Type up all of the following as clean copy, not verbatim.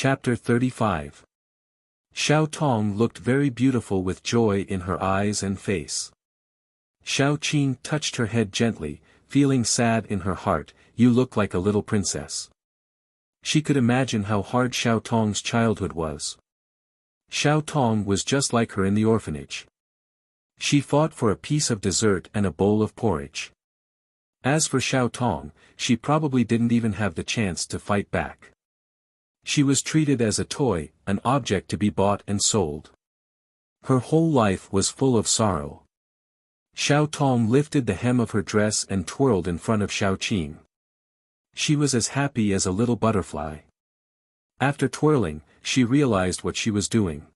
Chapter 35. Xiao Tong looked very beautiful with joy in her eyes and face. Xiao Qing touched her head gently, feeling sad in her heart. You look like a little princess. She could imagine how hard Xiao Tong's childhood was. Xiao Tong was just like her in the orphanage. She fought for a piece of dessert and a bowl of porridge. As for Xiao Tong, she probably didn't even have the chance to fight back. She was treated as a toy, an object to be bought and sold. Her whole life was full of sorrow. Xiao Tong lifted the hem of her dress and twirled in front of Xiao Qing. She was as happy as a little butterfly. After twirling, she realized what she was doing.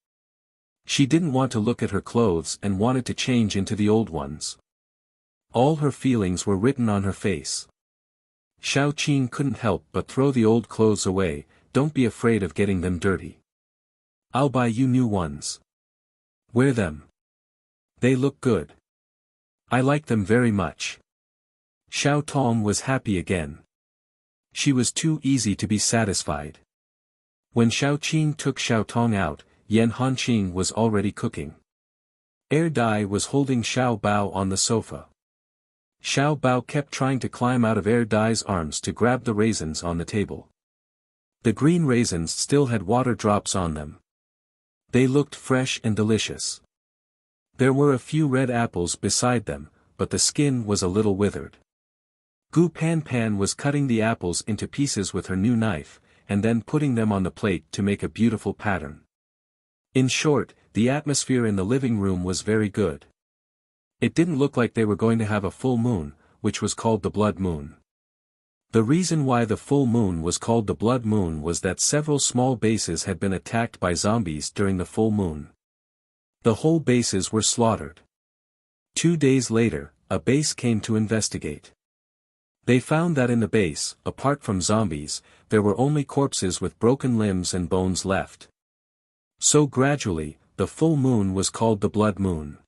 She didn't want to look at her clothes and wanted to change into the old ones. All her feelings were written on her face. Xiao Qing couldn't help but throw the old clothes away. Don't be afraid of getting them dirty. I'll buy you new ones. Wear them. They look good. I like them very much. Xiao Tong was happy again. She was too easy to be satisfied. When Xiao Qing took Xiao Tong out, Yan Hanqing was already cooking. Dai was holding Xiao Bao on the sofa. Xiao Bao kept trying to climb out of Dai's arms to grab the raisins on the table. The green raisins still had water drops on them. They looked fresh and delicious. There were a few red apples beside them, but the skin was a little withered. Gu Pan Pan was cutting the apples into pieces with her new knife, and then putting them on the plate to make a beautiful pattern. In short, the atmosphere in the living room was very good. It didn't look like they were going to have a full moon, which was called the blood moon. The reason why the full moon was called the blood moon was that several small bases had been attacked by zombies during the full moon. The whole bases were slaughtered. 2 days later, a base came to investigate. They found that in the base, apart from zombies, there were only corpses with broken limbs and bones left. So gradually, the full moon was called the blood moon.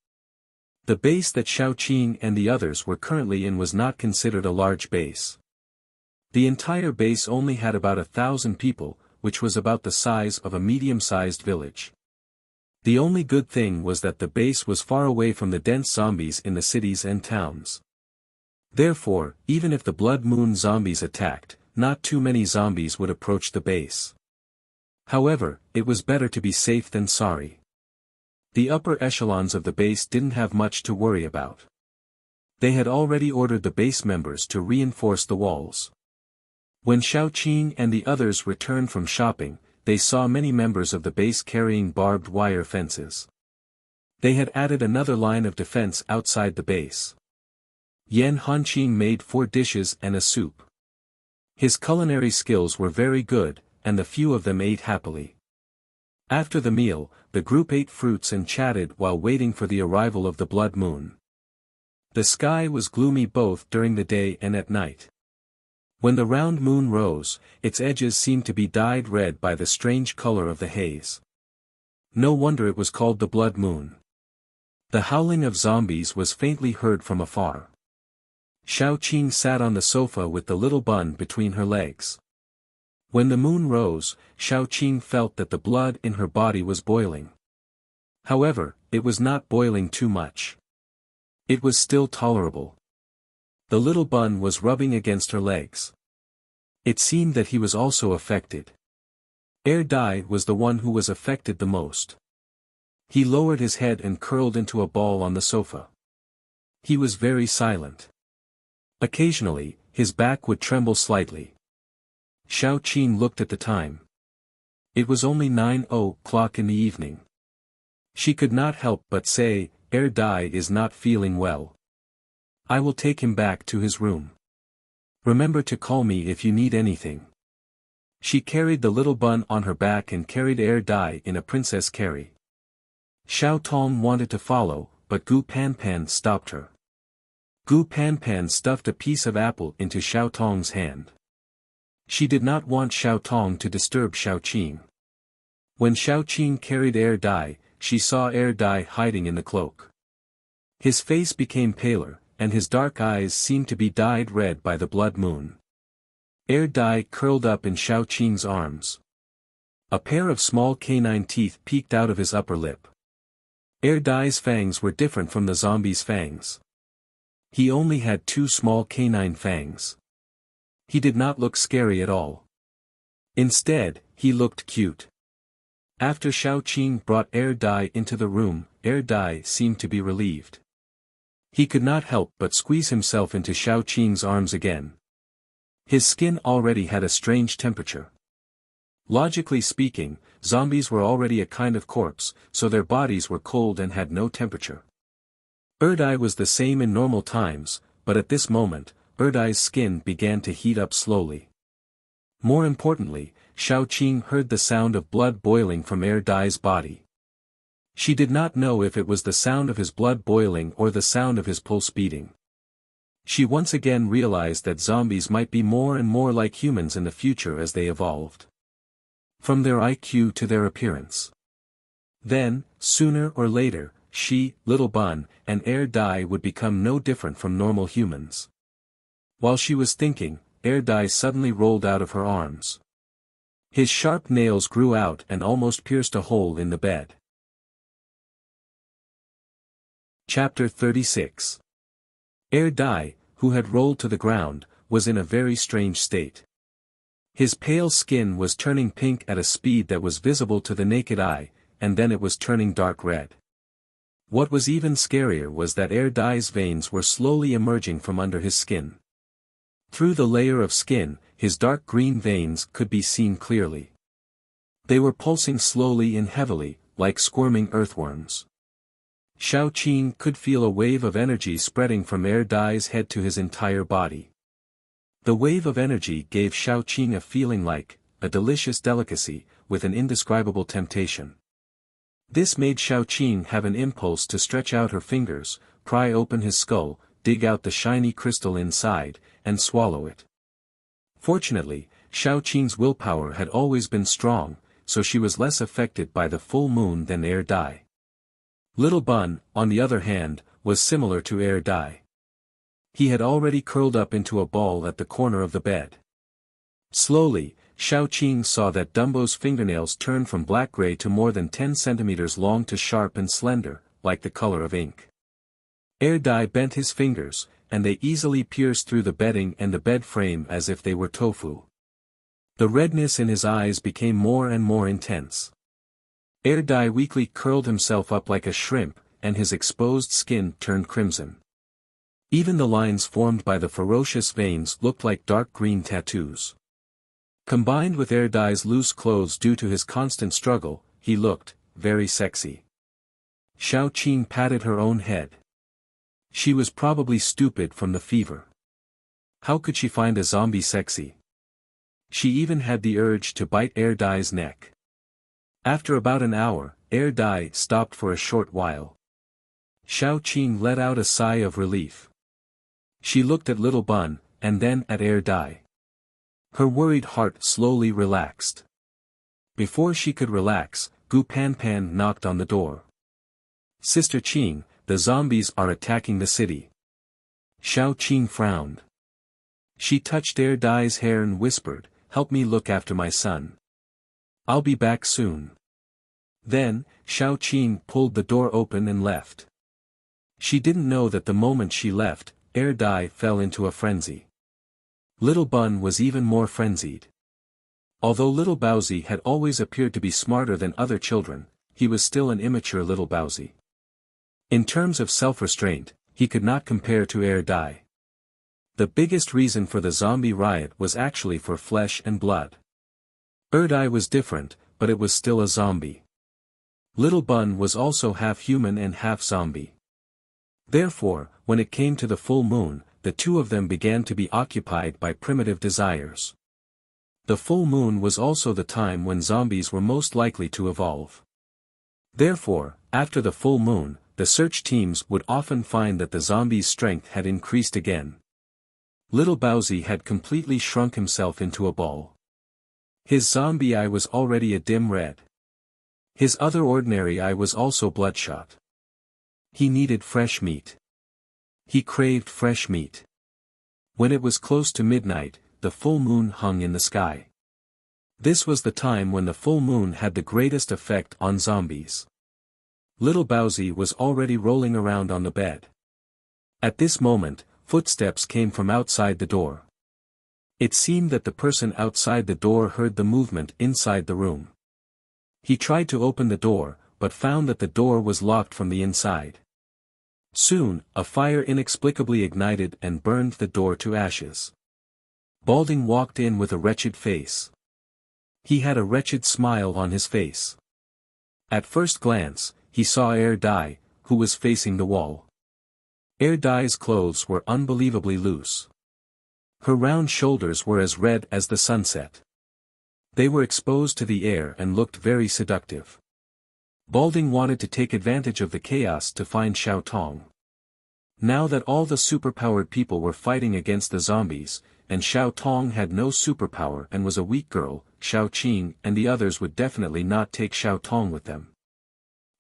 The base that Xiao Qing and the others were currently in was not considered a large base. The entire base only had about 1,000 people, which was about the size of a medium-sized village. The only good thing was that the base was far away from the dense zombies in the cities and towns. Therefore, even if the blood moon zombies attacked, not too many zombies would approach the base. However, it was better to be safe than sorry. The upper echelons of the base didn't have much to worry about. They had already ordered the base members to reinforce the walls. When Xiao Qing and the others returned from shopping, they saw many members of the base carrying barbed wire fences. They had added another line of defense outside the base. Yan Hanqing made 4 dishes and a soup. His culinary skills were very good, and the few of them ate happily. After the meal, the group ate fruits and chatted while waiting for the arrival of the blood moon. The sky was gloomy both during the day and at night. When the round moon rose, its edges seemed to be dyed red by the strange color of the haze. No wonder it was called the blood moon. The howling of zombies was faintly heard from afar. Xiao Qing sat on the sofa with the little bun between her legs. When the moon rose, Xiao Qing felt that the blood in her body was boiling. However, it was not boiling too much. It was still tolerable. The little bun was rubbing against her legs. It seemed that he was also affected. Dai was the one who was affected the most. He lowered his head and curled into a ball on the sofa. He was very silent. Occasionally, his back would tremble slightly. Xiao Qing looked at the time. It was only 9:00 in the evening. She could not help but say, Dai is not feeling well. I will take him back to his room. Remember to call me if you need anything. She carried the little bun on her back and carried Dai in a princess carry. Xiao Tong wanted to follow, but Gu Pan Pan stopped her. Gu Pan Pan stuffed a piece of apple into Xiao Tong's hand. She did not want Xiao Tong to disturb Xiao Qing. When Xiao Qing carried Dai, she saw Dai hiding in the cloak. His face became paler, and his dark eyes seemed to be dyed red by the blood moon. Dai curled up in Xiao Qing's arms. A pair of small canine teeth peeked out of his upper lip. Dai's fangs were different from the zombie's fangs. He only had two small canine fangs. He did not look scary at all. Instead, he looked cute. After Shao Qing brought Dai into the room, Dai seemed to be relieved. He could not help but squeeze himself into Shao Qing's arms again. His skin already had a strange temperature. Logically speaking, zombies were already a kind of corpse, so their bodies were cold and had no temperature. Dai was the same in normal times, but at this moment, Dai's skin began to heat up slowly. More importantly, Shao Qing heard the sound of blood boiling from Dai's body. She did not know if it was the sound of his blood boiling or the sound of his pulse beating. She once again realized that zombies might be more and more like humans in the future as they evolved. From their IQ to their appearance. Then, sooner or later, she, Little Bun, and Dai would become no different from normal humans. While she was thinking, Dai suddenly rolled out of her arms. His sharp nails grew out and almost pierced a hole in the bed. Chapter 36. Dai, who had rolled to the ground, was in a very strange state. His pale skin was turning pink at a speed that was visible to the naked eye, and then it was turning dark red. What was even scarier was that Dai's veins were slowly emerging from under his skin. Through the layer of skin, his dark green veins could be seen clearly. They were pulsing slowly and heavily, like squirming earthworms. Shao Qing could feel a wave of energy spreading from Dai's head to his entire body. The wave of energy gave Shao Qing a feeling like a delicious delicacy, with an indescribable temptation. This made Shao Qing have an impulse to stretch out her fingers, pry open his skull, dig out the shiny crystal inside, and swallow it. Fortunately, Shao Qing's willpower had always been strong, so she was less affected by the full moon than Dai. Little Bun, on the other hand, was similar to Dai. He had already curled up into a ball at the corner of the bed. Slowly, Shao Qing saw that Dumbo's fingernails turned from black-gray to more than 10 centimeters long to sharp and slender, like the color of ink. Dai bent his fingers, and they easily pierced through the bedding and the bed frame as if they were tofu. The redness in his eyes became more and more intense. Dai weakly curled himself up like a shrimp, and his exposed skin turned crimson. Even the lines formed by the ferocious veins looked like dark green tattoos. Combined with Dai's loose clothes due to his constant struggle, he looked very sexy. Shao Qing patted her own head. She was probably stupid from the fever. How could she find a zombie sexy? She even had the urge to bite Dai's neck. After about an hour, Dai stopped for a short while. Shao Qing let out a sigh of relief. She looked at Little Bun, and then at Dai. Her worried heart slowly relaxed. Before she could relax, Gu Panpan knocked on the door. "Sister Qing, the zombies are attacking the city." Shao Qing frowned. She touched Dai's hair and whispered, "Help me look after my son. I'll be back soon." Then, Shao Qing pulled the door open and left. She didn't know that the moment she left, Dai fell into a frenzy. Little Bun was even more frenzied. Although Little Bowsy had always appeared to be smarter than other children, he was still an immature Little Bowsy. In terms of self-restraint, he could not compare to Dai. The biggest reason for the zombie riot was actually for flesh and blood. Dai was different, but it was still a zombie. Little Bun was also half human and half zombie. Therefore, when it came to the full moon, the two of them began to be occupied by primitive desires. The full moon was also the time when zombies were most likely to evolve. Therefore, after the full moon, the search teams would often find that the zombies' strength had increased again. Little Bowsy had completely shrunk himself into a ball. His zombie eye was already a dim red. His other ordinary eye was also bloodshot. He needed fresh meat. He craved fresh meat. When it was close to midnight, the full moon hung in the sky. This was the time when the full moon had the greatest effect on zombies. Little Bowsy was already rolling around on the bed. At this moment, footsteps came from outside the door. It seemed that the person outside the door heard the movement inside the room. He tried to open the door, but found that the door was locked from the inside. Soon, a fire inexplicably ignited and burned the door to ashes. Balding walked in with a wretched face. He had a wretched smile on his face. At first glance, he saw Dai, who was facing the wall. Dai's clothes were unbelievably loose. Her round shoulders were as red as the sunset. They were exposed to the air and looked very seductive. Balding wanted to take advantage of the chaos to find Xiao Tong. Now that all the superpowered people were fighting against the zombies, and Xiao Tong had no superpower and was a weak girl, Xiao Qing and the others would definitely not take Xiao Tong with them.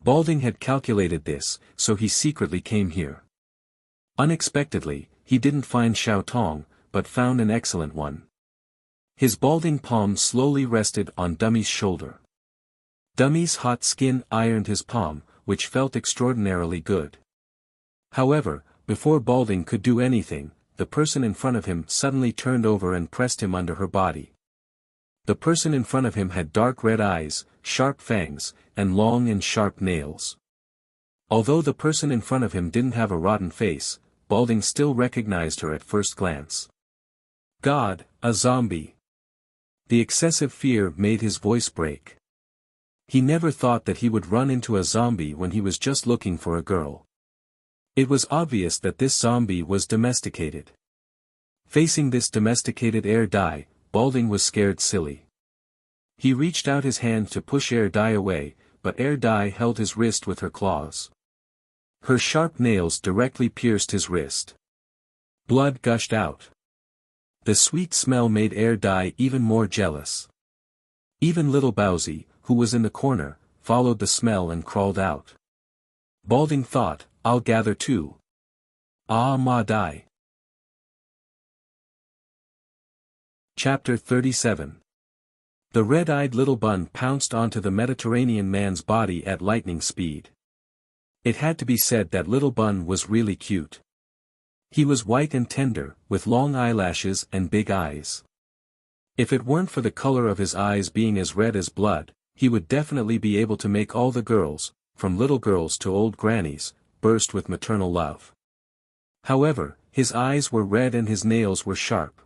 Balding had calculated this, so he secretly came here. Unexpectedly, he didn't find Xiao Tong, but found an excellent one. His balding palm slowly rested on Dummy's shoulder. Dummy's hot skin ironed his palm, which felt extraordinarily good. However, before Balding could do anything, the person in front of him suddenly turned over and pressed him under her body. The person in front of him had dark red eyes, sharp fangs, and long and sharp nails. Although the person in front of him didn't have a rotten face, Balding still recognized her at first glance. God, a zombie! The excessive fear made his voice break. He never thought that he would run into a zombie when he was just looking for a girl. It was obvious that this zombie was domesticated. Facing this domesticated Dai, Balding was scared silly. He reached out his hand to push Dai away, but Dai held his wrist with her claws. Her sharp nails directly pierced his wrist. Blood gushed out. The sweet smell made Dai even more jealous. Even little Bowsy, who was in the corner, followed the smell and crawled out. Balding thought, I'll gather too. Ah Ma Dai. Chapter 37. The red-eyed little bun pounced onto the Mediterranean man's body at lightning speed. It had to be said that little bun was really cute. He was white and tender, with long eyelashes and big eyes. If it weren't for the color of his eyes being as red as blood, he would definitely be able to make all the girls, from little girls to old grannies, burst with maternal love. However, his eyes were red and his nails were sharp.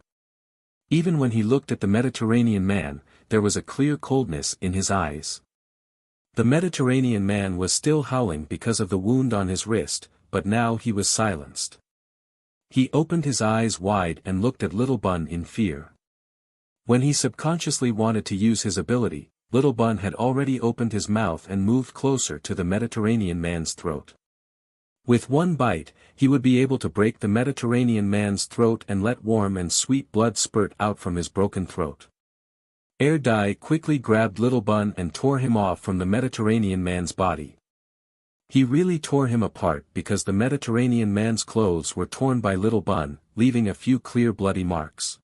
Even when he looked at the Mediterranean man, there was a clear coldness in his eyes. The Mediterranean man was still howling because of the wound on his wrist, but now he was silenced. He opened his eyes wide and looked at Little Bun in fear. When he subconsciously wanted to use his ability, Little Bun had already opened his mouth and moved closer to the Mediterranean man's throat. With one bite, he would be able to break the Mediterranean man's throat and let warm and sweet blood spurt out from his broken throat. Dai quickly grabbed Little Bun and tore him off from the Mediterranean man's body. He really tore him apart because the Mediterranean man's clothes were torn by Little Bun, leaving a few clear bloody marks.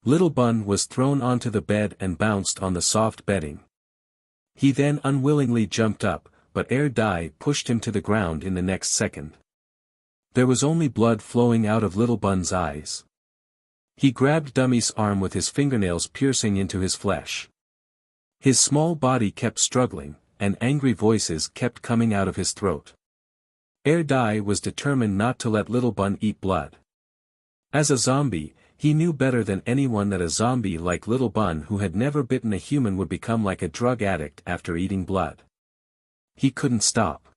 Little Bun was thrown onto the bed and bounced on the soft bedding. He then unwillingly jumped up, but Dai pushed him to the ground in the next second. There was only blood flowing out of Little Bun's eyes. He grabbed Dummy's arm with his fingernails piercing into his flesh. His small body kept struggling, and angry voices kept coming out of his throat. Dai was determined not to let Little Bun eat blood. As a zombie, he knew better than anyone that a zombie like Little Bun who had never bitten a human would become like a drug addict after eating blood. He couldn't stop.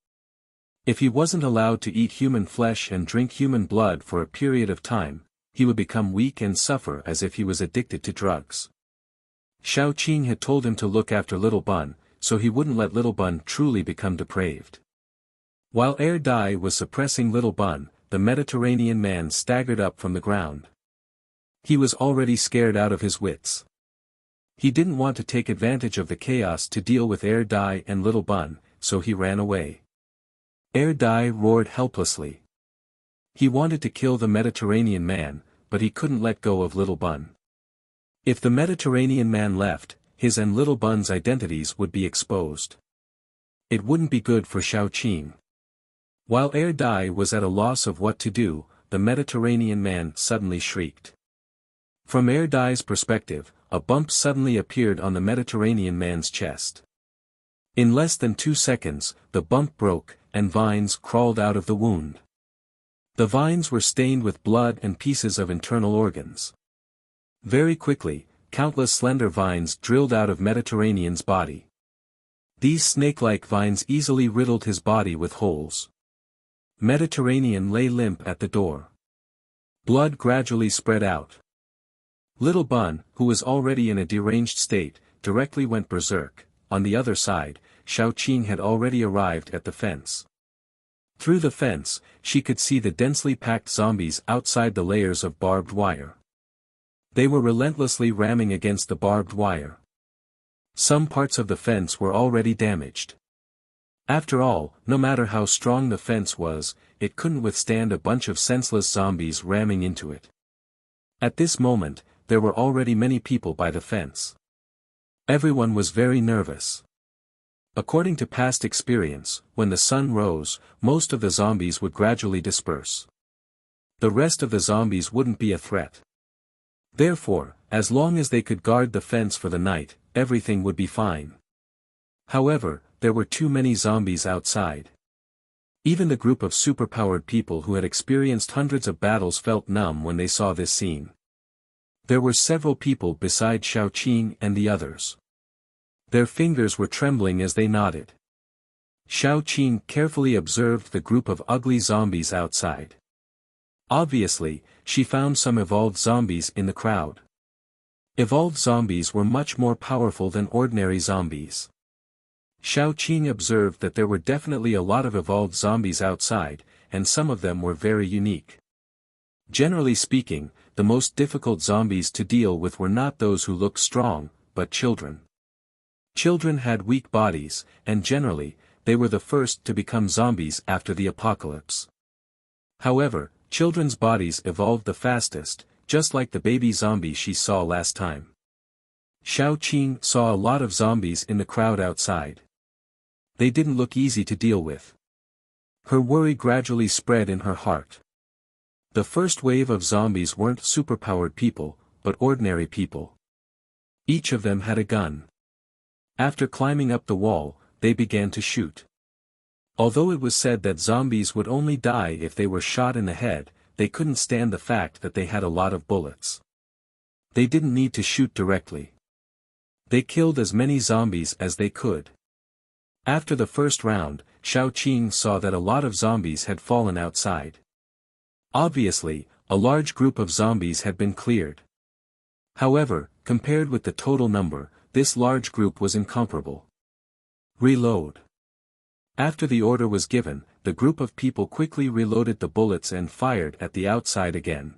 If he wasn't allowed to eat human flesh and drink human blood for a period of time, he would become weak and suffer as if he was addicted to drugs. Xiao Qing had told him to look after Little Bun, so he wouldn't let Little Bun truly become depraved. While Dai was suppressing Little Bun, the Mediterranean man staggered up from the ground. He was already scared out of his wits. He didn't want to take advantage of the chaos to deal with Dai and Little Bun, so he ran away. Dai roared helplessly. He wanted to kill the Mediterranean man, but he couldn't let go of Little Bun. If the Mediterranean man left, his and Little Bun's identities would be exposed. It wouldn't be good for Xiaoqing. While Dai was at a loss of what to do, the Mediterranean man suddenly shrieked. From Dai's perspective, a bump suddenly appeared on the Mediterranean man's chest. In less than 2 seconds, the bump broke, and vines crawled out of the wound. The vines were stained with blood and pieces of internal organs. Very quickly, countless slender vines drilled out of Mediterranean's body. These snake-like vines easily riddled his body with holes. Mediterranean lay limp at the door. Blood gradually spread out. Little Bun, who was already in a deranged state, directly went berserk. On the other side, Xiaoqing had already arrived at the fence. Through the fence, she could see the densely packed zombies outside the layers of barbed wire. They were relentlessly ramming against the barbed wire. Some parts of the fence were already damaged. After all, no matter how strong the fence was, it couldn't withstand a bunch of senseless zombies ramming into it. At this moment, there were already many people by the fence. Everyone was very nervous. According to past experience, when the sun rose, most of the zombies would gradually disperse. The rest of the zombies wouldn't be a threat. Therefore, as long as they could guard the fence for the night, everything would be fine. However, there were too many zombies outside. Even the group of superpowered people who had experienced hundreds of battles felt numb when they saw this scene. There were several people beside Xiaoqing and the others. Their fingers were trembling as they nodded. Xiaoqing carefully observed the group of ugly zombies outside. Obviously, she found some evolved zombies in the crowd. Evolved zombies were much more powerful than ordinary zombies. Xiaoqing observed that there were definitely a lot of evolved zombies outside, and some of them were very unique. Generally speaking, the most difficult zombies to deal with were not those who looked strong, but children. Children had weak bodies, and generally, they were the first to become zombies after the apocalypse. However, children's bodies evolved the fastest, just like the baby zombie she saw last time. Xiaoqing saw a lot of zombies in the crowd outside. They didn't look easy to deal with. Her worry gradually spread in her heart. The first wave of zombies weren't superpowered people, but ordinary people. Each of them had a gun. After climbing up the wall, they began to shoot. Although it was said that zombies would only die if they were shot in the head, they couldn't stand the fact that they had a lot of bullets. They didn't need to shoot directly. They killed as many zombies as they could. After the first round, Xiaoqing saw that a lot of zombies had fallen outside. Obviously, a large group of zombies had been cleared. However, compared with the total number, this large group was incomparable. Reload. After the order was given, the group of people quickly reloaded the bullets and fired at the outside again.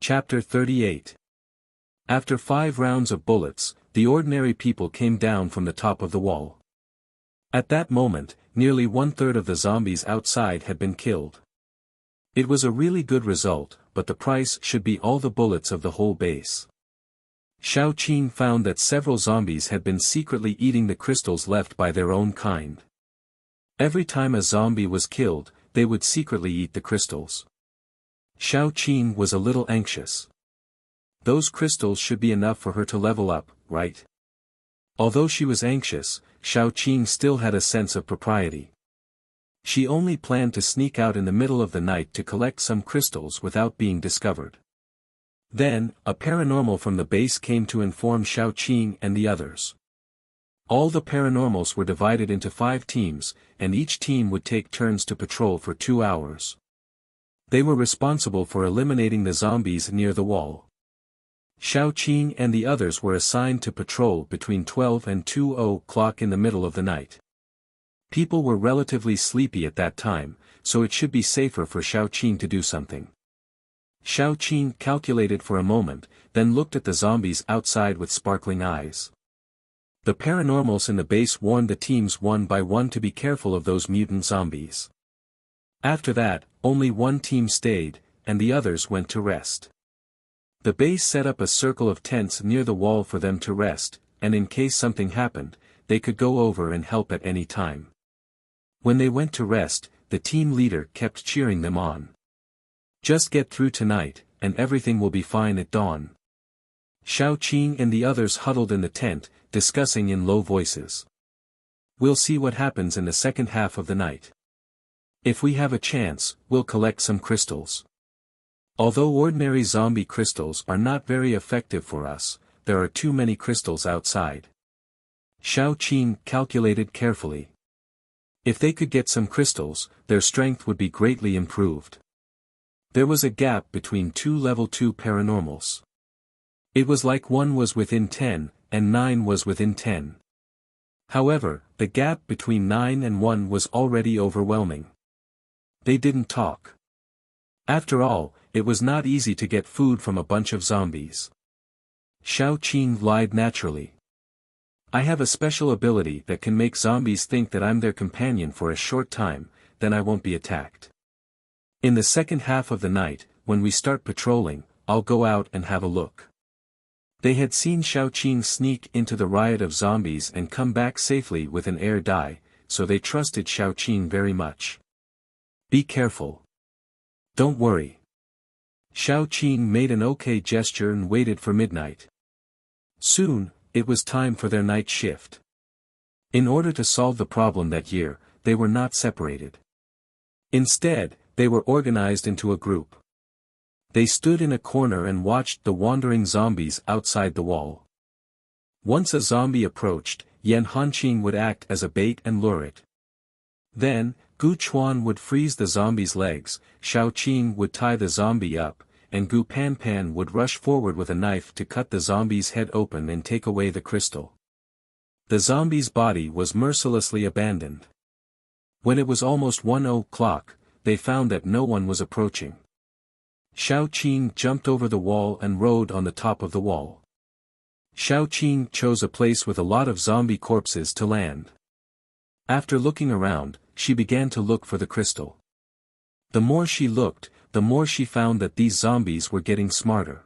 Chapter 38. After 5 rounds of bullets, the ordinary people came down from the top of the wall. At that moment, nearly 1/3 of the zombies outside had been killed. It was a really good result, but the price should be all the bullets of the whole base. Xiaoqing found that several zombies had been secretly eating the crystals left by their own kind. Every time a zombie was killed, they would secretly eat the crystals. Xiaoqing was a little anxious. Those crystals should be enough for her to level up, right? Although she was anxious, Xiaoqing still had a sense of propriety. She only planned to sneak out in the middle of the night to collect some crystals without being discovered. Then, a paranormal from the base came to inform Xiaoqing and the others. All the paranormals were divided into 5 teams, and each team would take turns to patrol for 2 hours. They were responsible for eliminating the zombies near the wall. Xiaoqing and the others were assigned to patrol between 12 and 2 o'clock in the middle of the night. People were relatively sleepy at that time, so it should be safer for Xiaoqing to do something. Xiaoqing calculated for a moment, then looked at the zombies outside with sparkling eyes. The paranormals in the base warned the teams one by one to be careful of those mutant zombies. After that, only one team stayed, and the others went to rest. The base set up a circle of tents near the wall for them to rest, and in case something happened, they could go over and help at any time. When they went to rest, the team leader kept cheering them on. "Just get through tonight, and everything will be fine at dawn." Xiao Qing and the others huddled in the tent, discussing in low voices. "We'll see what happens in the second half of the night. If we have a chance, we'll collect some crystals. Although ordinary zombie crystals are not very effective for us, there are too many crystals outside." Xiao Qing calculated carefully. If they could get some crystals, their strength would be greatly improved. There was a gap between two level 2 paranormals. It was like 1 was within 10, and 9 was within 10. However, the gap between 9 and 1 was already overwhelming. They didn't talk. After all, it was not easy to get food from a bunch of zombies. Xiao Qing lied naturally. "I have a special ability that can make zombies think that I'm their companion for a short time, then I won't be attacked. In the second half of the night, when we start patrolling, I'll go out and have a look." They had seen Xiao Qing sneak into the riot of zombies and come back safely with an air dye, so they trusted Xiao Qing very much. "Be careful. Don't worry." Xiao Qing made an okay gesture and waited for midnight. Soon, it was time for their night shift. In order to solve the problem that year, they were not separated. Instead, they were organized into a group. They stood in a corner and watched the wandering zombies outside the wall. Once a zombie approached, Yan Hanqing would act as a bait and lure it. Then, Gu Chuan would freeze the zombie's legs, Xiao Qing would tie the zombie up, and Gu Panpan would rush forward with a knife to cut the zombie's head open and take away the crystal. The zombie's body was mercilessly abandoned. When it was almost 1 o'clock, they found that no one was approaching. Xiao Qing jumped over the wall and rode on the top of the wall. Xiao Qing chose a place with a lot of zombie corpses to land. After looking around, she began to look for the crystal. The more she looked, the more she found that these zombies were getting smarter.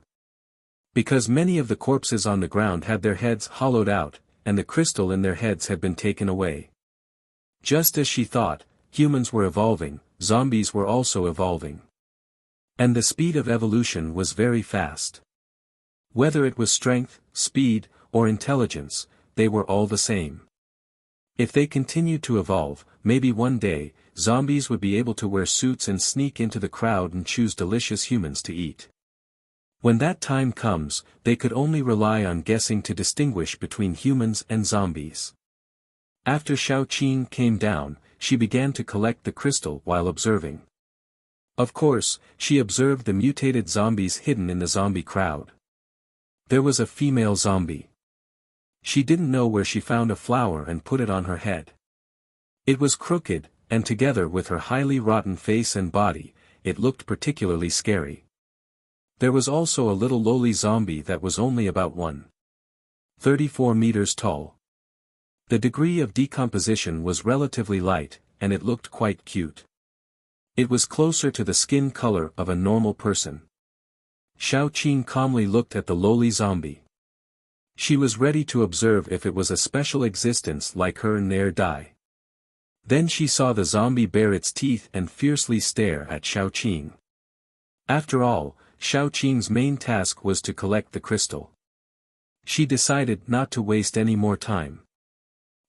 Because many of the corpses on the ground had their heads hollowed out, and the crystal in their heads had been taken away. Just as she thought, humans were evolving, zombies were also evolving. And the speed of evolution was very fast. Whether it was strength, speed, or intelligence, they were all the same. If they continued to evolve, maybe one day, zombies would be able to wear suits and sneak into the crowd and choose delicious humans to eat. When that time comes, they could only rely on guessing to distinguish between humans and zombies. After Xiao Qing came down, she began to collect the crystal while observing. Of course, she observed the mutated zombies hidden in the zombie crowd. There was a female zombie. She didn't know where she found a flower and put it on her head. It was crooked, and together with her highly rotten face and body, it looked particularly scary. There was also a little lowly zombie that was only about 1.34 meters tall. The degree of decomposition was relatively light, and it looked quite cute. It was closer to the skin color of a normal person. Xiao Qing calmly looked at the lowly zombie. She was ready to observe if it was a special existence like her Nair Dai. Then she saw the zombie bare its teeth and fiercely stare at Xiao Qing. After all, Xiao Qing's main task was to collect the crystal. She decided not to waste any more time.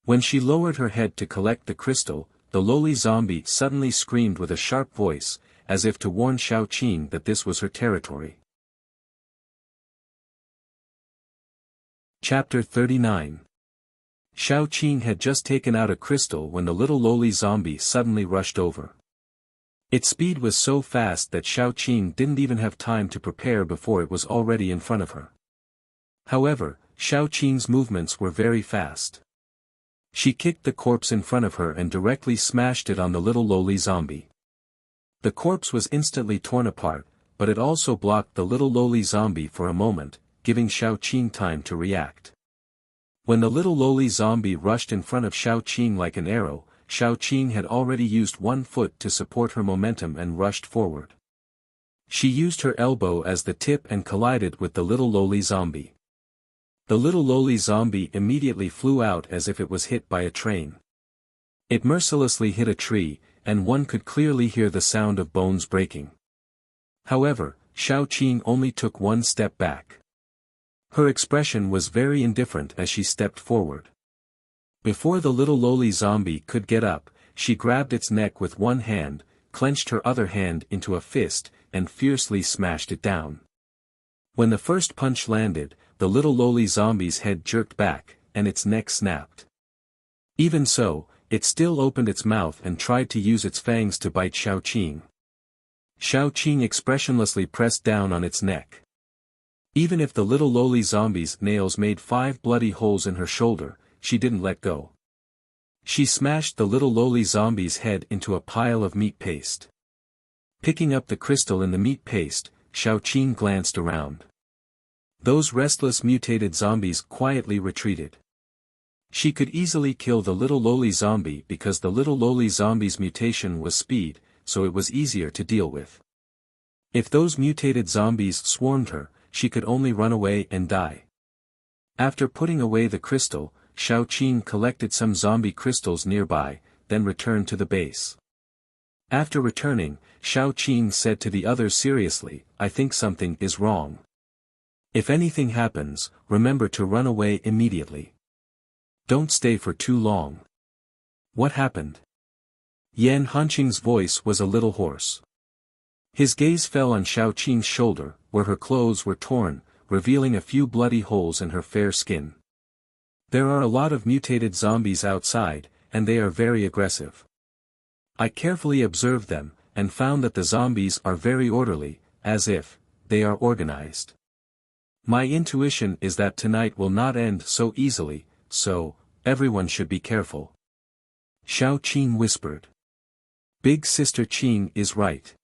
When she lowered her head to collect the crystal, the lowly zombie suddenly screamed with a sharp voice, as if to warn Xiao Qing that this was her territory. Chapter 39. Xiao Qing had just taken out a crystal when the little lowly zombie suddenly rushed over. Its speed was so fast that Xiao Qing didn't even have time to prepare before it was already in front of her. However, Xiao Qing's movements were very fast. She kicked the corpse in front of her and directly smashed it on the little lowly zombie. The corpse was instantly torn apart, but it also blocked the little lowly zombie for a moment, giving Xiao Qing time to react. When the little lowly zombie rushed in front of Xiao Qing like an arrow, Xiao Qing had already used one foot to support her momentum and rushed forward. She used her elbow as the tip and collided with the little lowly zombie. The little lowly zombie immediately flew out as if it was hit by a train. It mercilessly hit a tree, and one could clearly hear the sound of bones breaking. However, Xiao Qing only took one step back. Her expression was very indifferent as she stepped forward. Before the little lowly zombie could get up, she grabbed its neck with one hand, clenched her other hand into a fist, and fiercely smashed it down. When the first punch landed, the little lowly zombie's head jerked back, and its neck snapped. Even so, it still opened its mouth and tried to use its fangs to bite Xiao Qing. Xiao Qing expressionlessly pressed down on its neck. Even if the little lowly zombie's nails made 5 bloody holes in her shoulder, she didn't let go. She smashed the little lowly zombie's head into a pile of meat paste. Picking up the crystal in the meat paste, Xiao Qing glanced around. Those restless mutated zombies quietly retreated. She could easily kill the little lowly zombie because the little lowly zombie's mutation was speed, so it was easier to deal with. If those mutated zombies swarmed her, she could only run away and die. After putting away the crystal, Xiao Qing collected some zombie crystals nearby, then returned to the base. After returning, Xiao Qing said to the others seriously, "I think something is wrong. If anything happens, remember to run away immediately. Don't stay for too long." "What happened?" Yan Hanqing's voice was a little hoarse. His gaze fell on Xiao Qing's shoulder, where her clothes were torn, revealing a few bloody holes in her fair skin. "There are a lot of mutated zombies outside, and they are very aggressive. I carefully observed them, and found that the zombies are very orderly, as if they are organized. My intuition is that tonight will not end so easily, so everyone should be careful." Xiao Qing whispered. "Big Sister Qing is right.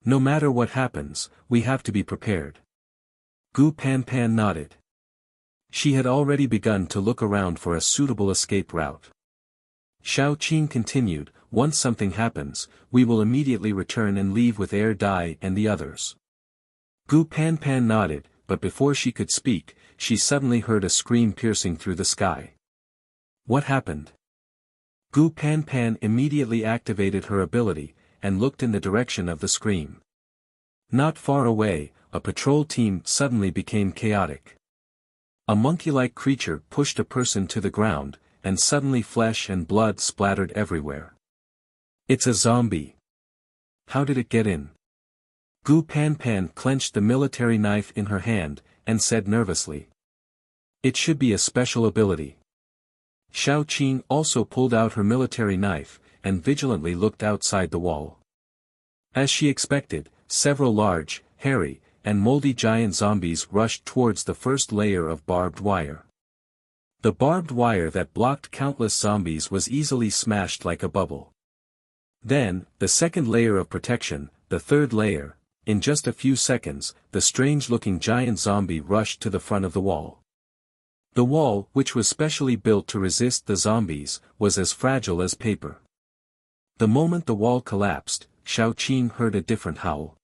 No matter what happens, we have to be prepared." Gu Panpan nodded. She had already begun to look around for a suitable escape route. Xiao Qing continued, "Once something happens, we will immediately return and leave with Air Dai and the others." Gu Panpan nodded, but before she could speak, she suddenly heard a scream piercing through the sky. What happened? Gu Panpan immediately activated her ability, and looked in the direction of the scream. Not far away, a patrol team suddenly became chaotic. A monkey-like creature pushed a person to the ground, and suddenly flesh and blood splattered everywhere. "It's a zombie. How did it get in?" Gu Panpan clenched the military knife in her hand, and said nervously. "It should be a special ability." Xiao Qing also pulled out her military knife, and vigilantly looked outside the wall. As she expected, several large, hairy, and moldy giant zombies rushed towards the first layer of barbed wire. The barbed wire that blocked countless zombies was easily smashed like a bubble. Then, the second layer of protection, the third layer. In just a few seconds, the strange-looking giant zombie rushed to the front of the wall. The wall, which was specially built to resist the zombies, was as fragile as paper. The moment the wall collapsed, Xiao Qing heard a different howl.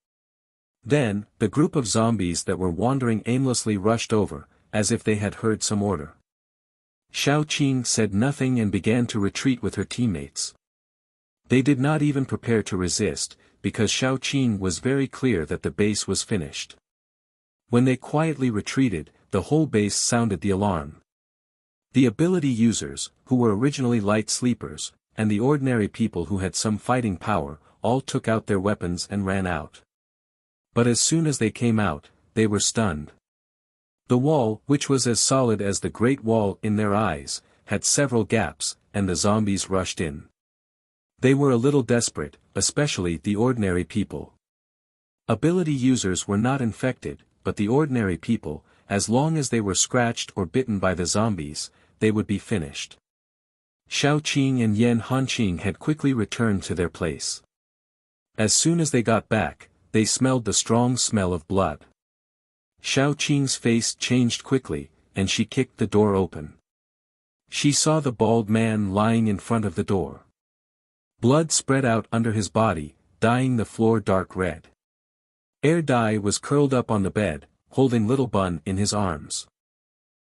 Then, the group of zombies that were wandering aimlessly rushed over, as if they had heard some order. Xiao Qing said nothing and began to retreat with her teammates. They did not even prepare to resist, because Xiao Qing was very clear that the base was finished. When they quietly retreated, the whole base sounded the alarm. The ability users, who were originally light sleepers, and the ordinary people who had some fighting power, all took out their weapons and ran out. But as soon as they came out, they were stunned. The wall, which was as solid as the Great Wall in their eyes, had several gaps, and the zombies rushed in. They were a little desperate, especially the ordinary people. Ability users were not infected, but the ordinary people, as long as they were scratched or bitten by the zombies, they would be finished. Xiao Qing and Yan Hanqing had quickly returned to their place. As soon as they got back, they smelled the strong smell of blood. Xiao Qing's face changed quickly, and she kicked the door open. She saw the bald man lying in front of the door. Blood spread out under his body, dyeing the floor dark red. Air Dai was curled up on the bed, holding Little Bun in his arms.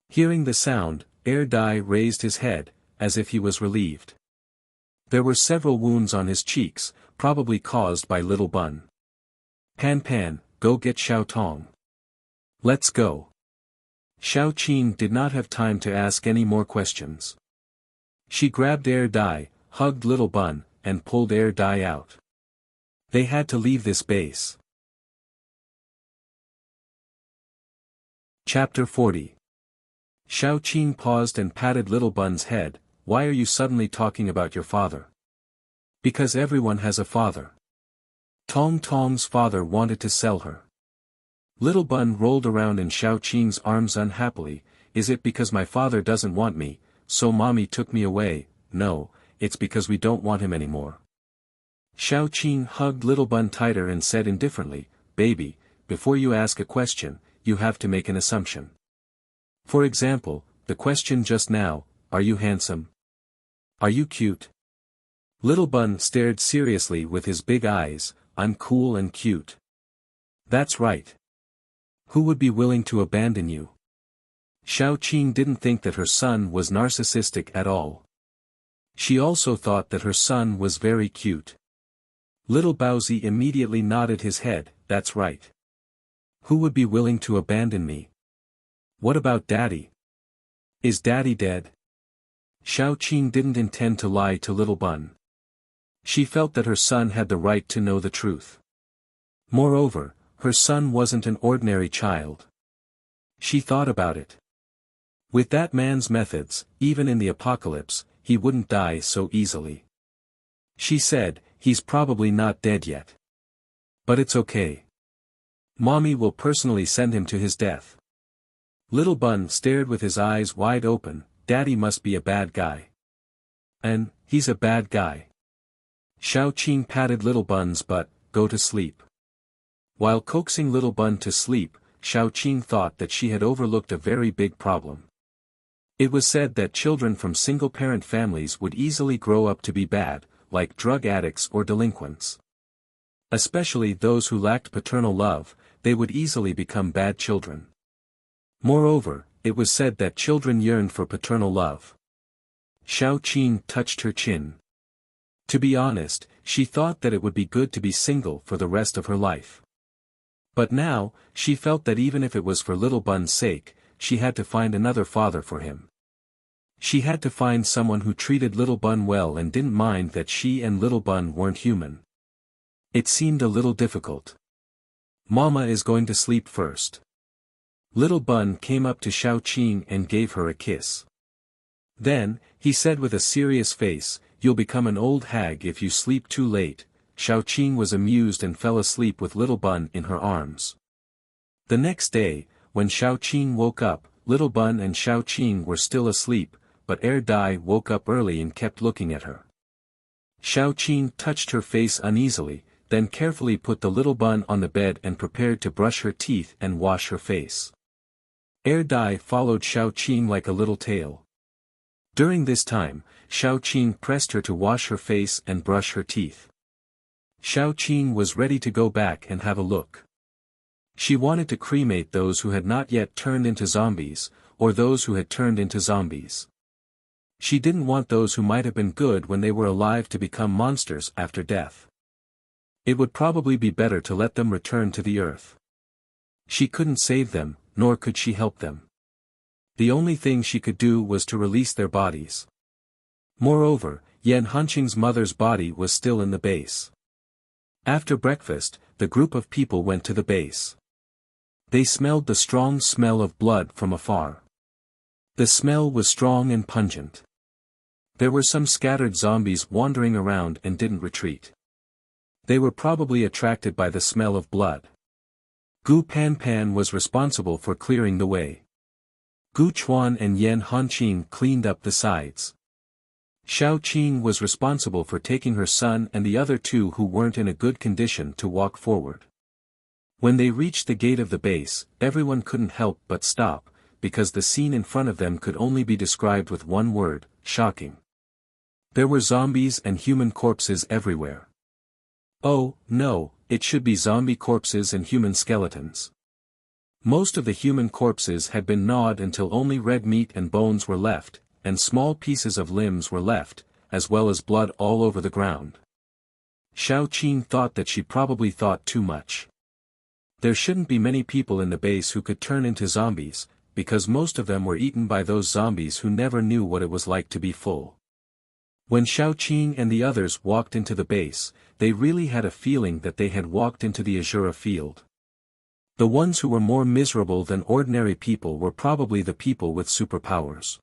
Hearing the sound, Air Dai raised his head, as if he was relieved. There were several wounds on his cheeks, probably caused by Little Bun. Pan Pan, go get Xiao Tong. Let's go. Xiao Qing did not have time to ask any more questions. She grabbed Air Dai, hugged Little Bun, and pulled Air Dai out. They had to leave this base. Chapter 40. Xiao Qing paused and patted Little Bun's head. Why are you suddenly talking about your father? Because everyone has a father. Tong Tong's father wanted to sell her. Little Bun rolled around in Xiao Qing's arms unhappily. Is it because my father doesn't want me, so mommy took me away? No, it's because we don't want him anymore. Xiao Qing hugged Little Bun tighter and said indifferently, baby, before you ask a question, you have to make an assumption. For example, the question just now, are you handsome? Are you cute? Little Bun stared seriously with his big eyes. I'm cool and cute. That's right. Who would be willing to abandon you? Xiao Qing didn't think that her son was narcissistic at all. She also thought that her son was very cute. Little Baozi immediately nodded his head. That's right. Who would be willing to abandon me? What about Daddy? Is Daddy dead? Xiao Qing didn't intend to lie to Little Bun. She felt that her son had the right to know the truth. Moreover, her son wasn't an ordinary child. She thought about it. With that man's methods, even in the apocalypse, he wouldn't die so easily. She said, he's probably not dead yet. But it's okay. Mommy will personally send him to his death. Little Bun stared with his eyes wide open. Daddy must be a bad guy. And, he's a bad guy. Xiao Qing patted Little Bun's butt. Go to sleep. While coaxing Little Bun to sleep, Xiao Qing thought that she had overlooked a very big problem. It was said that children from single-parent families would easily grow up to be bad, like drug addicts or delinquents. Especially those who lacked paternal love, they would easily become bad children. Moreover, it was said that children yearned for paternal love. Xiao Qing touched her chin. To be honest, she thought that it would be good to be single for the rest of her life. But now, she felt that even if it was for Little Bun's sake, she had to find another father for him. She had to find someone who treated Little Bun well and didn't mind that she and Little Bun weren't human. It seemed a little difficult. Mama is going to sleep first. Little Bun came up to Xiao Qing and gave her a kiss. Then, he said with a serious face, you'll become an old hag if you sleep too late. Xiao Qing was amused and fell asleep with Little Bun in her arms. The next day, when Xiao Qing woke up, Little Bun and Xiao Qing were still asleep, but Air Dai woke up early and kept looking at her. Xiao Qing touched her face uneasily, then carefully put the Little Bun on the bed and prepared to brush her teeth and wash her face. Air Dai followed Xiao Qing like a little tail. During this time, Xiao Qing pressed her to wash her face and brush her teeth. Xiao Qing was ready to go back and have a look. She wanted to cremate those who had not yet turned into zombies, or those who had turned into zombies. She didn't want those who might have been good when they were alive to become monsters after death. It would probably be better to let them return to the earth. She couldn't save them, nor could she help them. The only thing she could do was to release their bodies. Moreover, Yan Hanqing's mother's body was still in the base. After breakfast, the group of people went to the base. They smelled the strong smell of blood from afar. The smell was strong and pungent. There were some scattered zombies wandering around and didn't retreat. They were probably attracted by the smell of blood. Gu Pan Pan was responsible for clearing the way. Gu Chuan and Yan Hanqing cleaned up the sides. Xiao Qing was responsible for taking her son and the other two who weren't in a good condition to walk forward. When they reached the gate of the base, everyone couldn't help but stop, because the scene in front of them could only be described with one word: shocking. There were zombies and human corpses everywhere. Oh, no, it should be zombie corpses and human skeletons. Most of the human corpses had been gnawed until only red meat and bones were left, and small pieces of limbs were left, as well as blood all over the ground. Xiao Qing thought that she probably thought too much. There shouldn't be many people in the base who could turn into zombies, because most of them were eaten by those zombies who never knew what it was like to be full. When Xiao Qing and the others walked into the base, they really had a feeling that they had walked into the Azura field. The ones who were more miserable than ordinary people were probably the people with superpowers.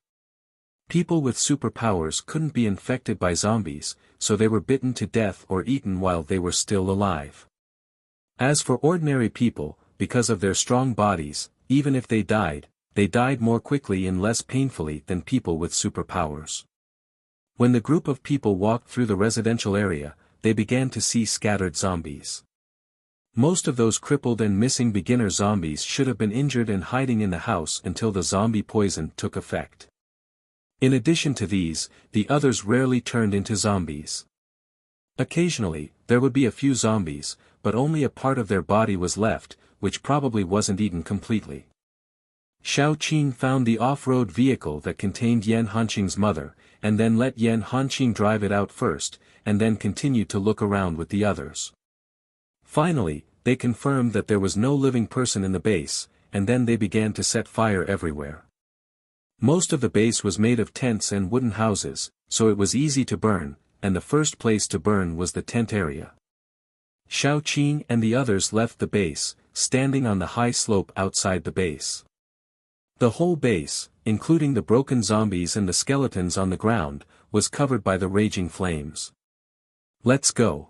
People with superpowers couldn't be infected by zombies, so they were bitten to death or eaten while they were still alive. As for ordinary people, because of their strong bodies, even if they died more quickly and less painfully than people with superpowers. When the group of people walked through the residential area, they began to see scattered zombies. Most of those crippled and missing beginner zombies should have been injured and hiding in the house until the zombie poison took effect. In addition to these, the others rarely turned into zombies. Occasionally, there would be a few zombies, but only a part of their body was left, which probably wasn't eaten completely. Xiao Qing found the off-road vehicle that contained Yan Hanqing's mother, and then let Yan Hanqing drive it out first, and then continued to look around with the others. Finally, they confirmed that there was no living person in the base, and then they began to set fire everywhere. Most of the base was made of tents and wooden houses, so it was easy to burn, and the first place to burn was the tent area. Xiao Qing and the others left the base, standing on the high slope outside the base. The whole base, including the broken zombies and the skeletons on the ground, was covered by the raging flames. "Let's go."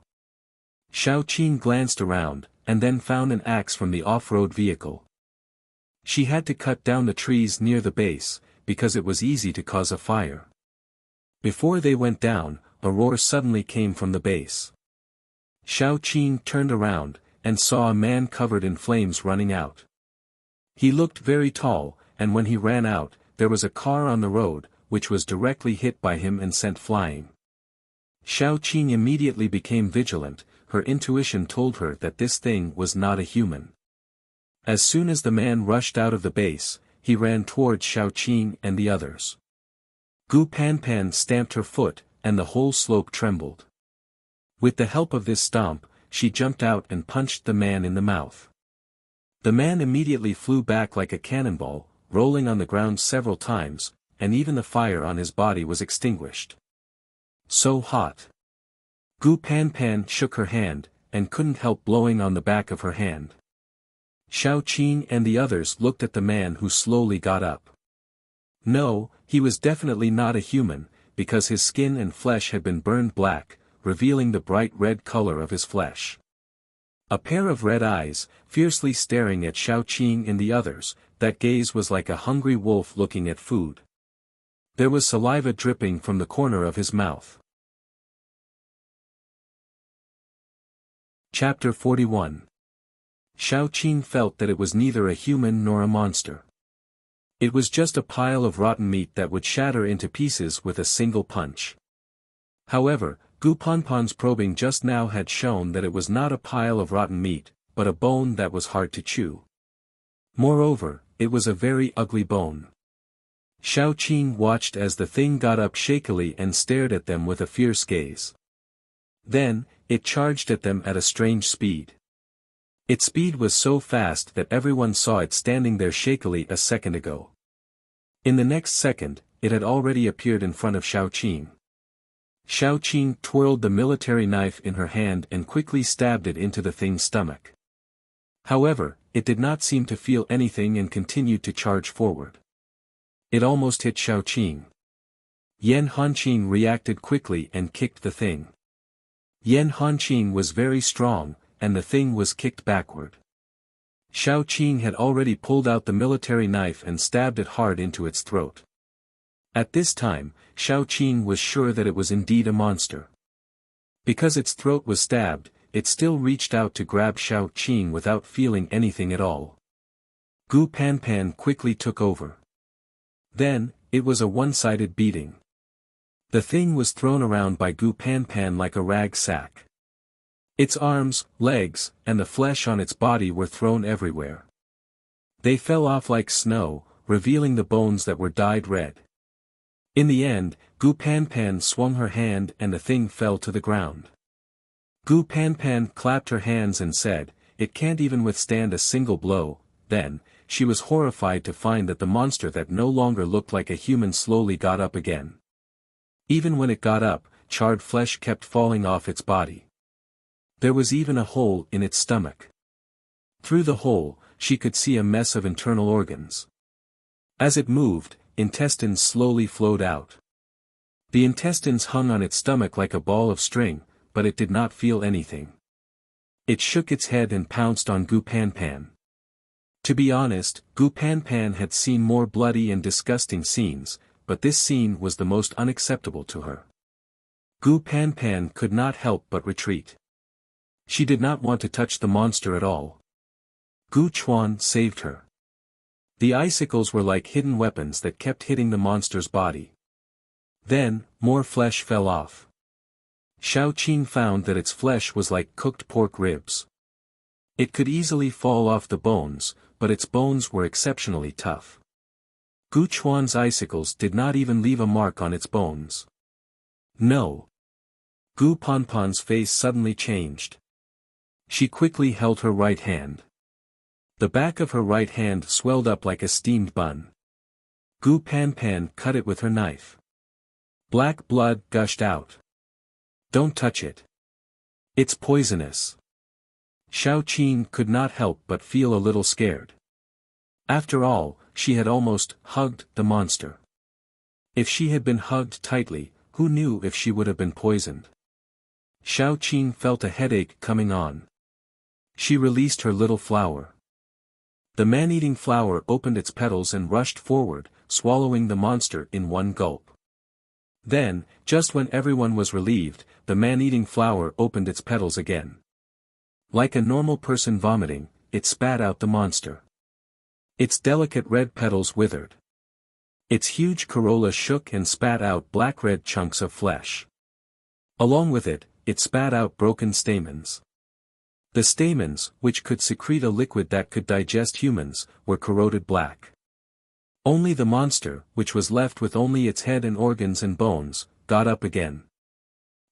Xiao Qing glanced around, and then found an axe from the off-road vehicle. She had to cut down the trees near the base, because it was easy to cause a fire. Before they went down, a roar suddenly came from the base. Xiao Qing turned around, and saw a man covered in flames running out. He looked very tall, and when he ran out, there was a car on the road, which was directly hit by him and sent flying. Xiao Qing immediately became vigilant. Her intuition told her that this thing was not a human. As soon as the man rushed out of the base, he ran towards Xiao Qing and the others. Gu Panpan stamped her foot, and the whole slope trembled. With the help of this stomp, she jumped out and punched the man in the mouth. The man immediately flew back like a cannonball, rolling on the ground several times, and even the fire on his body was extinguished. So hot. Gu Panpan shook her hand, and couldn't help blowing on the back of her hand. Xiao Qing and the others looked at the man who slowly got up. No, he was definitely not a human, because his skin and flesh had been burned black, revealing the bright red color of his flesh. A pair of red eyes, fiercely staring at Xiao Qing and the others, that gaze was like a hungry wolf looking at food. There was saliva dripping from the corner of his mouth. Chapter 41. Xiao Qing felt that it was neither a human nor a monster. It was just a pile of rotten meat that would shatter into pieces with a single punch. However, Gu Panpan's probing just now had shown that it was not a pile of rotten meat, but a bone that was hard to chew. Moreover, it was a very ugly bone. Xiao Qing watched as the thing got up shakily and stared at them with a fierce gaze. Then, it charged at them at a strange speed. Its speed was so fast that everyone saw it standing there shakily a second ago. In the next second, it had already appeared in front of Xiao Qing. Xiao Qing twirled the military knife in her hand and quickly stabbed it into the thing's stomach. However, it did not seem to feel anything and continued to charge forward. It almost hit Xiao Qing. Yan Hanqing reacted quickly and kicked the thing. Yan Hanqing was very strong, and the thing was kicked backward. Xiao Qing had already pulled out the military knife and stabbed it hard into its throat. At this time, Xiao Qing was sure that it was indeed a monster. Because its throat was stabbed, it still reached out to grab Xiao Qing without feeling anything at all. Gu Panpan quickly took over. Then, it was a one-sided beating. The thing was thrown around by Gu Panpan like a rag sack. Its arms, legs, and the flesh on its body were thrown everywhere. They fell off like snow, revealing the bones that were dyed red. In the end, Gu Panpan swung her hand and the thing fell to the ground. Gu Panpan clapped her hands and said, "It can't even withstand a single blow." Then, she was horrified to find that the monster that no longer looked like a human slowly got up again. Even when it got up, charred flesh kept falling off its body. There was even a hole in its stomach. Through the hole, she could see a mess of internal organs. As it moved, intestines slowly flowed out. The intestines hung on its stomach like a ball of string, but it did not feel anything. It shook its head and pounced on Gu Panpan. To be honest, Gu Panpan had seen more bloody and disgusting scenes, but this scene was the most unacceptable to her. Gu Panpan could not help but retreat. She did not want to touch the monster at all. Gu Chuan saved her. The icicles were like hidden weapons that kept hitting the monster's body. Then, more flesh fell off. Xiao Qing found that its flesh was like cooked pork ribs. It could easily fall off the bones, but its bones were exceptionally tough. Gu Chuan's icicles did not even leave a mark on its bones. No. Gu Panpan's face suddenly changed. She quickly held her right hand. The back of her right hand swelled up like a steamed bun. Gu Panpan cut it with her knife. Black blood gushed out. "Don't touch it. It's poisonous." Xiao Qing could not help but feel a little scared. After all, she had almost hugged the monster. If she had been hugged tightly, who knew if she would have been poisoned? Xiao Qing felt a headache coming on. She released her little flower. The man-eating flower opened its petals and rushed forward, swallowing the monster in one gulp. Then, just when everyone was relieved, the man-eating flower opened its petals again. Like a normal person vomiting, it spat out the monster. Its delicate red petals withered. Its huge corolla shook and spat out black-red chunks of flesh. Along with it, it spat out broken stamens. The stamens, which could secrete a liquid that could digest humans, were corroded black. Only the monster, which was left with only its head and organs and bones, got up again.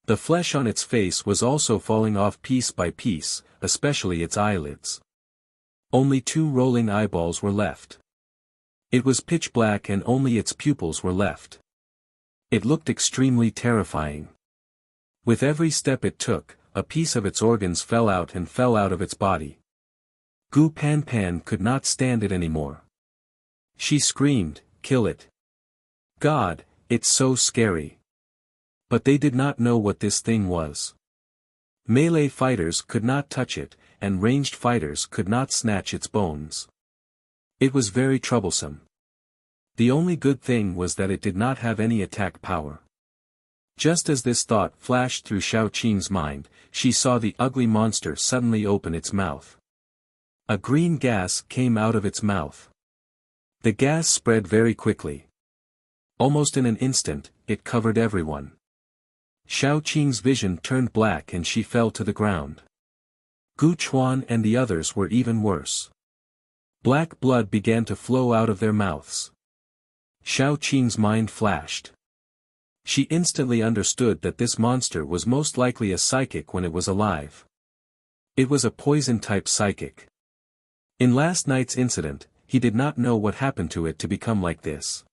The flesh on its face was also falling off piece by piece, especially its eyelids. Only 2 rolling eyeballs were left. It was pitch black and only its pupils were left. It looked extremely terrifying. With every step it took, a piece of its organs fell out and fell out of its body. Gu Panpan could not stand it anymore. She screamed, "Kill it! God, it's so scary!" But they did not know what this thing was. Melee fighters could not touch it, and ranged fighters could not snatch its bones. It was very troublesome. The only good thing was that it did not have any attack power. Just as this thought flashed through Xiao Qing's mind, she saw the ugly monster suddenly open its mouth. A green gas came out of its mouth. The gas spread very quickly. Almost in an instant, it covered everyone. Xiao Qing's vision turned black and she fell to the ground. Gu Chuan and the others were even worse. Black blood began to flow out of their mouths. Xiao Qing's mind flashed. She instantly understood that this monster was most likely a psychic when it was alive. It was a poison-type psychic. In last night's incident, he did not know what happened to it to become like this.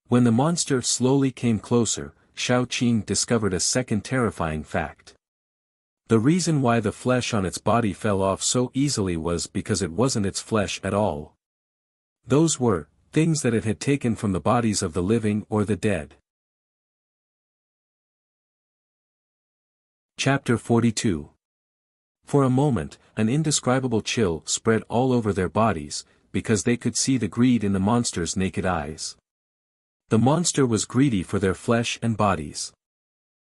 When the monster slowly came closer, Xiao Qing discovered a second terrifying fact. The reason why the flesh on its body fell off so easily was because it wasn't its flesh at all. Those were things that it had taken from the bodies of the living or the dead. Chapter 42. For a moment, an indescribable chill spread all over their bodies, because they could see the greed in the monster's naked eyes. The monster was greedy for their flesh and bodies.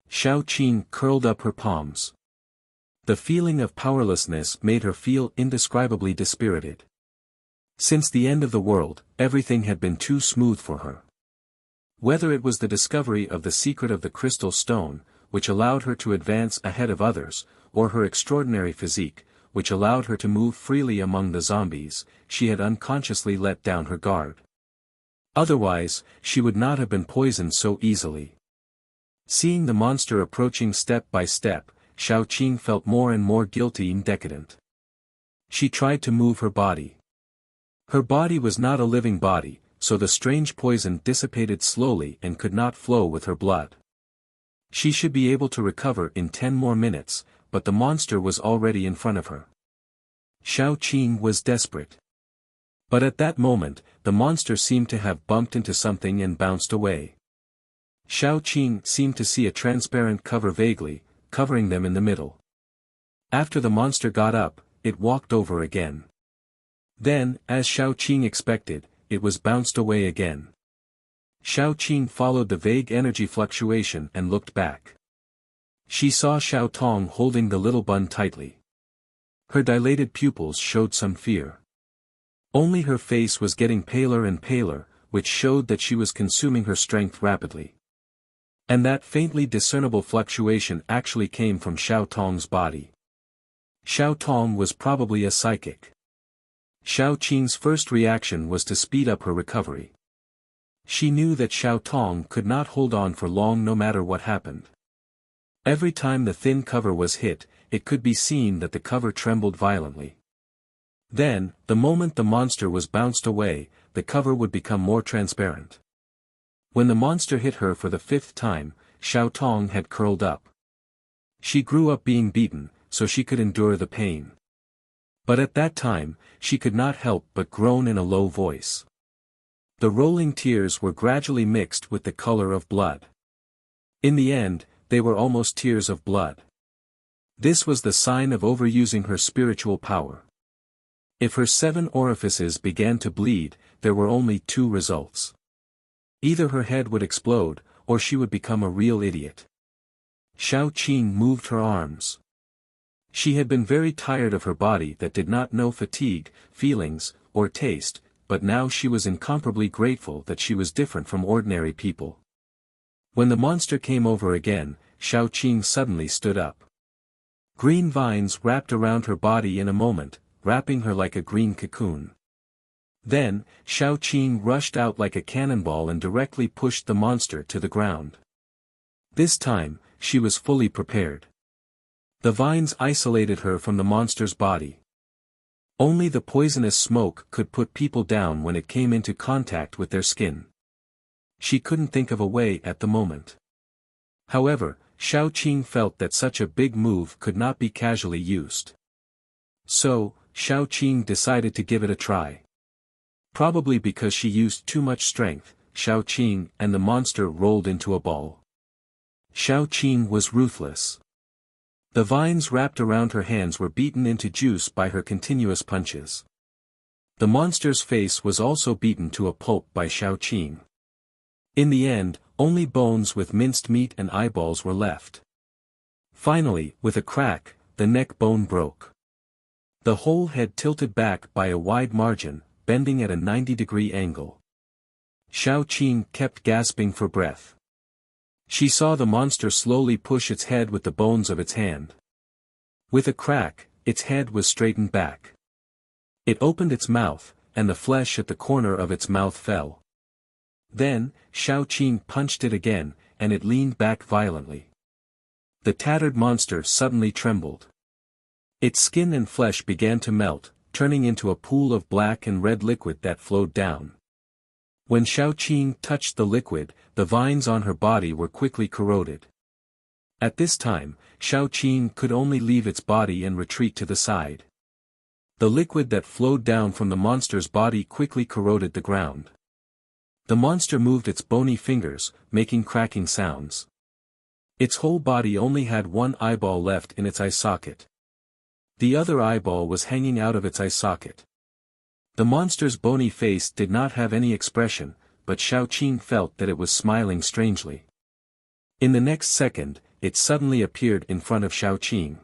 Xiao Qing curled up her palms. The feeling of powerlessness made her feel indescribably dispirited. Since the end of the world, everything had been too smooth for her. Whether it was the discovery of the secret of the crystal stone, which allowed her to advance ahead of others, or her extraordinary physique, which allowed her to move freely among the zombies, she had unconsciously let down her guard. Otherwise, she would not have been poisoned so easily. Seeing the monster approaching step by step, Xiaoqing felt more and more guilty and decadent. She tried to move her body. Her body was not a living body, so the strange poison dissipated slowly and could not flow with her blood. She should be able to recover in 10 more minutes, but the monster was already in front of her. Xiaoqing was desperate. But at that moment, the monster seemed to have bumped into something and bounced away. Xiaoqing seemed to see a transparent cover vaguely, covering them in the middle. After the monster got up, it walked over again. Then, as Xiaoqing expected, it was bounced away again. Xiaoqing followed the vague energy fluctuation and looked back. She saw Xiao Tong holding the little bun tightly. Her dilated pupils showed some fear. Only her face was getting paler and paler, which showed that she was consuming her strength rapidly. And that faintly discernible fluctuation actually came from Xiao Tong's body. Xiao Tong was probably a psychic. Xiaoqing's first reaction was to speed up her recovery. She knew that Xiao Tong could not hold on for long no matter what happened. Every time the thin cover was hit, it could be seen that the cover trembled violently. Then, the moment the monster was bounced away, the cover would become more transparent. When the monster hit her for the 5th time, Xiao Tong had curled up. She grew up being beaten, so she could endure the pain. But at that time, she could not help but groan in a low voice. The rolling tears were gradually mixed with the color of blood. In the end, they were almost tears of blood. This was the sign of overusing her spiritual power. If her 7 orifices began to bleed, there were only 2 results. Either her head would explode, or she would become a real idiot. Xiaoqing moved her arms. She had been very tired of her body that did not know fatigue, feelings, or taste, but now she was incomparably grateful that she was different from ordinary people. When the monster came over again, Xiaoqing suddenly stood up. Green vines wrapped around her body in a moment, wrapping her like a green cocoon. Then, Xiaoqing rushed out like a cannonball and directly pushed the monster to the ground. This time, she was fully prepared. The vines isolated her from the monster's body. Only the poisonous smoke could put people down when it came into contact with their skin. She couldn't think of a way at the moment. However, Xiaoqing felt that such a big move could not be casually used. So, Xiaoqing decided to give it a try. Probably because she used too much strength, Xiaoqing and the monster rolled into a ball. Xiaoqing was ruthless. The vines wrapped around her hands were beaten into juice by her continuous punches. The monster's face was also beaten to a pulp by Xiaoqing. In the end, only bones with minced meat and eyeballs were left. Finally, with a crack, the neck bone broke. The whole head tilted back by a wide margin, bending at a 90-degree angle. Xiaoqing kept gasping for breath. She saw the monster slowly push its head with the bones of its hand. With a crack, its head was straightened back. It opened its mouth, and the flesh at the corner of its mouth fell. Then, Xiaoqing punched it again, and it leaned back violently. The tattered monster suddenly trembled. Its skin and flesh began to melt, turning into a pool of black and red liquid that flowed down. When Xiaoqing touched the liquid, the vines on her body were quickly corroded. At this time, Xiaoqing could only leave its body and retreat to the side. The liquid that flowed down from the monster's body quickly corroded the ground. The monster moved its bony fingers, making cracking sounds. Its whole body only had one eyeball left in its eye socket. The other eyeball was hanging out of its eye socket. The monster's bony face did not have any expression, but Xiaoqing felt that it was smiling strangely. In the next second, it suddenly appeared in front of Xiaoqing.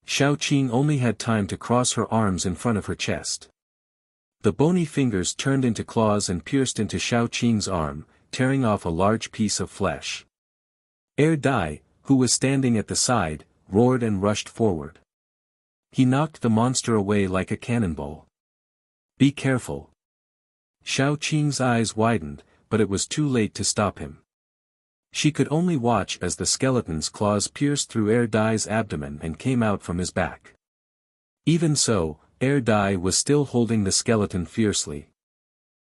Xiaoqing only had time to cross her arms in front of her chest. The bony fingers turned into claws and pierced into Xiaoqing's arm, tearing off a large piece of flesh. Dai, who was standing at the side, roared and rushed forward. He knocked the monster away like a cannonball. "Be careful." Xiao Qing's eyes widened, but it was too late to stop him. She could only watch as the skeleton's claws pierced through Dai's abdomen and came out from his back. Even so, Dai was still holding the skeleton fiercely.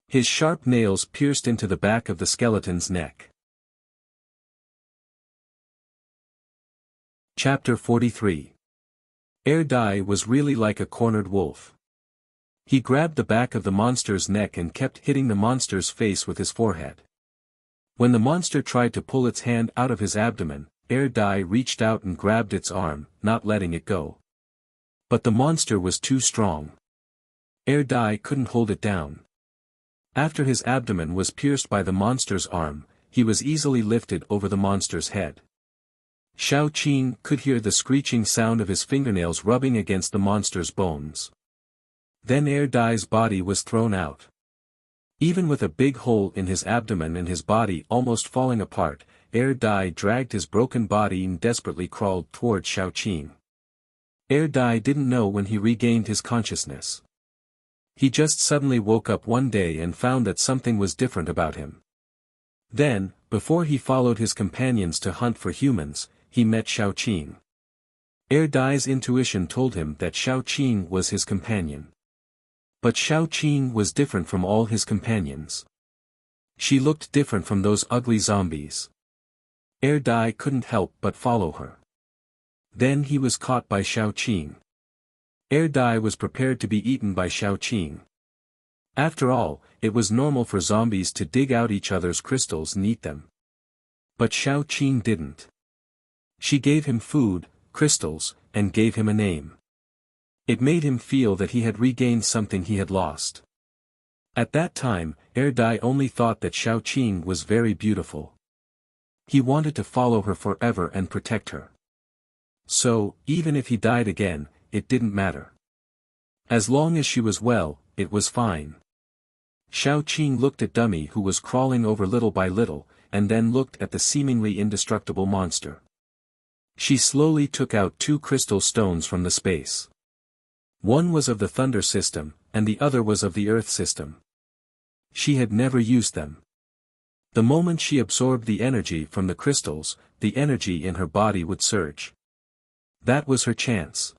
His sharp nails pierced into the back of the skeleton's neck. Chapter 43. Dai was really like a cornered wolf. He grabbed the back of the monster's neck and kept hitting the monster's face with his forehead. When the monster tried to pull its hand out of his abdomen, Dai reached out and grabbed its arm, not letting it go. But the monster was too strong. Dai couldn't hold it down. After his abdomen was pierced by the monster's arm, he was easily lifted over the monster's head. Xiao Qing could hear the screeching sound of his fingernails rubbing against the monster's bones. Then Dai's body was thrown out. Even with a big hole in his abdomen and his body almost falling apart, Dai dragged his broken body and desperately crawled toward Xiao Qing. Dai didn't know when he regained his consciousness. He just suddenly woke up one day and found that something was different about him. Then, before he followed his companions to hunt for humans, he met Xiao Qing. Dai's intuition told him that Xiao Qing was his companion. But Xiao Qing was different from all his companions. She looked different from those ugly zombies. Dai couldn't help but follow her. Then he was caught by Xiao Qing. Dai was prepared to be eaten by Xiao Qing. After all, it was normal for zombies to dig out each other's crystals and eat them. But Xiao Qing didn't. She gave him food, crystals, and gave him a name. It made him feel that he had regained something he had lost. At that time, Dai only thought that Xiao Qing was very beautiful. He wanted to follow her forever and protect her. So, even if he died again, it didn't matter. As long as she was well, it was fine. Xiao Qing looked at Dummy, who was crawling over little by little, and then looked at the seemingly indestructible monster. She slowly took out 2 crystal stones from the space. One was of the thunder system, and the other was of the earth system. She had never used them. The moment she absorbed the energy from the crystals, the energy in her body would surge. That was her chance.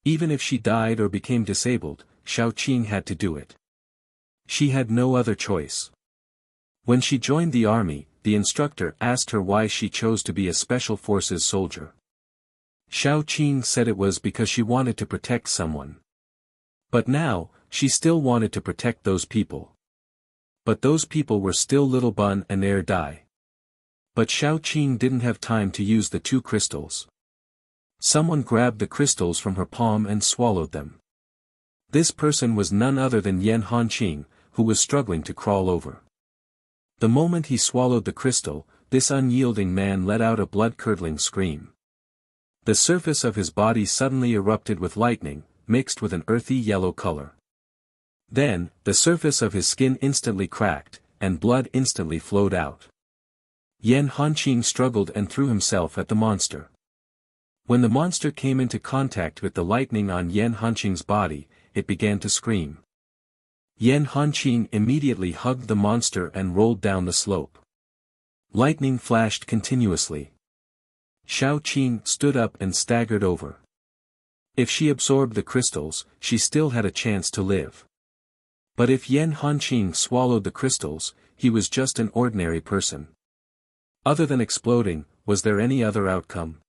Even if she died or became disabled, Xiao Qing had to do it. She had no other choice. When she joined the army, the instructor asked her why she chose to be a special forces soldier. Xiao Qing said it was because she wanted to protect someone. But now, she still wanted to protect those people. But those people were still Little Bun and Dai. But Xiao Qing didn't have time to use the 2 crystals. Someone grabbed the crystals from her palm and swallowed them. This person was none other than Yan Hanqing, who was struggling to crawl over. The moment he swallowed the crystal, this unyielding man let out a blood-curdling scream. The surface of his body suddenly erupted with lightning, mixed with an earthy yellow color. Then, the surface of his skin instantly cracked, and blood instantly flowed out. Yan Hanqing struggled and threw himself at the monster. When the monster came into contact with the lightning on Yan Hanqing's body, it began to scream. Yan Hanqing immediately hugged the monster and rolled down the slope. Lightning flashed continuously. Xiao Qing stood up and staggered over. If she absorbed the crystals, she still had a chance to live. But if Yan Hanqing swallowed the crystals, he was just an ordinary person. Other than exploding, was there any other outcome?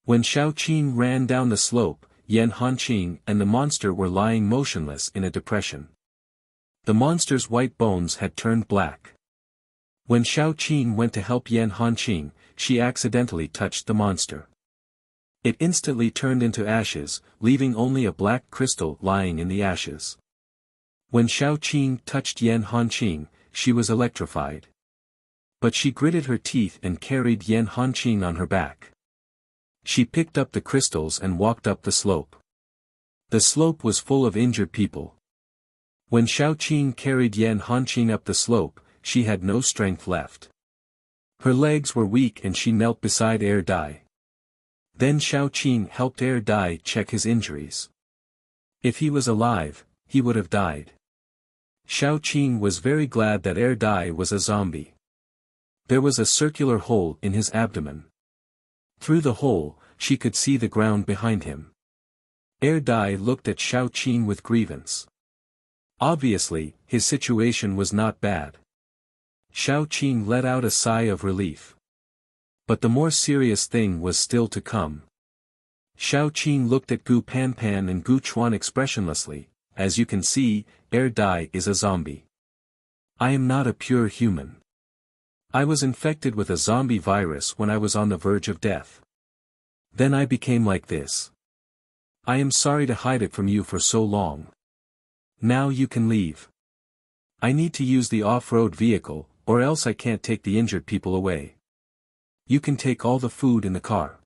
When Xiao Qing ran down the slope, Yan Hanqing and the monster were lying motionless in a depression. The monster's white bones had turned black. When Xiao Qing went to help Yan Hanqing, she accidentally touched the monster. It instantly turned into ashes, leaving only a black crystal lying in the ashes. When Xiao Qing touched Yan Hanqing, she was electrified. But she gritted her teeth and carried Yan Hanqing on her back. She picked up the crystals and walked up the slope. The slope was full of injured people. When Xiao Qing carried Yan Hanqing up the slope, she had no strength left. Her legs were weak and she knelt beside Dai. Then Xiao Qing helped Dai check his injuries. If he was alive, he would have died. Xiao Qing was very glad that Dai was a zombie. There was a circular hole in his abdomen. Through the hole, she could see the ground behind him. Dai looked at Xiao Qing with grievance. Obviously, his situation was not bad. Xiao Qing let out a sigh of relief. But the more serious thing was still to come. Xiao Qing looked at Gu Panpan and Gu Chuan expressionlessly. As you can see, Dai is a zombie. I am not a pure human. I was infected with a zombie virus when I was on the verge of death. Then I became like this. I am sorry to hide it from you for so long. Now you can leave. I need to use the off-road vehicle, or else I can't take the injured people away. You can take all the food in the car.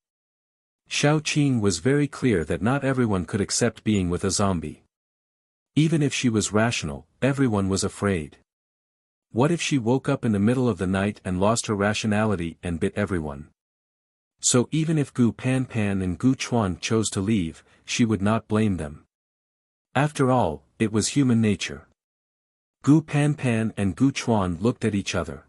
Xiao Qing was very clear that not everyone could accept being with a zombie. Even if she was rational, everyone was afraid. What if she woke up in the middle of the night and lost her rationality and bit everyone? So even if Gu Panpan and Gu Chuan chose to leave, she would not blame them. After all, it was human nature. Gu Panpan and Gu Chuan looked at each other.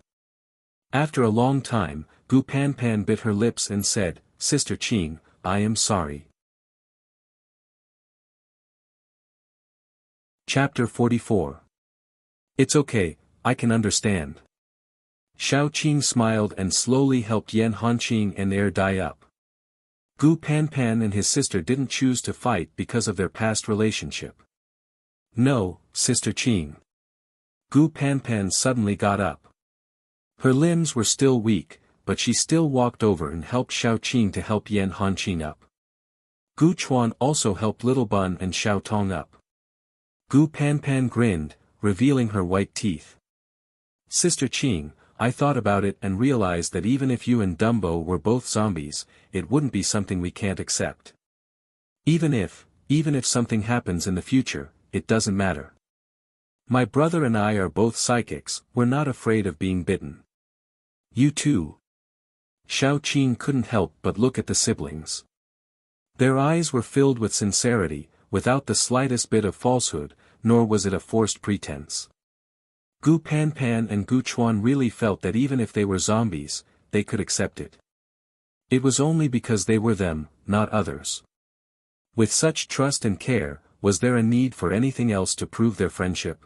After a long time, Gu Panpan bit her lips and said, "Sister Qing, I am sorry." Chapter 44. It's okay, I can understand. Xiao Qing smiled and slowly helped Yan Hanqing and Dai up. Gu Panpan and his sister didn't choose to fight because of their past relationship. No, Sister Qing. Gu Panpan suddenly got up. Her limbs were still weak, but she still walked over and helped Xiao Qing to help Yan Hanqing up. Gu Chuan also helped Little Bun and Xiao Tong up. Gu Panpan grinned, revealing her white teeth. Sister Qing, I thought about it and realized that even if you and Dumbo were both zombies, it wouldn't be something we can't accept. Even if something happens in the future, it doesn't matter. My brother and I are both psychics, we're not afraid of being bitten. You too. Xiao Qing couldn't help but look at the siblings. Their eyes were filled with sincerity, without the slightest bit of falsehood, nor was it a forced pretense. Gu Panpan and Gu Chuan really felt that even if they were zombies, they could accept it. It was only because they were them, not others. With such trust and care, was there a need for anything else to prove their friendship?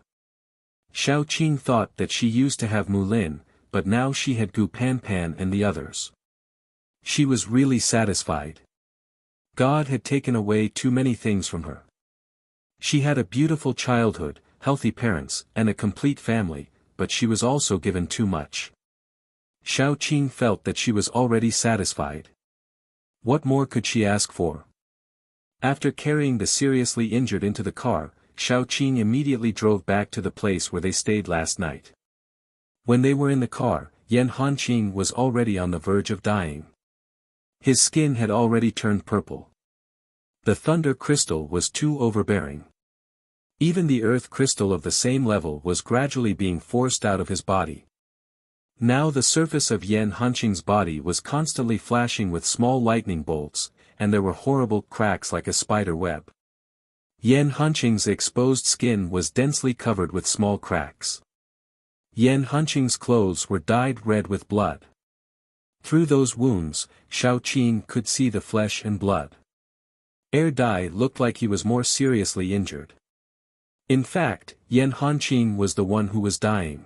Xiao Qing thought that she used to have Mulin, but now she had Gu Panpan and the others. She was really satisfied. God had taken away too many things from her. She had a beautiful childhood, healthy parents, and a complete family, but she was also given too much. Xiao Qing felt that she was already satisfied. What more could she ask for? After carrying the seriously injured into the car, Xiao Qing immediately drove back to the place where they stayed last night. When they were in the car, Yan Hanqing was already on the verge of dying. His skin had already turned purple. The thunder crystal was too overbearing. Even the earth crystal of the same level was gradually being forced out of his body. Now the surface of Yan Hanqing's body was constantly flashing with small lightning bolts, and there were horrible cracks like a spider web. Yan Hanqing's exposed skin was densely covered with small cracks. Yan Hanqing's clothes were dyed red with blood. Through those wounds, Xiao Qing could see the flesh and blood. Dai looked like he was more seriously injured. In fact, Yan Hanqing was the one who was dying.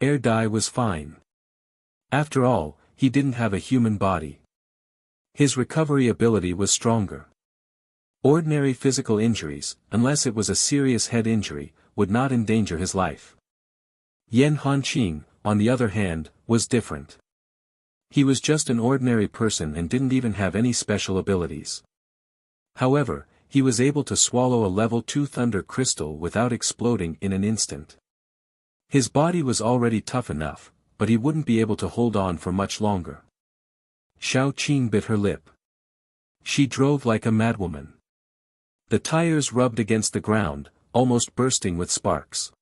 Dai was fine. After all, he didn't have a human body. His recovery ability was stronger. Ordinary physical injuries, unless it was a serious head injury, would not endanger his life. Yan Hanqing, on the other hand, was different. He was just an ordinary person and didn't even have any special abilities. However, he was able to swallow a level 2 thunder crystal without exploding in an instant. His body was already tough enough, but he wouldn't be able to hold on for much longer. Xiao Qing bit her lip. She drove like a madwoman. The tires rubbed against the ground, almost bursting with sparks.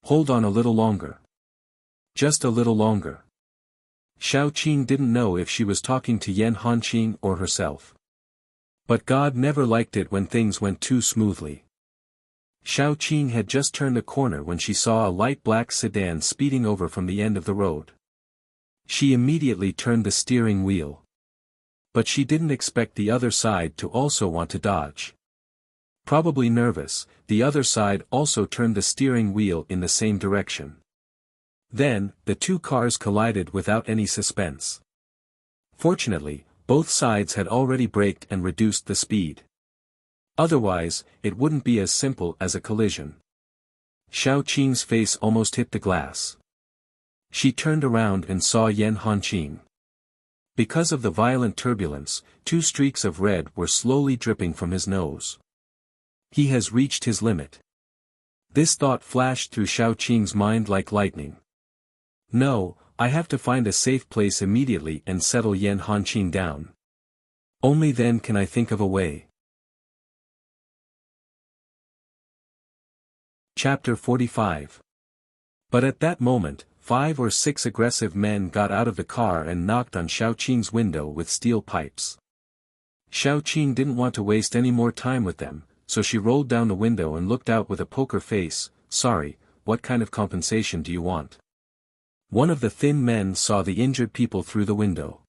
Hold on a little longer. Just a little longer. Xiao Qing didn't know if she was talking to Yan Hanqing or herself. But God never liked it when things went too smoothly. Xiao Qing had just turned a corner when she saw a light black sedan speeding over from the end of the road. She immediately turned the steering wheel. But she didn't expect the other side to also want to dodge. Probably nervous, the other side also turned the steering wheel in the same direction. Then, the two cars collided without any suspense. Fortunately, both sides had already braked and reduced the speed. Otherwise, it wouldn't be as simple as a collision. Xiao Qing's face almost hit the glass. She turned around and saw Yan Hanqing. Because of the violent turbulence, 2 streaks of red were slowly dripping from his nose. He has reached his limit. This thought flashed through Xiao Qing's mind like lightning. No, I have to find a safe place immediately and settle Yan Hanqing down. Only then can I think of a way. Chapter 45. But at that moment, 5 or 6 aggressive men got out of the car and knocked on Xiao Qing's window with steel pipes. Xiao Qing didn't want to waste any more time with them, so she rolled down the window and looked out with a poker face. Sorry, what kind of compensation do you want? One of the thin men saw the injured people through the window.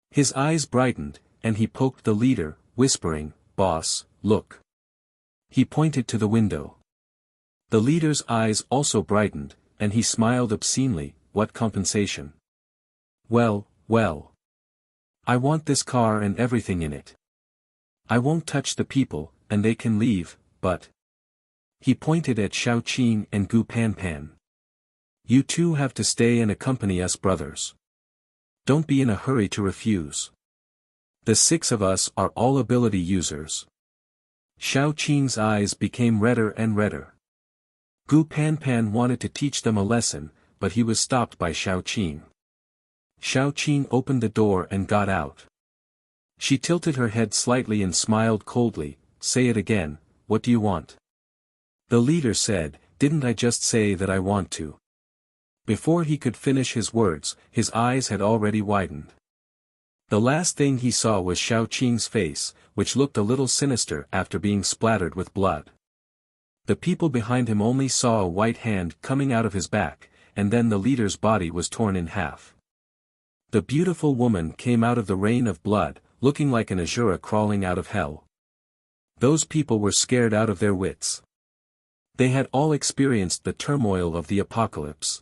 His eyes brightened, and he poked the leader, whispering, "Boss, look." He pointed to the window. The leader's eyes also brightened, and he smiled obscenely. What compensation? Well, well. I want this car and everything in it. I won't touch the people, and they can leave, but... He pointed at Xiao Qing and Gu Panpan. You two have to stay and accompany us, brothers. Don't be in a hurry to refuse. The 6 of us are all ability users. Xiao Qing's eyes became redder and redder. Gu Panpan wanted to teach them a lesson, but he was stopped by Xiao Qing. Xiao Qing opened the door and got out. She tilted her head slightly and smiled coldly. Say it again, what do you want? The leader said, didn't I just say that I want to? Before he could finish his words, his eyes had already widened. The last thing he saw was Xiao Qing's face, which looked a little sinister after being splattered with blood. The people behind him only saw a white hand coming out of his back, and then the leader's body was torn in half. The beautiful woman came out of the rain of blood, looking like an Asura crawling out of hell. Those people were scared out of their wits. They had all experienced the turmoil of the apocalypse.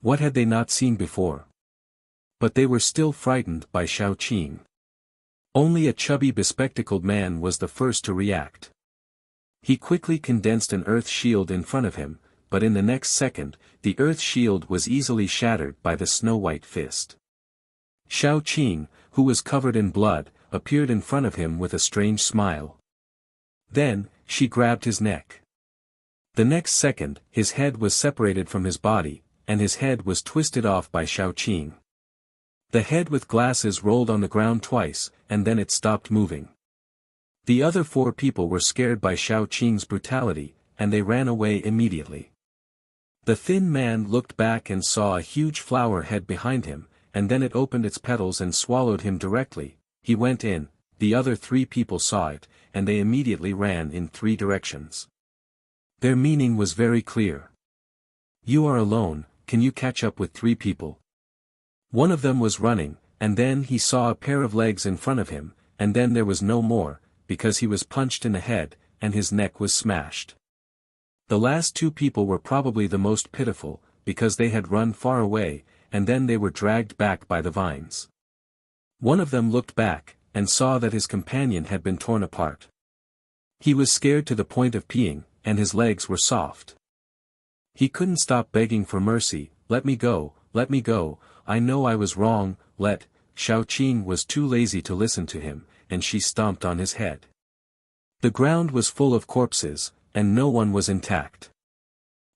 What had they not seen before? But they were still frightened by Xiao Qing. Only a chubby bespectacled man was the first to react. He quickly condensed an earth shield in front of him, but in the next second, the earth shield was easily shattered by the snow-white fist. Xiao Qing, who was covered in blood, appeared in front of him with a strange smile. Then, she grabbed his neck. The next second, his head was separated from his body, and his head was twisted off by Xiao Qing. The head with glasses rolled on the ground twice, and then it stopped moving. The other 4 people were scared by Xiao Qing's brutality, and they ran away immediately. The thin man looked back and saw a huge flower head behind him, and then it opened its petals and swallowed him directly. He went in, the other 3 people saw it, and they immediately ran in 3 directions. Their meaning was very clear. You are alone, can you catch up with 3 people? One of them was running, and then he saw a pair of legs in front of him, and then there was no more, because he was punched in the head, and his neck was smashed. The last 2 people were probably the most pitiful, because they had run far away, and then they were dragged back by the vines. One of them looked back, and saw that his companion had been torn apart. He was scared to the point of peeing, and his legs were soft. He couldn't stop begging for mercy. Let me go, I know I was wrong, Xiao Qing was too lazy to listen to him, and she stomped on his head. The ground was full of corpses, and no one was intact.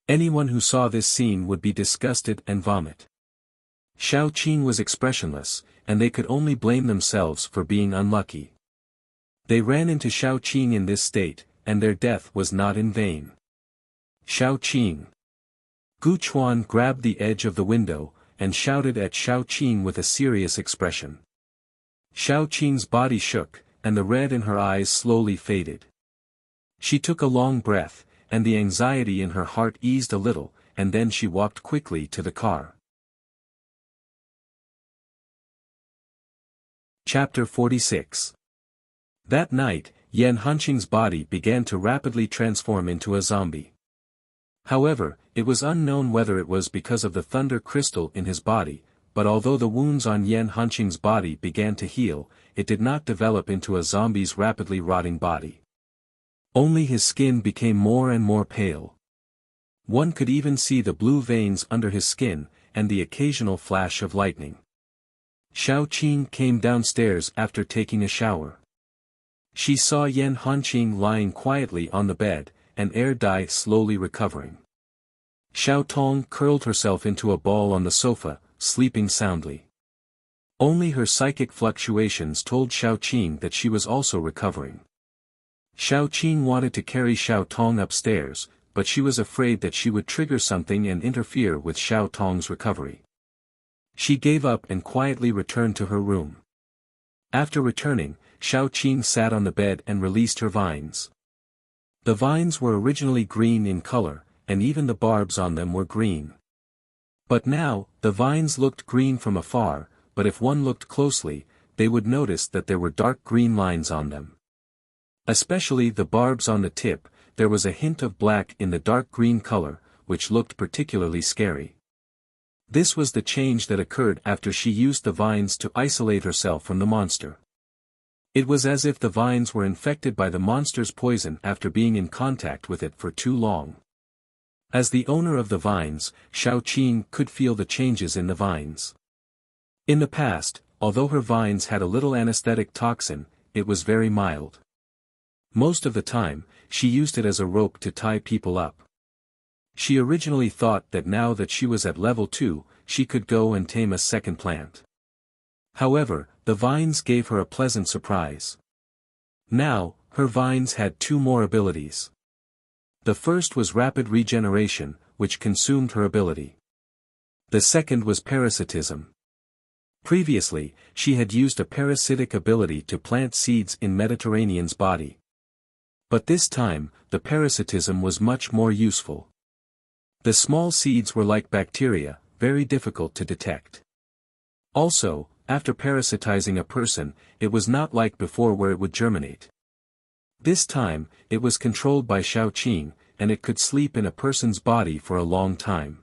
Anyone who saw this scene would be disgusted and vomit. Xiao Qing was expressionless, and they could only blame themselves for being unlucky. They ran into Xiao Qing in this state, and their death was not in vain. Xiao Qing. Gu Chuan grabbed the edge of the window, and shouted at Xiao Qing with a serious expression. Xiao Qing's body shook, and the red in her eyes slowly faded. She took a long breath, and the anxiety in her heart eased a little, and then she walked quickly to the car. Chapter 46. That night, Yan Hanqing's body began to rapidly transform into a zombie. However, it was unknown whether it was because of the thunder crystal in his body, but although the wounds on Yan Hanqing's body began to heal, it did not develop into a zombie's rapidly rotting body. Only his skin became more and more pale. One could even see the blue veins under his skin, and the occasional flash of lightning. Xiao Qing came downstairs after taking a shower. She saw Yan Hanqing lying quietly on the bed, and Dai slowly recovering. Xiao Tong curled herself into a ball on the sofa, sleeping soundly. Only her psychic fluctuations told Xiao Qing that she was also recovering. Xiao Qing wanted to carry Xiao Tong upstairs, but she was afraid that she would trigger something and interfere with Xiao Tong's recovery. She gave up and quietly returned to her room. After returning, Xiao Qing sat on the bed and released her vines. The vines were originally green in color, and even the barbs on them were green. But now, the vines looked green from afar, but if one looked closely, they would notice that there were dark green lines on them. Especially the barbs on the tip, there was a hint of black in the dark green color, which looked particularly scary. This was the change that occurred after she used the vines to isolate herself from the monster. It was as if the vines were infected by the monster's poison after being in contact with it for too long. As the owner of the vines, Xiao Qing could feel the changes in the vines. In the past, although her vines had a little anesthetic toxin, it was very mild. Most of the time, she used it as a rope to tie people up. She originally thought that now that she was at level 2, she could go and tame a second plant. However, the vines gave her a pleasant surprise. Now, her vines had 2 more abilities. The first was rapid regeneration, which consumed her ability. The second was parasitism. Previously, she had used a parasitic ability to plant seeds in Mediterranean's body. But this time, the parasitism was much more useful. The small seeds were like bacteria, very difficult to detect. Also, after parasitizing a person, it was not like before where it would germinate. This time, it was controlled by Xiao Qing, and it could sleep in a person's body for a long time.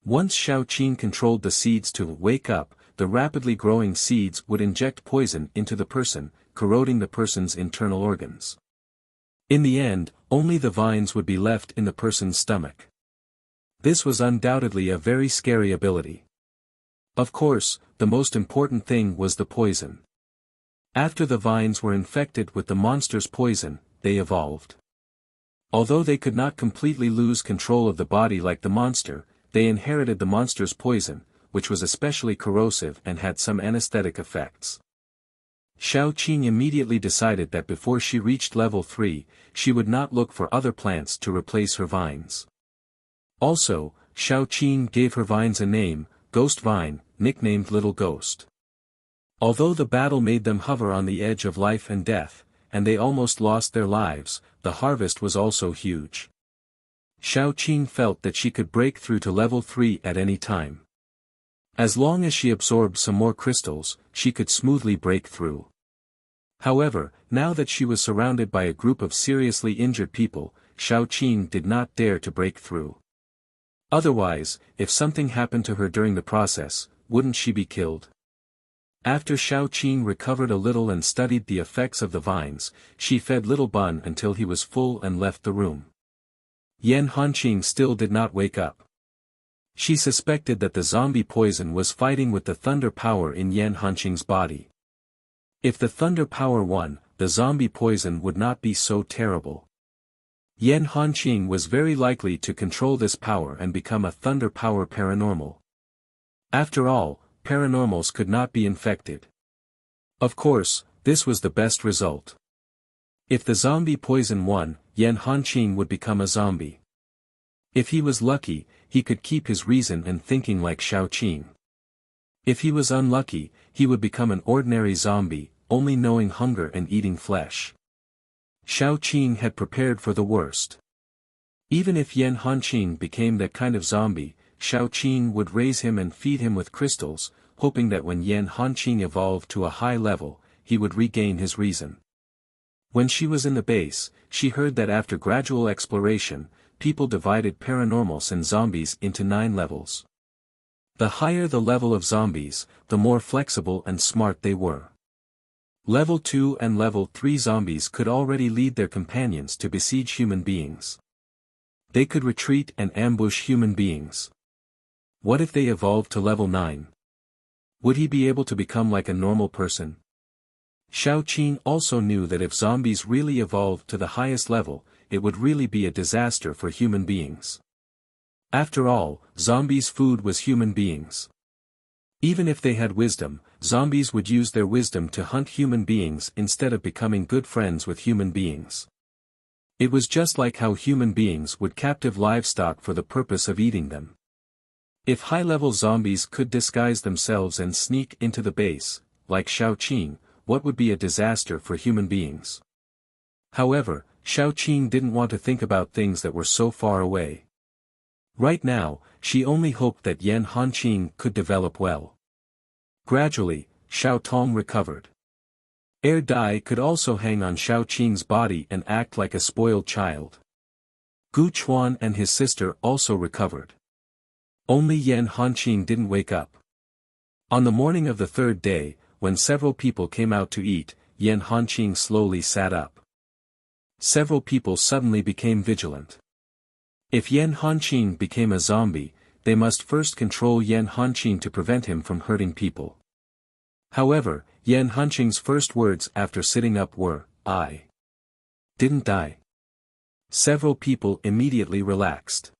Once Xiao Qing controlled the seeds to wake up, the rapidly growing seeds would inject poison into the person, corroding the person's internal organs. In the end, only the vines would be left in the person's stomach. This was undoubtedly a very scary ability. Of course, the most important thing was the poison. After the vines were infected with the monster's poison, they evolved. Although they could not completely lose control of the body like the monster, they inherited the monster's poison, which was especially corrosive and had some anesthetic effects. Xiao Qing immediately decided that before she reached level 3, she would not look for other plants to replace her vines. Also, Xiao Qing gave her vines a name, Ghost Vine, nicknamed Little Ghost. Although the battle made them hover on the edge of life and death, and they almost lost their lives, the harvest was also huge. Xiao Qing felt that she could break through to level 3 at any time. As long as she absorbed some more crystals, she could smoothly break through. However, now that she was surrounded by a group of seriously injured people, Xiao Qing did not dare to break through. Otherwise, if something happened to her during the process, wouldn't she be killed? After Xiao Qing recovered a little and studied the effects of the vines, she fed Little Bun until he was full and left the room. Yan Hanqing still did not wake up. She suspected that the zombie poison was fighting with the thunder power in Yan Hanqing's body. If the thunder power won, the zombie poison would not be so terrible. Yan Hanqing was very likely to control this power and become a thunder power paranormal. After all, paranormals could not be infected. Of course, this was the best result. If the zombie poison won, Yan Hanqing would become a zombie. If he was lucky, he could keep his reason and thinking like Xiaoqing. If he was unlucky, he would become an ordinary zombie, only knowing hunger and eating flesh. Xiaoqing had prepared for the worst. Even if Yan Hanqing became that kind of zombie, Xiaoqing would raise him and feed him with crystals, hoping that when Yan Hanqing evolved to a high level, he would regain his reason. When she was in the base, she heard that after gradual exploration, people divided paranormals and zombies into 9 levels. The higher the level of zombies, the more flexible and smart they were. Level 2 and Level 3 zombies could already lead their companions to besiege human beings. They could retreat and ambush human beings. What if they evolved to Level 9? Would he be able to become like a normal person? Xiaoqing also knew that if zombies really evolved to the highest level, it would really be a disaster for human beings. After all, zombies' food was human beings. Even if they had wisdom, zombies would use their wisdom to hunt human beings instead of becoming good friends with human beings. It was just like how human beings would captive livestock for the purpose of eating them. If high-level zombies could disguise themselves and sneak into the base, like Xiaoqing, what would be a disaster for human beings? However, Xiaoqing didn't want to think about things that were so far away. Right now, she only hoped that Yan Hanqing could develop well. Gradually, Xiao Tong recovered. Er Dai could also hang on Xiaoqing's body and act like a spoiled child. Gu Chuan and his sister also recovered. Only Yan Hanqing didn't wake up. On the morning of the 3rd day, when several people came out to eat, Yan Hanqing slowly sat up. Several people suddenly became vigilant. If Yan Hanqing became a zombie, they must first control Yan Hanqing to prevent him from hurting people. However, Yan Hanqing's first words after sitting up were, "I didn't die." Several people immediately relaxed.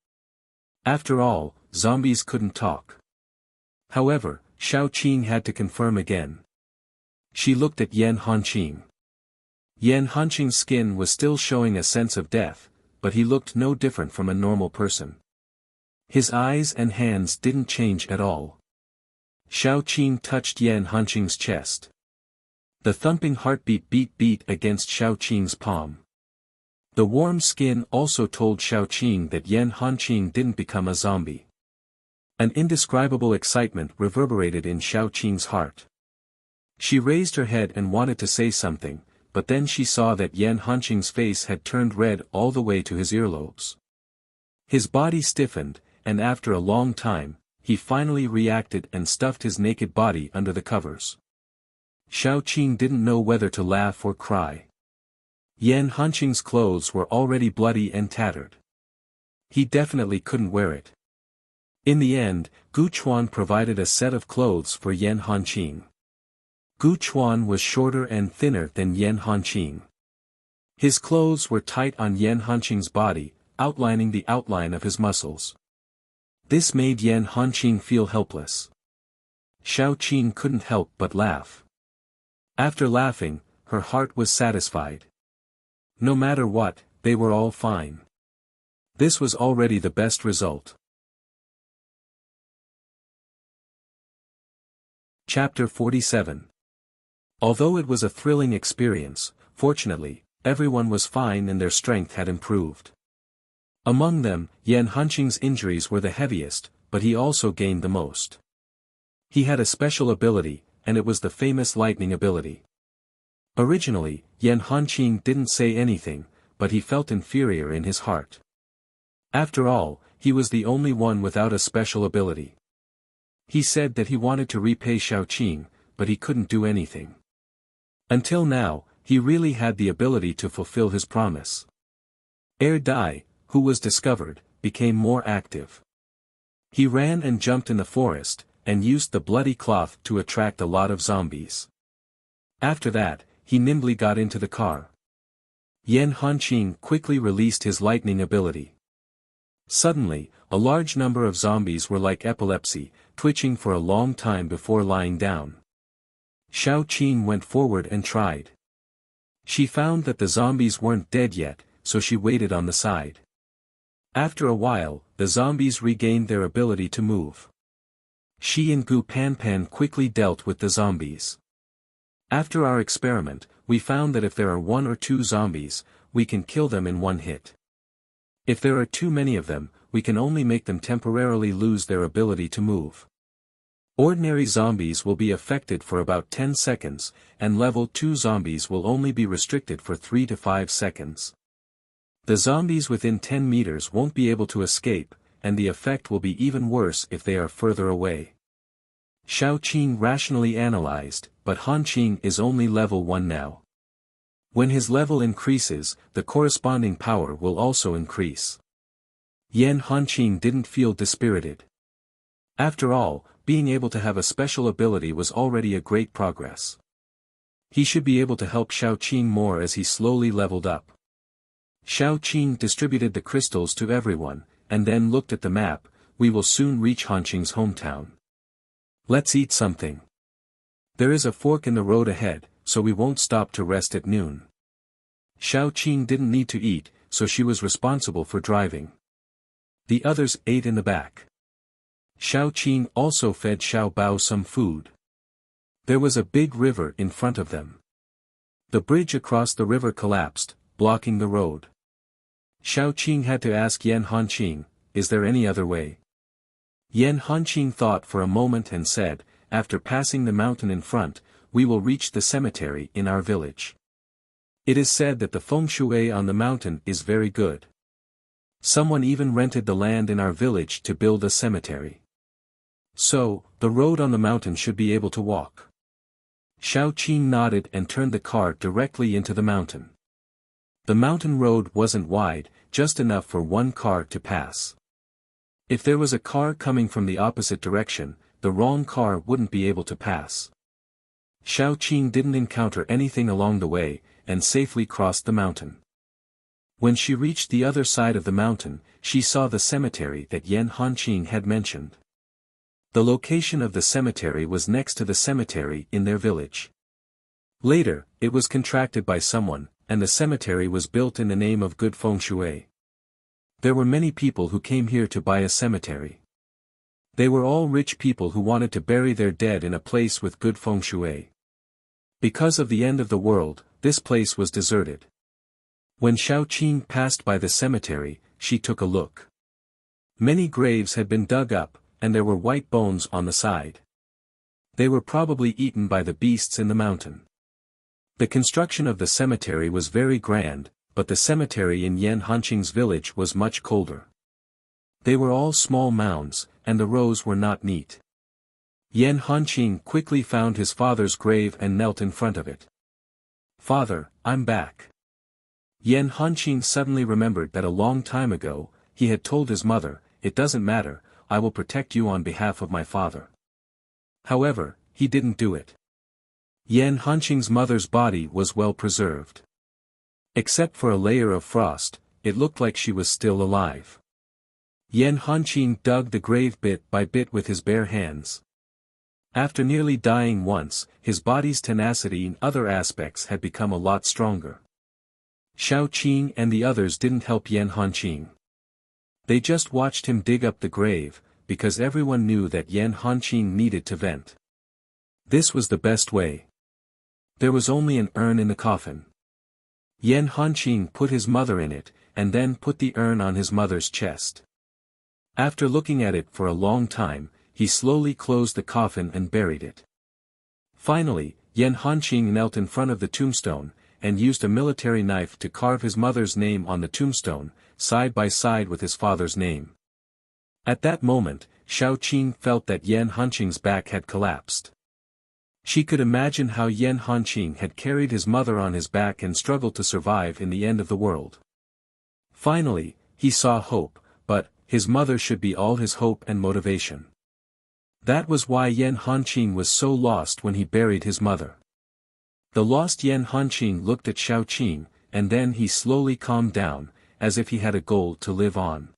After all, zombies couldn't talk. However, Xiaoqing had to confirm again. She looked at Yan Hanqing. Yan Hanqing's skin was still showing a sense of death, but he looked no different from a normal person. His eyes and hands didn't change at all. Xiaoqing touched Yan Hanqing's chest. The thumping heartbeat beat against Xiaoqing's palm. The warm skin also told Xiaoqing that Yan Hanqing didn't become a zombie. An indescribable excitement reverberated in Xiaoqing's heart. She raised her head and wanted to say something, but then she saw that Yan Hanqing's face had turned red all the way to his earlobes. His body stiffened, and after a long time, he finally reacted and stuffed his naked body under the covers. Xiaoqing didn't know whether to laugh or cry. Yan Hanqing's clothes were already bloody and tattered. He definitely couldn't wear it. In the end, Gu Chuan provided a set of clothes for Yan Hanqing. Gu Chuan was shorter and thinner than Yan Hanqing. His clothes were tight on Yan Hanqing's body, outlining the outline of his muscles. This made Yan Hanqing feel helpless. Xiaoqing couldn't help but laugh. After laughing, her heart was satisfied. No matter what, they were all fine. This was already the best result. Chapter 47. Although it was a thrilling experience, fortunately, everyone was fine and their strength had improved. Among them, Yan Hanqing's injuries were the heaviest, but he also gained the most. He had a special ability, and it was the famous lightning ability. Originally, Yan Hanqing didn't say anything, but he felt inferior in his heart. After all, he was the only one without a special ability. He said that he wanted to repay Xiaoqing, but he couldn't do anything. Until now, he really had the ability to fulfill his promise. Er Dai, who was discovered, became more active. He ran and jumped in the forest, and used the bloody cloth to attract a lot of zombies. After that, he nimbly got into the car. Yan Hanqing quickly released his lightning ability. Suddenly, a large number of zombies were like epilepsy, twitching for a long time before lying down. Xiaoqing went forward and tried. She found that the zombies weren't dead yet, so she waited on the side. After a while, the zombies regained their ability to move. Shi and Gu Panpan quickly dealt with the zombies. After our experiment, we found that if there are 1 or 2 zombies, we can kill them in one hit. If there are too many of them, we can only make them temporarily lose their ability to move. Ordinary zombies will be affected for about 10 seconds, and level 2 zombies will only be restricted for 3 to 5 seconds. The zombies within 10 meters won't be able to escape, and the effect will be even worse if they are further away. Xiao Qing rationally analyzed, but Han Qing is only level 1 now. When his level increases, the corresponding power will also increase. Han Qing didn't feel dispirited. After all, being able to have a special ability was already a great progress. He should be able to help Xiao Qing more as he slowly leveled up. Xiao Qing distributed the crystals to everyone, and then looked at the map. We will soon reach Han Qing's hometown. Let's eat something. There is a fork in the road ahead, so we won't stop to rest at noon. Xiao Qing didn't need to eat, so she was responsible for driving. The others ate in the back. Xiao Qing also fed Xiao Bao some food. There was a big river in front of them. The bridge across the river collapsed, blocking the road. Xiao Qing had to ask Yan Hanqing, "Is there any other way?" Yan Hanqing thought for a moment and said, "After passing the mountain in front, we will reach the cemetery in our village. It is said that the feng shui on the mountain is very good. Someone even rented the land in our village to build a cemetery. So, the road on the mountain should be able to walk." Xiao Qing nodded and turned the car directly into the mountain. The mountain road wasn't wide, just enough for one car to pass. If there was a car coming from the opposite direction, the wrong car wouldn't be able to pass. Xiao Qing didn't encounter anything along the way, and safely crossed the mountain. When she reached the other side of the mountain, she saw the cemetery that Yan Hanqing had mentioned. The location of the cemetery was next to the cemetery in their village. Later, it was contracted by someone, and the cemetery was built in the name of good feng shui. There were many people who came here to buy a cemetery. They were all rich people who wanted to bury their dead in a place with good feng shui. Because of the end of the world, this place was deserted. When Xiao Qing passed by the cemetery, she took a look. Many graves had been dug up, and there were white bones on the side. They were probably eaten by the beasts in the mountain. The construction of the cemetery was very grand, but the cemetery in Yan Hanqing's village was much colder. They were all small mounds, and the rows were not neat. Yan Hanqing quickly found his father's grave and knelt in front of it. "Father, I'm back." Yan Hanqing suddenly remembered that a long time ago, he had told his mother, "It doesn't matter, I will protect you on behalf of my father." However, he didn't do it. Yan Hanqing's mother's body was well preserved. Except for a layer of frost, it looked like she was still alive. Yan Hanqing dug the grave bit by bit with his bare hands. After nearly dying once, his body's tenacity in other aspects had become a lot stronger. Xiao Qing and the others didn't help Yan Hanqing. They just watched him dig up the grave, because everyone knew that Yan Hanqing needed to vent. This was the best way. There was only an urn in the coffin. Yan Hanqing put his mother in it, and then put the urn on his mother's chest. After looking at it for a long time, he slowly closed the coffin and buried it. Finally, Yan Hanqing knelt in front of the tombstone, and used a military knife to carve his mother's name on the tombstone, side by side with his father's name. At that moment, Xiao Qing felt that Yan Hanqing's back had collapsed. She could imagine how Yan Hanqing had carried his mother on his back and struggled to survive in the end of the world. Finally, he saw hope, but his mother should be all his hope and motivation. That was why Yan Hanqing was so lost when he buried his mother. The lost Yan Hanqing looked at Xiao Qing, and then he slowly calmed down, as if he had a goal to live on.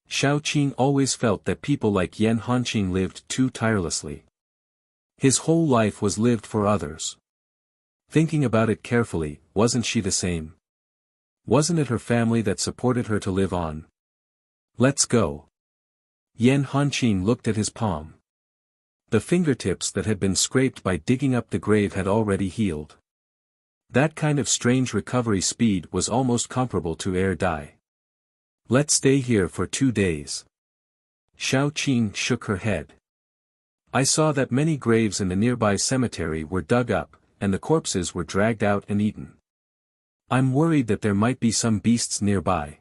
Xiao Qing always felt that people like Yan Hanqing lived too tirelessly. His whole life was lived for others. Thinking about it carefully, wasn't she the same? Wasn't it her family that supported her to live on? Let's go. Yan Hanqing looked at his palm. The fingertips that had been scraped by digging up the grave had already healed. That kind of strange recovery speed was almost comparable to air dye. Let's stay here for 2 days. Xiao Qing shook her head. I saw that many graves in the nearby cemetery were dug up, and the corpses were dragged out and eaten. I'm worried that there might be some beasts nearby.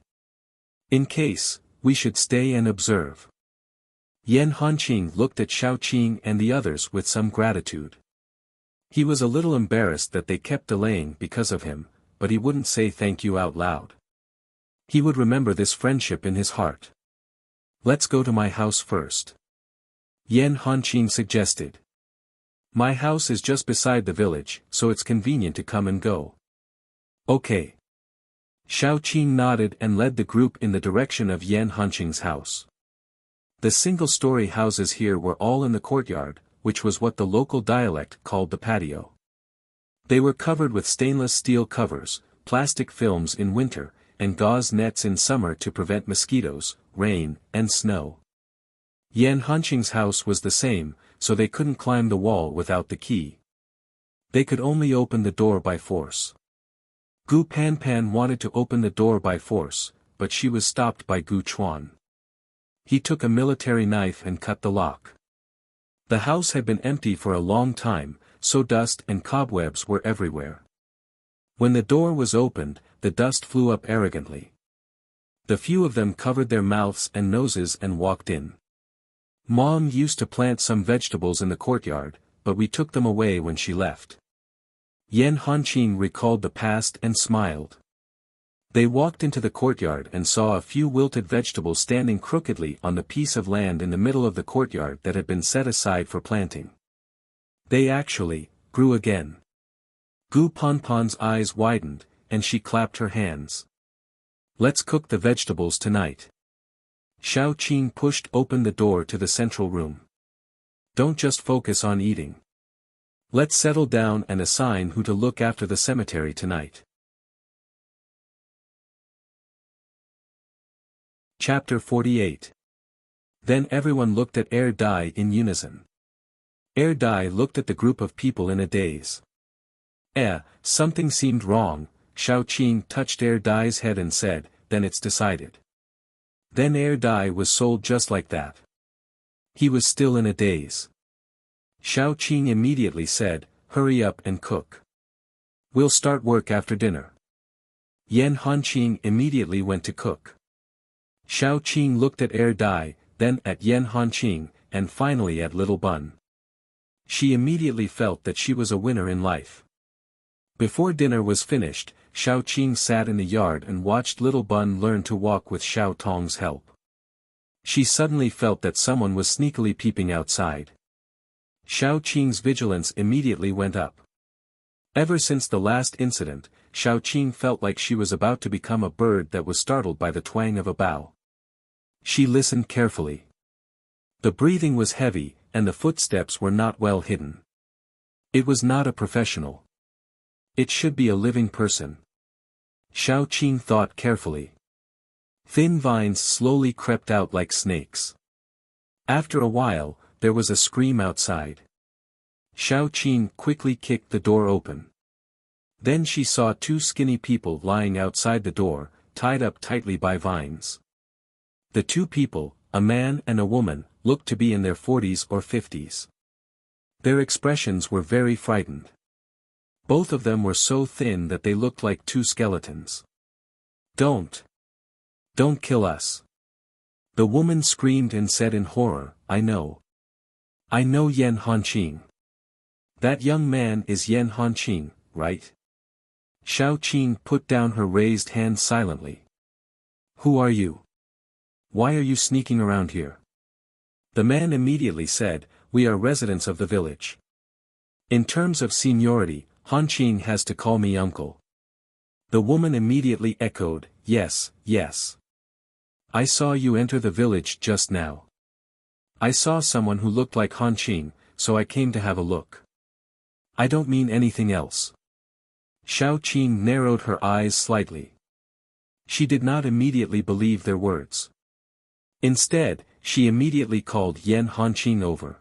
In case, we should stay and observe. Yan Hanqing looked at Xiao Qing and the others with some gratitude. He was a little embarrassed that they kept delaying because of him, but he wouldn't say thank you out loud. He would remember this friendship in his heart. Let's go to my house first. Yan Hanqing suggested. My house is just beside the village, so it's convenient to come and go. Okay. Xiao Qing nodded and led the group in the direction of Yan Hanqing's house. The single-story houses here were all in the courtyard, which was what the local dialect called the patio. They were covered with stainless steel covers, plastic films in winter, and gauze nets in summer to prevent mosquitoes, rain, and snow. Yan Hanqing's house was the same, so they couldn't climb the wall without the key. They could only open the door by force. Gu Panpan wanted to open the door by force, but she was stopped by Gu Chuan. He took a military knife and cut the lock. The house had been empty for a long time, so dust and cobwebs were everywhere. When the door was opened, the dust flew up arrogantly. The few of them covered their mouths and noses and walked in. Mom used to plant some vegetables in the courtyard, but we took them away when she left. Yan Hanqing recalled the past and smiled. They walked into the courtyard and saw a few wilted vegetables standing crookedly on the piece of land in the middle of the courtyard that had been set aside for planting. They actually grew again. Gu Panpan's eyes widened, and she clapped her hands. Let's cook the vegetables tonight. Xiao Qing pushed open the door to the central room. Don't just focus on eating. Let's settle down and assign who to look after the cemetery tonight. Chapter 48. Then everyone looked at Air Dai in unison. Air Dai looked at the group of people in a daze. Something seemed wrong. Xiao Qing touched Air Dai's head and said, then it's decided. Then Air Dai was sold just like that. He was still in a daze. Xiao Qing immediately said, hurry up and cook. We'll start work after dinner. Yan Hanqing immediately went to cook. Xiao Qing looked at Air Dai, then at Yan Hanqing, and finally at Little Bun. She immediately felt that she was a winner in life. Before dinner was finished, Xiao Qing sat in the yard and watched Little Bun learn to walk with Xiao Tong's help. She suddenly felt that someone was sneakily peeping outside. Xiao Qing's vigilance immediately went up. Ever since the last incident, Xiao Qing felt like she was about to become a bird that was startled by the twang of a bough. She listened carefully. The breathing was heavy, and the footsteps were not well hidden. It was not a professional. It should be a living person. Xiao Qing thought carefully. Thin vines slowly crept out like snakes. After a while, there was a scream outside. Xiao Qing quickly kicked the door open. Then she saw 2 skinny people lying outside the door, tied up tightly by vines. The 2 people, a man and a woman, looked to be in their 40s or 50s. Their expressions were very frightened. Both of them were so thin that they looked like 2 skeletons. Don't kill us. The woman screamed and said in horror, I know Yan Hanqing. That young man is Yan Hanqing, right? Xiao Qing put down her raised hand silently. Who are you? Why are you sneaking around here? The man immediately said, we are residents of the village. In terms of seniority, Hanqing has to call me uncle. The woman immediately echoed, yes, yes. I saw you enter the village just now. I saw someone who looked like Hanqing, so I came to have a look. I don't mean anything else. Xiao Qing narrowed her eyes slightly. She did not immediately believe their words. Instead, she immediately called Yan Hanqing over.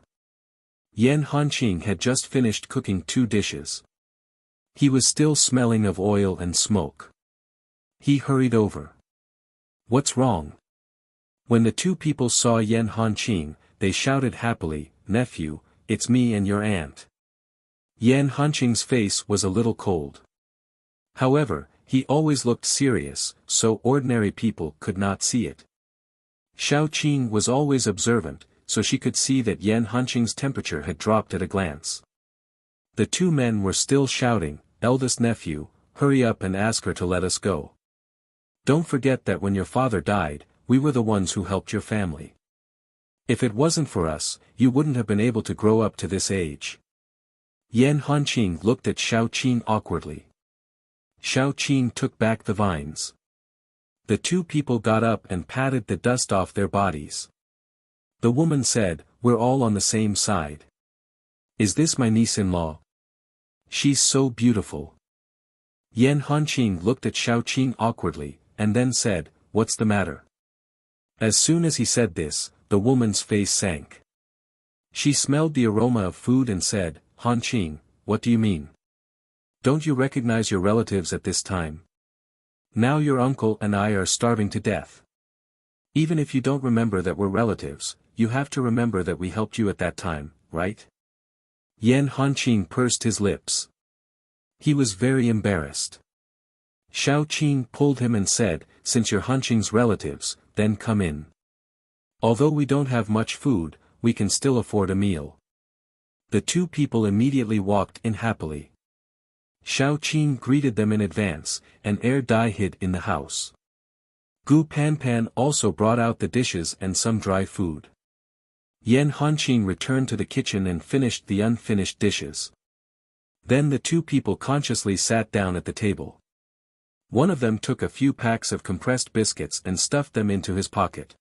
Yan Hanqing had just finished cooking 2 dishes. He was still smelling of oil and smoke. He hurried over. "What's wrong?" When the 2 people saw Yan Hanqing, they shouted happily, "Nephew, it's me and your aunt." Yan Hanqing's face was a little cold. However, he always looked serious, so ordinary people could not see it. Xiao Qing was always observant, so she could see that Yan Hanqing's temperature had dropped at a glance. The 2 men were still shouting, "Eldest nephew, hurry up and ask her to let us go. Don't forget that when your father died, we were the ones who helped your family. If it wasn't for us, you wouldn't have been able to grow up to this age." Yan Hanqing looked at Xiao Qing awkwardly. Xiao Qing took back the vines. The 2 people got up and patted the dust off their bodies. The woman said, "We're all on the same side. Is this my niece-in-law? She's so beautiful." Yan Hanqing looked at Xiao Qing awkwardly, and then said, "What's the matter?" As soon as he said this, the woman's face sank. She smelled the aroma of food and said, "Hanqing, what do you mean? Don't you recognize your relatives at this time? Now your uncle and I are starving to death. Even if you don't remember that we're relatives, you have to remember that we helped you at that time, right?" Yan Hanqing pursed his lips. He was very embarrassed. Xiao Qing pulled him and said, "Since you're Hanqing's relatives, then come in. Although we don't have much food, we can still afford a meal." The 2 people immediately walked in happily. Xiao Qing greeted them in advance, and ere Dai hid in the house. Gu Panpan also brought out the dishes and some dry food. Yan Hanqing returned to the kitchen and finished the unfinished dishes. Then the 2 people consciously sat down at the table. One of them took a few packs of compressed biscuits and stuffed them into his pocket.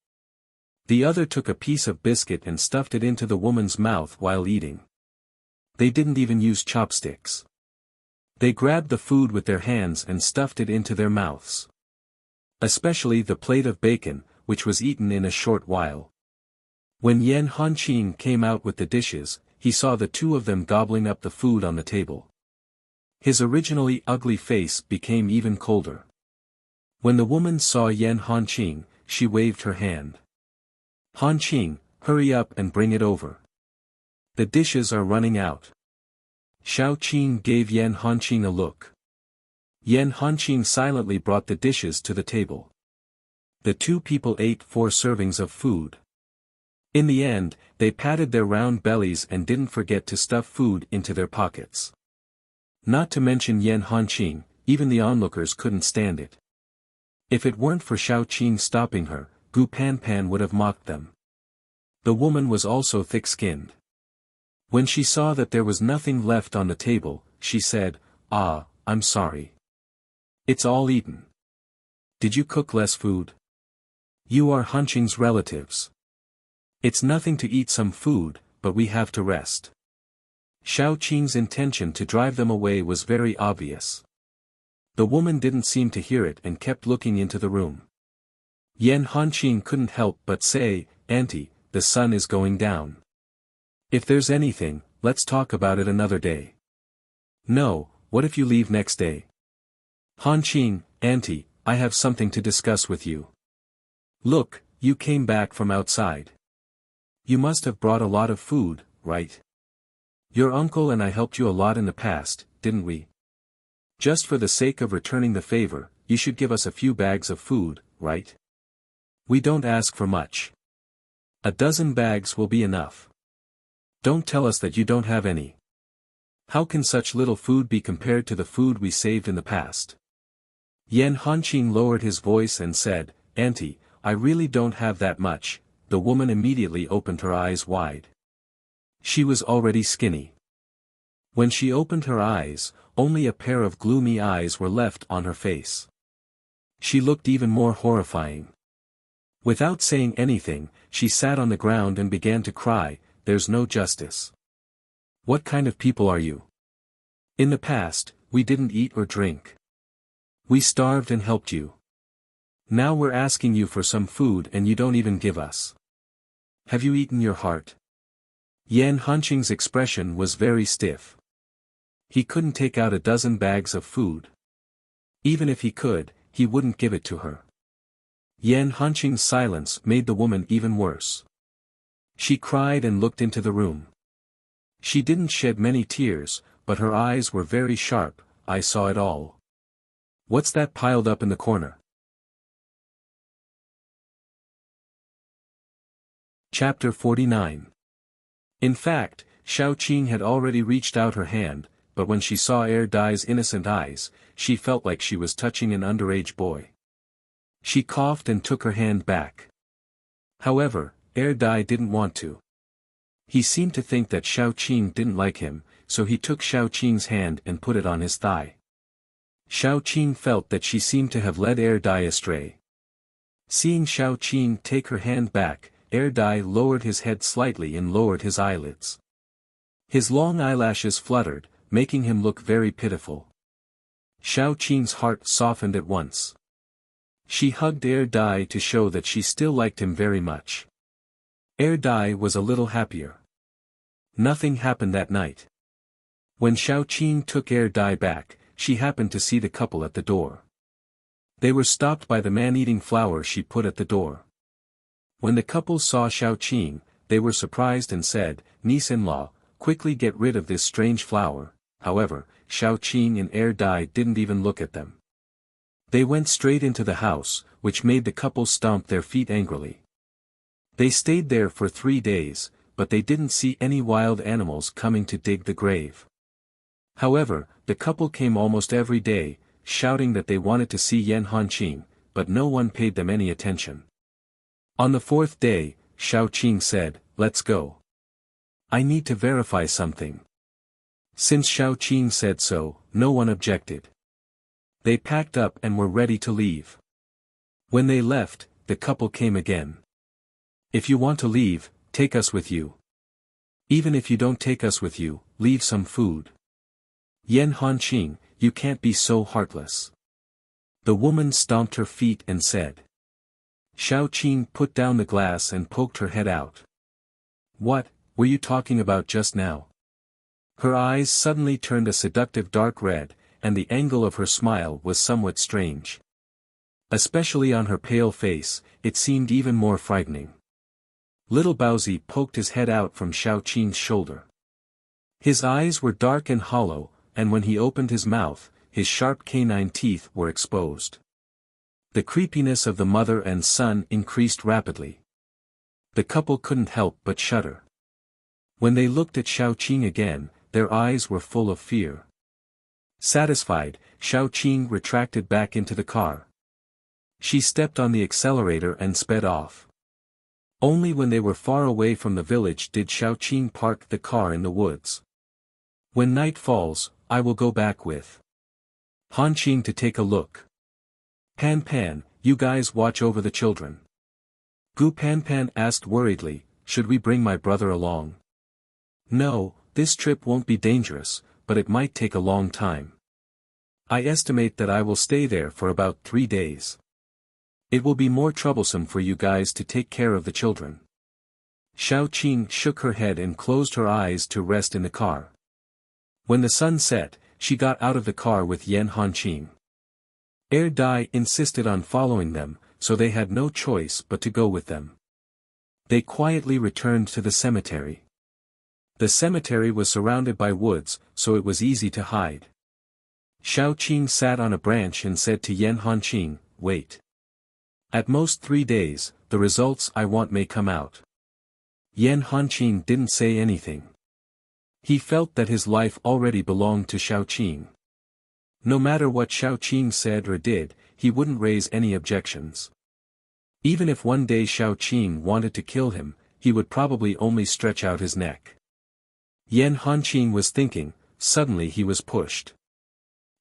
The other took a piece of biscuit and stuffed it into the woman's mouth while eating. They didn't even use chopsticks. They grabbed the food with their hands and stuffed it into their mouths. Especially the plate of bacon, which was eaten in a short while. When Yan Hanqing came out with the dishes, he saw the 2 of them gobbling up the food on the table. His originally ugly face became even colder. When the woman saw Yan Hanqing, she waved her hand. "Hanqing, hurry up and bring it over. The dishes are running out." Xiao Qing gave Yan Hanqing a look. Yan Hanqing silently brought the dishes to the table. The 2 people ate 4 servings of food. In the end, they patted their round bellies and didn't forget to stuff food into their pockets. Not to mention Yan Hanqing, even the onlookers couldn't stand it. If it weren't for Xiao Qing stopping her, Gu Panpan would have mocked them. The woman was also thick-skinned. When she saw that there was nothing left on the table, she said, "Ah, I'm sorry. It's all eaten. Did you cook less food? You are Hanqing's relatives. It's nothing to eat some food, but we have to rest." Xiao Qing's intention to drive them away was very obvious. The woman didn't seem to hear it and kept looking into the room. Yan Hanqing couldn't help but say, "Auntie, the sun is going down. If there's anything, let's talk about it another day." "No, what if you leave next day?" "Hanqing, Auntie, I have something to discuss with you. Look, you came back from outside. You must have brought a lot of food, right? Your uncle and I helped you a lot in the past, didn't we? Just for the sake of returning the favor, you should give us a few bags of food, right? We don't ask for much. A dozen bags will be enough. Don't tell us that you don't have any. How can such little food be compared to the food we saved in the past?" Yan Hanqing lowered his voice and said, "Auntie, I really don't have that much." The woman immediately opened her eyes wide. She was already skinny. When she opened her eyes, only a pair of gloomy eyes were left on her face. She looked even more horrifying. Without saying anything, she sat on the ground and began to cry, "There's no justice. What kind of people are you? In the past, we didn't eat or drink. We starved and helped you. Now we're asking you for some food and you don't even give us. Have you eaten your heart? Yan Hanqing's expression was very stiff. He couldn't take out a dozen bags of food. Even if he could, he wouldn't give it to her. Yan Hanqing's silence made the woman even worse. She cried and looked into the room. She didn't shed many tears, but her eyes were very sharp. I saw it all. What's that piled up in the corner? Chapter 49. In fact, Xiao Qing had already reached out her hand, but when she saw Dai's innocent eyes, she felt like she was touching an underage boy. She coughed and took her hand back. However, Dai didn't want to. He seemed to think that Xiao Qing didn't like him, so he took Xiao Qing's hand and put it on his thigh. Xiao Qing felt that she seemed to have led Dai astray. Seeing Xiao Qing take her hand back, Dai lowered his head slightly and lowered his eyelids. His long eyelashes fluttered, making him look very pitiful. Xiao Qing's heart softened at once. She hugged Dai to show that she still liked him very much. Dai was a little happier. Nothing happened that night. When Xiao Qing took Dai back, she happened to see the couple at the door. They were stopped by the man-eating flower she put at the door. When the couple saw Xiao Qing, they were surprised and said, "Niece-in-law, quickly get rid of this strange flower." However, Xiao Qing and Dai didn't even look at them. They went straight into the house, which made the couple stomp their feet angrily. They stayed there for 3 days, but they didn't see any wild animals coming to dig the grave. However, the couple came almost every day, shouting that they wanted to see Yan Hanqing, but no one paid them any attention. On the 4th day, Xiao Qing said, "Let's go. I need to verify something." Since Xiao Qing said so, no one objected. They packed up and were ready to leave. When they left, the couple came again. "If you want to leave, take us with you. Even if you don't take us with you, leave some food. Yan Hanqing, you can't be so heartless." The woman stomped her feet and said. Xiao Qing put down the glass and poked her head out. "What were you talking about just now?" Her eyes suddenly turned a seductive dark red, and the angle of her smile was somewhat strange. Especially on her pale face, it seemed even more frightening. Little Baozi poked his head out from Xiao Qing's shoulder. His eyes were dark and hollow, and when he opened his mouth, his sharp canine teeth were exposed. The creepiness of the mother and son increased rapidly. The couple couldn't help but shudder. When they looked at Xiao Qing again, their eyes were full of fear. Satisfied, Xiao Qing retracted back into the car. She stepped on the accelerator and sped off. Only when they were far away from the village did Xiao Qing park the car in the woods. "When night falls, I will go back with Hanqing to take a look. Pan Pan, you guys watch over the children." Gu Pan Pan asked worriedly, "Should we bring my brother along?" "No, this trip won't be dangerous, but it might take a long time. I estimate that I will stay there for about 3 days. It will be more troublesome for you guys to take care of the children." Xiao Qing shook her head and closed her eyes to rest in the car. When the sun set, she got out of the car with Yan Hanqing. Dai insisted on following them, so they had no choice but to go with them. They quietly returned to the cemetery. The cemetery was surrounded by woods, so it was easy to hide. Xiao Qing sat on a branch and said to Yan Hanqing, "Wait. At most 3 days, the results I want may come out." Yan Hanqing didn't say anything. He felt that his life already belonged to Xiao Qing. No matter what Xiao Qing said or did, he wouldn't raise any objections. Even if one day Xiao Qing wanted to kill him, he would probably only stretch out his neck. Yan Hanqing was thinking, suddenly he was pushed.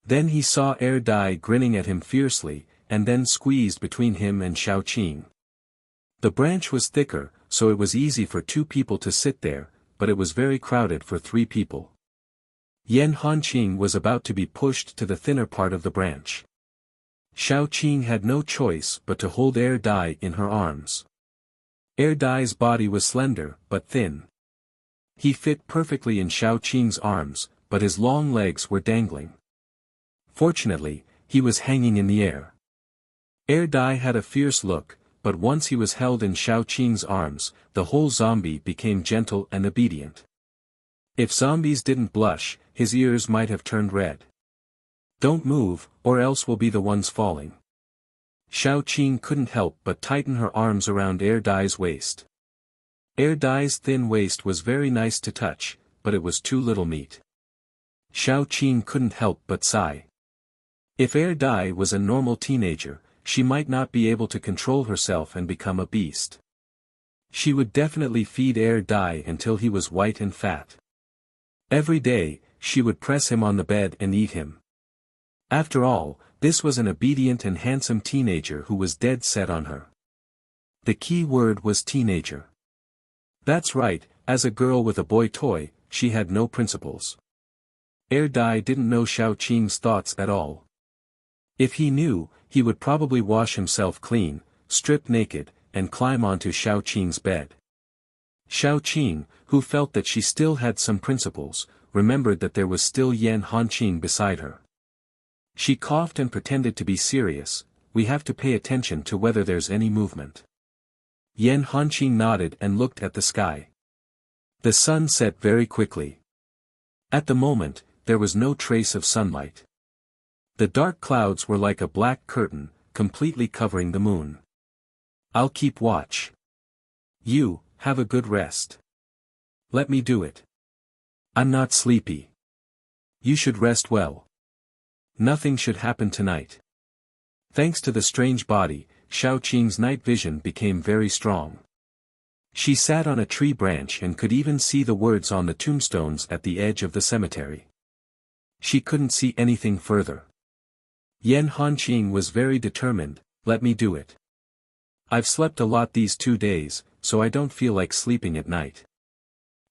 Then he saw Dai grinning at him fiercely, and then squeezed between him and Xiao Qing. The branch was thicker, so it was easy for 2 people to sit there, but it was very crowded for 3 people. Yan Hanqing was about to be pushed to the thinner part of the branch. Xiao Qing had no choice but to hold Air Dai in her arms. Air Dai's body was slender, but thin. He fit perfectly in Xiao Qing's arms, but his long legs were dangling. Fortunately, he was hanging in the air. Air Dai had a fierce look, but once he was held in Xiao Qing's arms, the whole zombie became gentle and obedient. If zombies didn't blush, his ears might have turned red. Don't move, or else we'll be the ones falling. Xiao Qing couldn't help but tighten her arms around Air Dai's waist. Air Dai's thin waist was very nice to touch, but it was too little meat. Xiao Qing couldn't help but sigh. If Air Dai was a normal teenager, she might not be able to control herself and become a beast. She would definitely feed Air Dai until he was white and fat. Every day, she would press him on the bed and eat him. After all, this was an obedient and handsome teenager who was dead set on her. The key word was teenager. That's right, as a girl with a boy toy, she had no principles. Air Dai didn't know Xiao Qing's thoughts at all. If he knew, he would probably wash himself clean, strip naked, and climb onto Xiao Qing's bed. Xiao Qing, who felt that she still had some principles, remembered that there was still Yan Hanqing beside her. She coughed and pretended to be serious. We have to pay attention to whether there's any movement. Yan Hanqing nodded and looked at the sky. The sun set very quickly. At the moment, there was no trace of sunlight. The dark clouds were like a black curtain, completely covering the moon. I'll keep watch. You, have a good rest. Let me do it. I'm not sleepy. You should rest well. Nothing should happen tonight. Thanks to the strange body, Xiao Qing's night vision became very strong. She sat on a tree branch and could even see the words on the tombstones at the edge of the cemetery. She couldn't see anything further. Yan Hanqing was very determined. Let me do it. I've slept a lot these 2 days, so I don't feel like sleeping at night.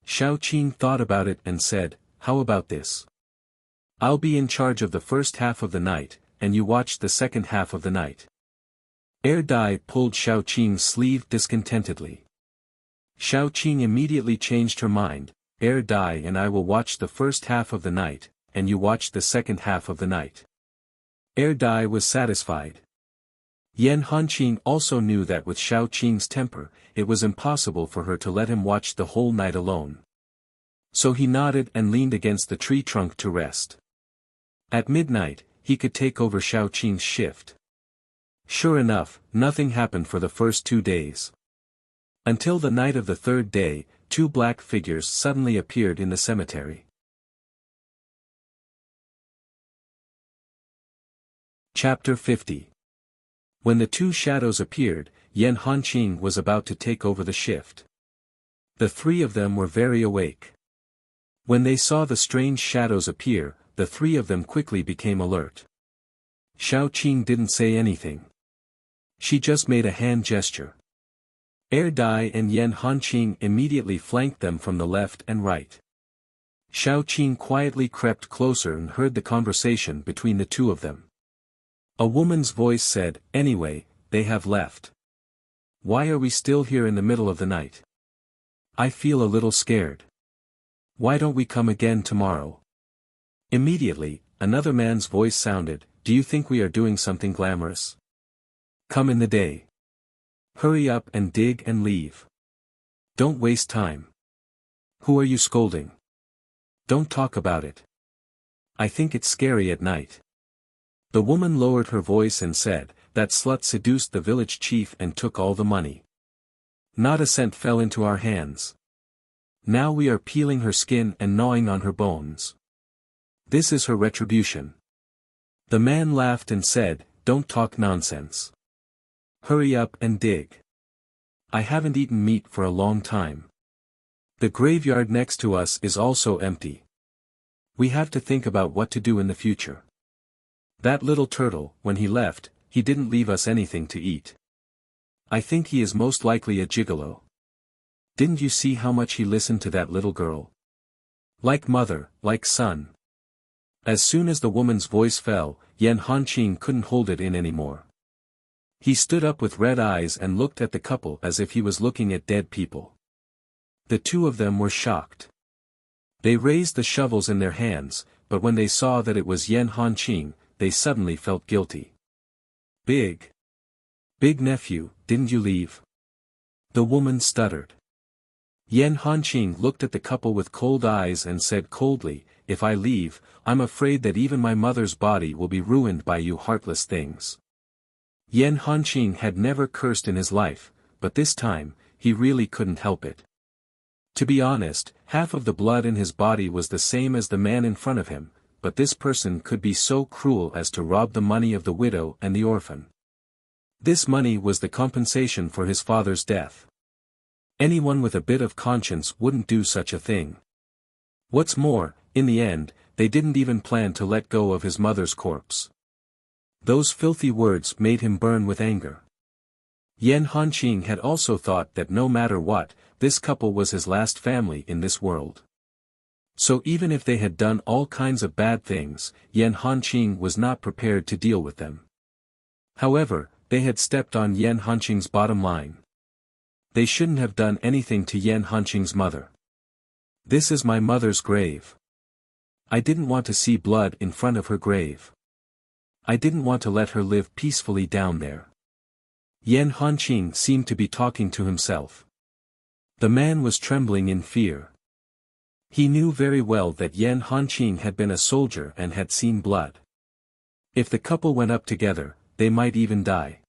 Xiao Qing thought about it and said, how about this? I'll be in charge of the first half of the night, and you watch the second half of the night. Air Dai pulled Xiao Qing's sleeve discontentedly. Xiao Qing immediately changed her mind. Air Dai and I will watch the first half of the night, and you watch the second half of the night. Air Dai was satisfied. Yan Hanqing also knew that with Xiao Qing's temper, it was impossible for her to let him watch the whole night alone. So he nodded and leaned against the tree trunk to rest. At midnight, he could take over Xiao Qing's shift. Sure enough, nothing happened for the first 2 days. Until the night of the third day, 2 black figures suddenly appeared in the cemetery. Chapter 50. When the 2 shadows appeared, Yan Hanqing was about to take over the shift. The 3 of them were very awake. When they saw the strange shadows appear, the 3 of them quickly became alert. Xiao Qing didn't say anything. She just made a hand gesture. Air Dai and Yan Hanqing immediately flanked them from the left and right. Xiao Qing quietly crept closer and heard the conversation between the 2 of them. A woman's voice said, anyway, they have left. Why are we still here in the middle of the night? I feel a little scared. Why don't we come again tomorrow? Immediately, another man's voice sounded, do you think we are doing something glamorous? Come in the day. Hurry up and dig and leave. Don't waste time. Who are you scolding? Don't talk about it. I think it's scary at night. The woman lowered her voice and said, that slut seduced the village chief and took all the money. Not a cent fell into our hands. Now we are peeling her skin and gnawing on her bones. This is her retribution. The man laughed and said, don't talk nonsense. Hurry up and dig. I haven't eaten meat for a long time. The graveyard next to us is also empty. We have to think about what to do in the future. That little turtle, when he left, he didn't leave us anything to eat. I think he is most likely a gigolo. Didn't you see how much he listened to that little girl? Like mother, like son. As soon as the woman's voice fell, Yan Hanqing couldn't hold it in anymore. He stood up with red eyes and looked at the couple as if he was looking at dead people. The two of them were shocked. They raised the shovels in their hands, but when they saw that it was Yan Hanqing, they suddenly felt guilty. Big nephew, didn't you leave? The woman stuttered. Yan Hanqing looked at the couple with cold eyes and said coldly, "If I leave, I'm afraid that even my mother's body will be ruined by you heartless things." Yan Hanqing had never cursed in his life, but this time, he really couldn't help it. To be honest, half of the blood in his body was the same as the man in front of him, but this person could be so cruel as to rob the money of the widow and the orphan. This money was the compensation for his father's death. Anyone with a bit of conscience wouldn't do such a thing. What's more, in the end, they didn't even plan to let go of his mother's corpse. Those filthy words made him burn with anger. Yan Hanqing had also thought that no matter what, this couple was his last family in this world. So even if they had done all kinds of bad things, Yan Hanqing was not prepared to deal with them. However, they had stepped on Yan Hanqing's bottom line. They shouldn't have done anything to Yan Hanqing's mother. This is my mother's grave. I didn't want to see blood in front of her grave. I didn't want to let her live peacefully down there. Yan Hanqing seemed to be talking to himself. The man was trembling in fear. He knew very well that Yan Hanqing had been a soldier and had seen blood. If the couple went up together, they might even die.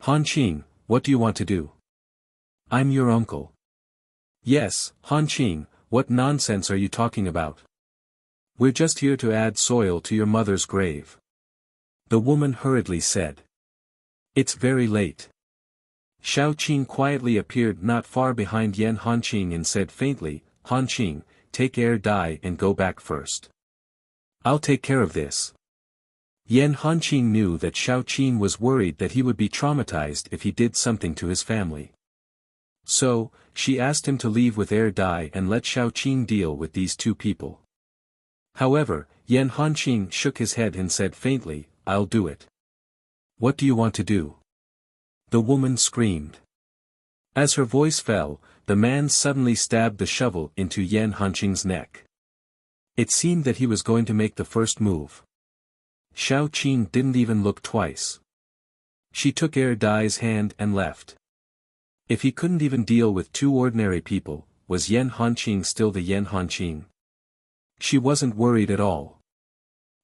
"Hanqing, what do you want to do?" "I'm your uncle." "Yes, Hanqing, what nonsense are you talking about? We're just here to add soil to your mother's grave," the woman hurriedly said. "It's very late." Xiao Qin quietly appeared not far behind Yan Hanqing and said faintly, "Hanqing, take air dye and go back first. I'll take care of this." Yan Hanqing knew that Xiao Qin was worried that he would be traumatized if he did something to his family. So, she asked him to leave with air dye and let Xiao Qin deal with these two people. However, Yan Hanqing shook his head and said faintly, "I'll do it." "What do you want to do?" the woman screamed. As her voice fell, the man suddenly stabbed the shovel into Yan Hanqing's neck. It seemed that he was going to make the first move. Xiao Qin didn't even look twice. She took air dye's hand and left. If he couldn't even deal with two ordinary people, was Yan Hanqing still the Yan Hanqing? She wasn't worried at all.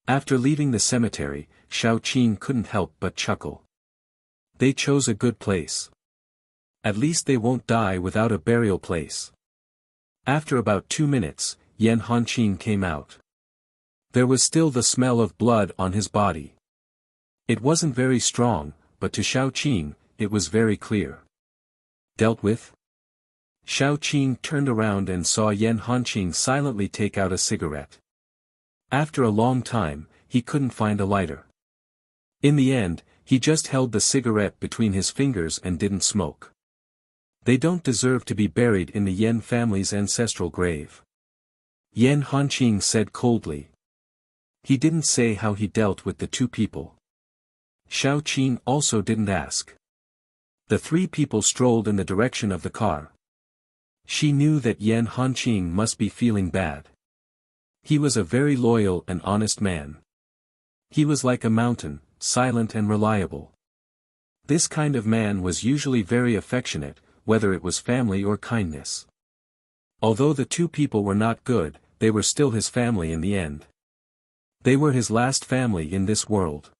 After leaving the cemetery, Xiao Qin couldn't help but chuckle. They chose a good place. At least they won't die without a burial place. After about 2 minutes, Yan Hanqing came out. There was still the smell of blood on his body. It wasn't very strong, but to Xiao Qin, it was very clear. "Dealt with?" Xiao Qin turned around and saw Yan Hanqing silently take out a cigarette. After a long time, he couldn't find a lighter. In the end, he just held the cigarette between his fingers and didn't smoke. They don't deserve to be buried in the Yan family's ancestral grave. Yan Hanqing said coldly. He didn't say how he dealt with the two people. Xiao Qin also didn't ask. The three people strolled in the direction of the car. She knew that Yan Hanqing must be feeling bad. He was a very loyal and honest man. He was like a mountain, silent and reliable. This kind of man was usually very affectionate, whether it was family or kindness. Although the two people were not good, they were still his family in the end. They were his last family in this world.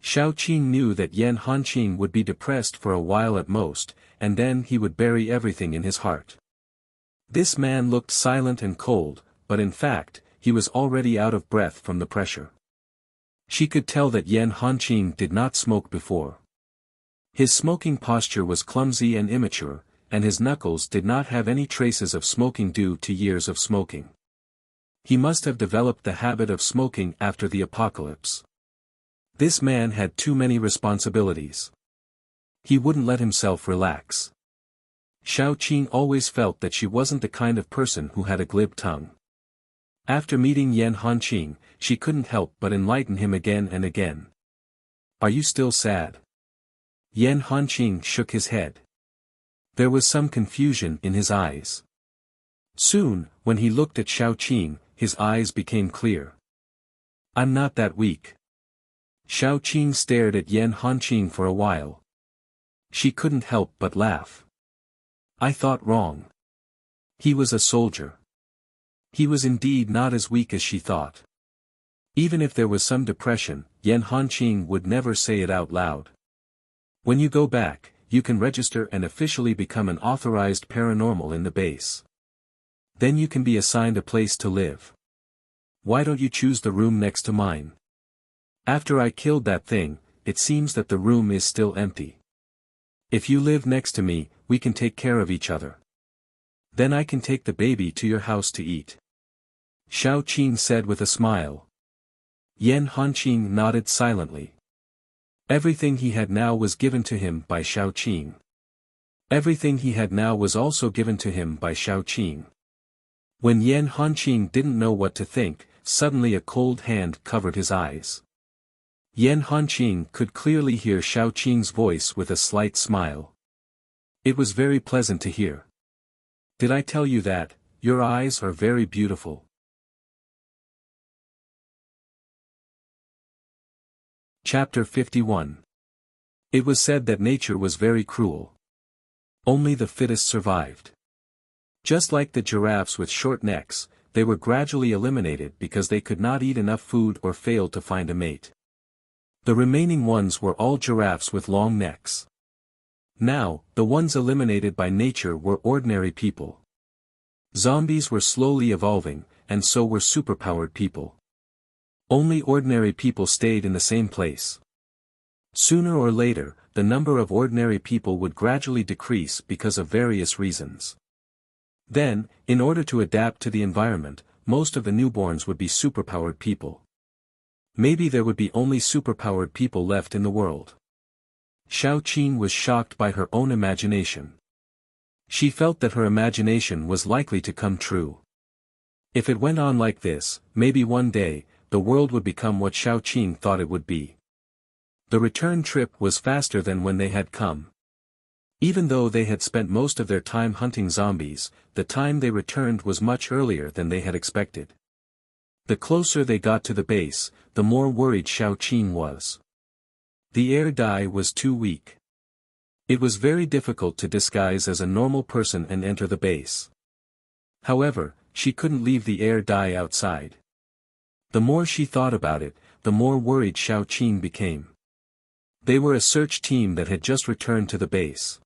Xiao Qin knew that Yan Hanqing would be depressed for a while at most, and then he would bury everything in his heart. This man looked silent and cold, but in fact, he was already out of breath from the pressure. She could tell that Yan Hanqing did not smoke before. His smoking posture was clumsy and immature, and his knuckles did not have any traces of smoking due to years of smoking. He must have developed the habit of smoking after the apocalypse. This man had too many responsibilities. He wouldn't let himself relax. Xiao Qin always felt that she wasn't the kind of person who had a glib tongue. After meeting Yan Hanqing, she couldn't help but enlighten him again and again. Are you still sad? Yan Hanqing shook his head. There was some confusion in his eyes. Soon, when he looked at Xiaoqing, his eyes became clear. I'm not that weak. Xiaoqing stared at Yan Hanqing for a while. She couldn't help but laugh. I thought wrong. He was a soldier. He was indeed not as weak as she thought. Even if there was some depression, Yan Hanqing would never say it out loud. When you go back, you can register and officially become an authorized paranormal in the base. Then you can be assigned a place to live. Why don't you choose the room next to mine? After I killed that thing, it seems that the room is still empty. If you live next to me, we can take care of each other. Then I can take the baby to your house to eat. Xiaoqing said with a smile. Yan Hanqing nodded silently. Everything he had now was given to him by Xiaoqing. Everything he had now was also given to him by Xiaoqing. When Yan Hanqing didn't know what to think, suddenly a cold hand covered his eyes. Yan Hanqing could clearly hear Xiaoqing's voice with a slight smile. It was very pleasant to hear. Did I tell you that, your eyes are very beautiful? Chapter 51. It was said that nature was very cruel. Only the fittest survived. Just like the giraffes with short necks, they were gradually eliminated because they could not eat enough food or failed to find a mate. The remaining ones were all giraffes with long necks. Now, the ones eliminated by nature were ordinary people. Zombies were slowly evolving, and so were superpowered people. Only ordinary people stayed in the same place. Sooner or later, the number of ordinary people would gradually decrease because of various reasons. Then, in order to adapt to the environment, most of the newborns would be superpowered people. Maybe there would be only superpowered people left in the world. Xiaoqing was shocked by her own imagination. She felt that her imagination was likely to come true. If it went on like this, maybe one day, the world would become what Xiaoqing thought it would be. The return trip was faster than when they had come. Even though they had spent most of their time hunting zombies, the time they returned was much earlier than they had expected. The closer they got to the base, the more worried Xiaoqing was. The air dye was too weak. It was very difficult to disguise as a normal person and enter the base. However, she couldn't leave the air dye outside. The more she thought about it, the more worried Xiaoqing became. They were a search team that had just returned to the base.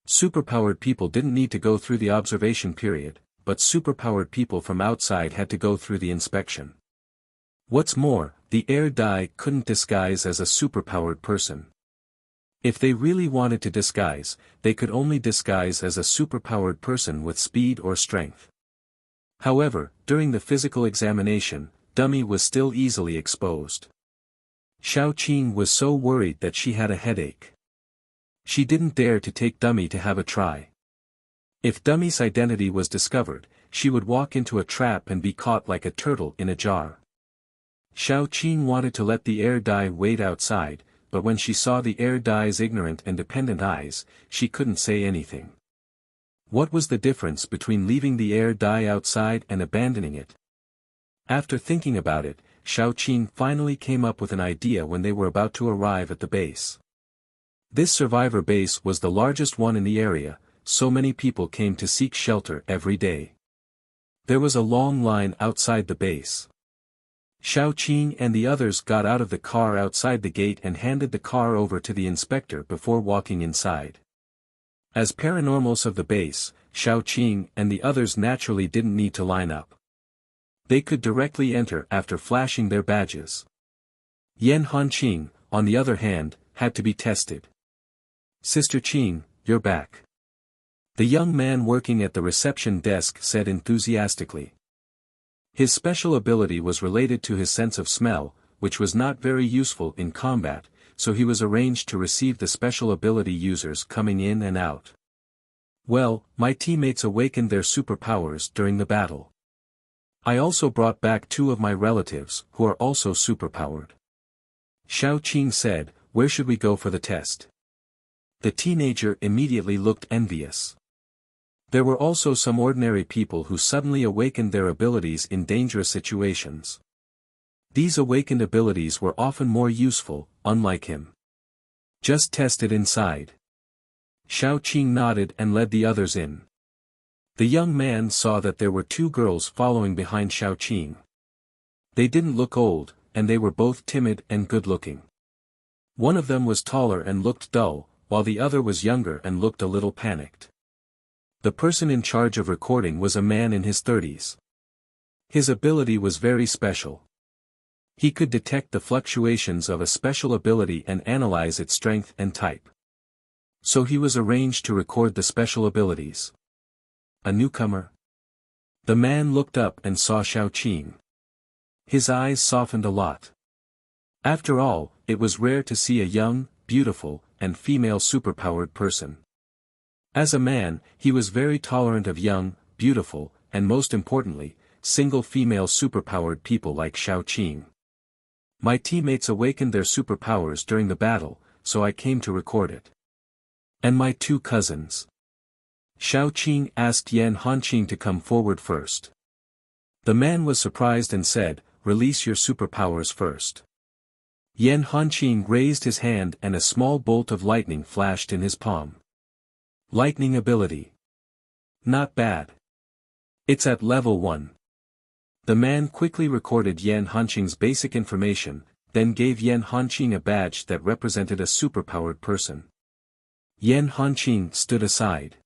Superpowered people didn't need to go through the observation period, but superpowered people from outside had to go through the inspection. What's more, the air dye couldn't disguise as a superpowered person. If they really wanted to disguise, they could only disguise as a superpowered person with speed or strength. However, during the physical examination, Dummy was still easily exposed. Xiaoqing was so worried that she had a headache. She didn't dare to take Dummy to have a try. If Dummy's identity was discovered, she would walk into a trap and be caught like a turtle in a jar. Xiaoqing wanted to let the air dye wait outside, but when she saw the air dye's ignorant and dependent eyes, she couldn't say anything. What was the difference between leaving the air dye outside and abandoning it? After thinking about it, Xiaoqing finally came up with an idea when they were about to arrive at the base. This survivor base was the largest one in the area, so many people came to seek shelter every day. There was a long line outside the base. Xiaoqing and the others got out of the car outside the gate and handed the car over to the inspector before walking inside. As paranormals of the base, Xiaoqing and the others naturally didn't need to line up. They could directly enter after flashing their badges. Yan Hanqing, on the other hand, had to be tested. Sister Qing, you're back. The young man working at the reception desk said enthusiastically. His special ability was related to his sense of smell, which was not very useful in combat, so he was arranged to receive the special ability users coming in and out. Well, my teammates awakened their superpowers during the battle. I also brought back 2 of my relatives, who are also superpowered. Xiao Qing said, where should we go for the test? The teenager immediately looked envious. There were also some ordinary people who suddenly awakened their abilities in dangerous situations. These awakened abilities were often more useful, unlike him. Just test it inside. Xiao Qing nodded and led the others in. The young man saw that there were 2 girls following behind Xiao Qing. They didn't look old, and they were both timid and good-looking. One of them was taller and looked dull, while the other was younger and looked a little panicked. The person in charge of recording was a man in his 30s. His ability was very special. He could detect the fluctuations of a special ability and analyze its strength and type. So he was arranged to record the special abilities. A newcomer? The man looked up and saw Xiao Qing. His eyes softened a lot. After all, it was rare to see a young, beautiful, and female superpowered person. As a man, he was very tolerant of young, beautiful, and most importantly, single female superpowered people like Xiao Qing. My teammates awakened their superpowers during the battle, so I came to record it. And my 2 cousins. Xiao Qing asked Yan Hanqing to come forward first. The man was surprised and said, release your superpowers first. Yan Hanqing raised his hand and a small bolt of lightning flashed in his palm. Lightning ability. Not bad. It's at level 1. The man quickly recorded Yan Hanqing's basic information, then gave Yan Hanqing a badge that represented a superpowered person. Yan Hanqing stood aside.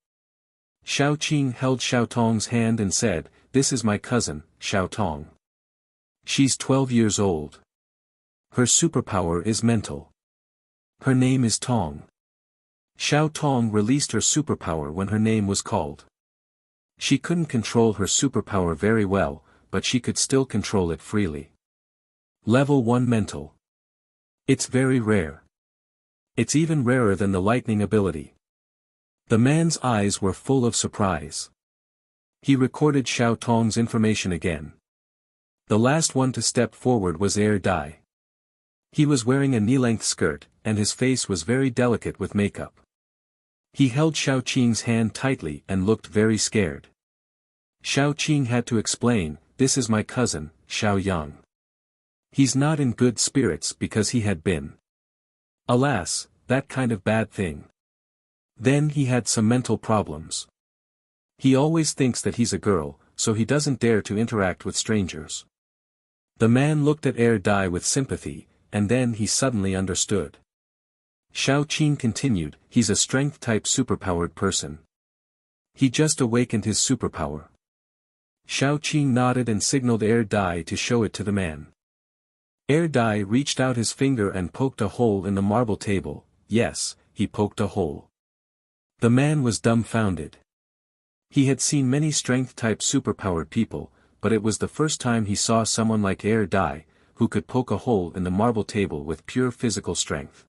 Xiao Qing held Xiao Tong's hand and said, this is my cousin, Xiao Tong. She's 12 years old. Her superpower is mental. Her name is Tong. Xiao Tong released her superpower when her name was called. She couldn't control her superpower very well, but she could still control it freely. Level 1 mental. It's very rare. It's even rarer than the lightning ability. The man's eyes were full of surprise. He recorded Xiao Tong's information again. The last one to step forward was Dai. He was wearing a knee-length skirt, and his face was very delicate with makeup. He held Xiao Qing's hand tightly and looked very scared. Xiao Qing had to explain, this is my cousin, Xiao Yang. He's not in good spirits because he had been. Alas, that kind of bad thing. Then he had some mental problems. He always thinks that he's a girl, so he doesn't dare to interact with strangers. The man looked at Dai with sympathy, and then he suddenly understood. Xiao Qing continued, he's a strength-type superpowered person. He just awakened his superpower. Xiao Qing nodded and signaled Dai to show it to the man. Dai reached out his finger and poked a hole in the marble table. Yes, he poked a hole. The man was dumbfounded. He had seen many strength-type superpowered people, but it was the first time he saw someone like Dai, who could poke a hole in the marble table with pure physical strength.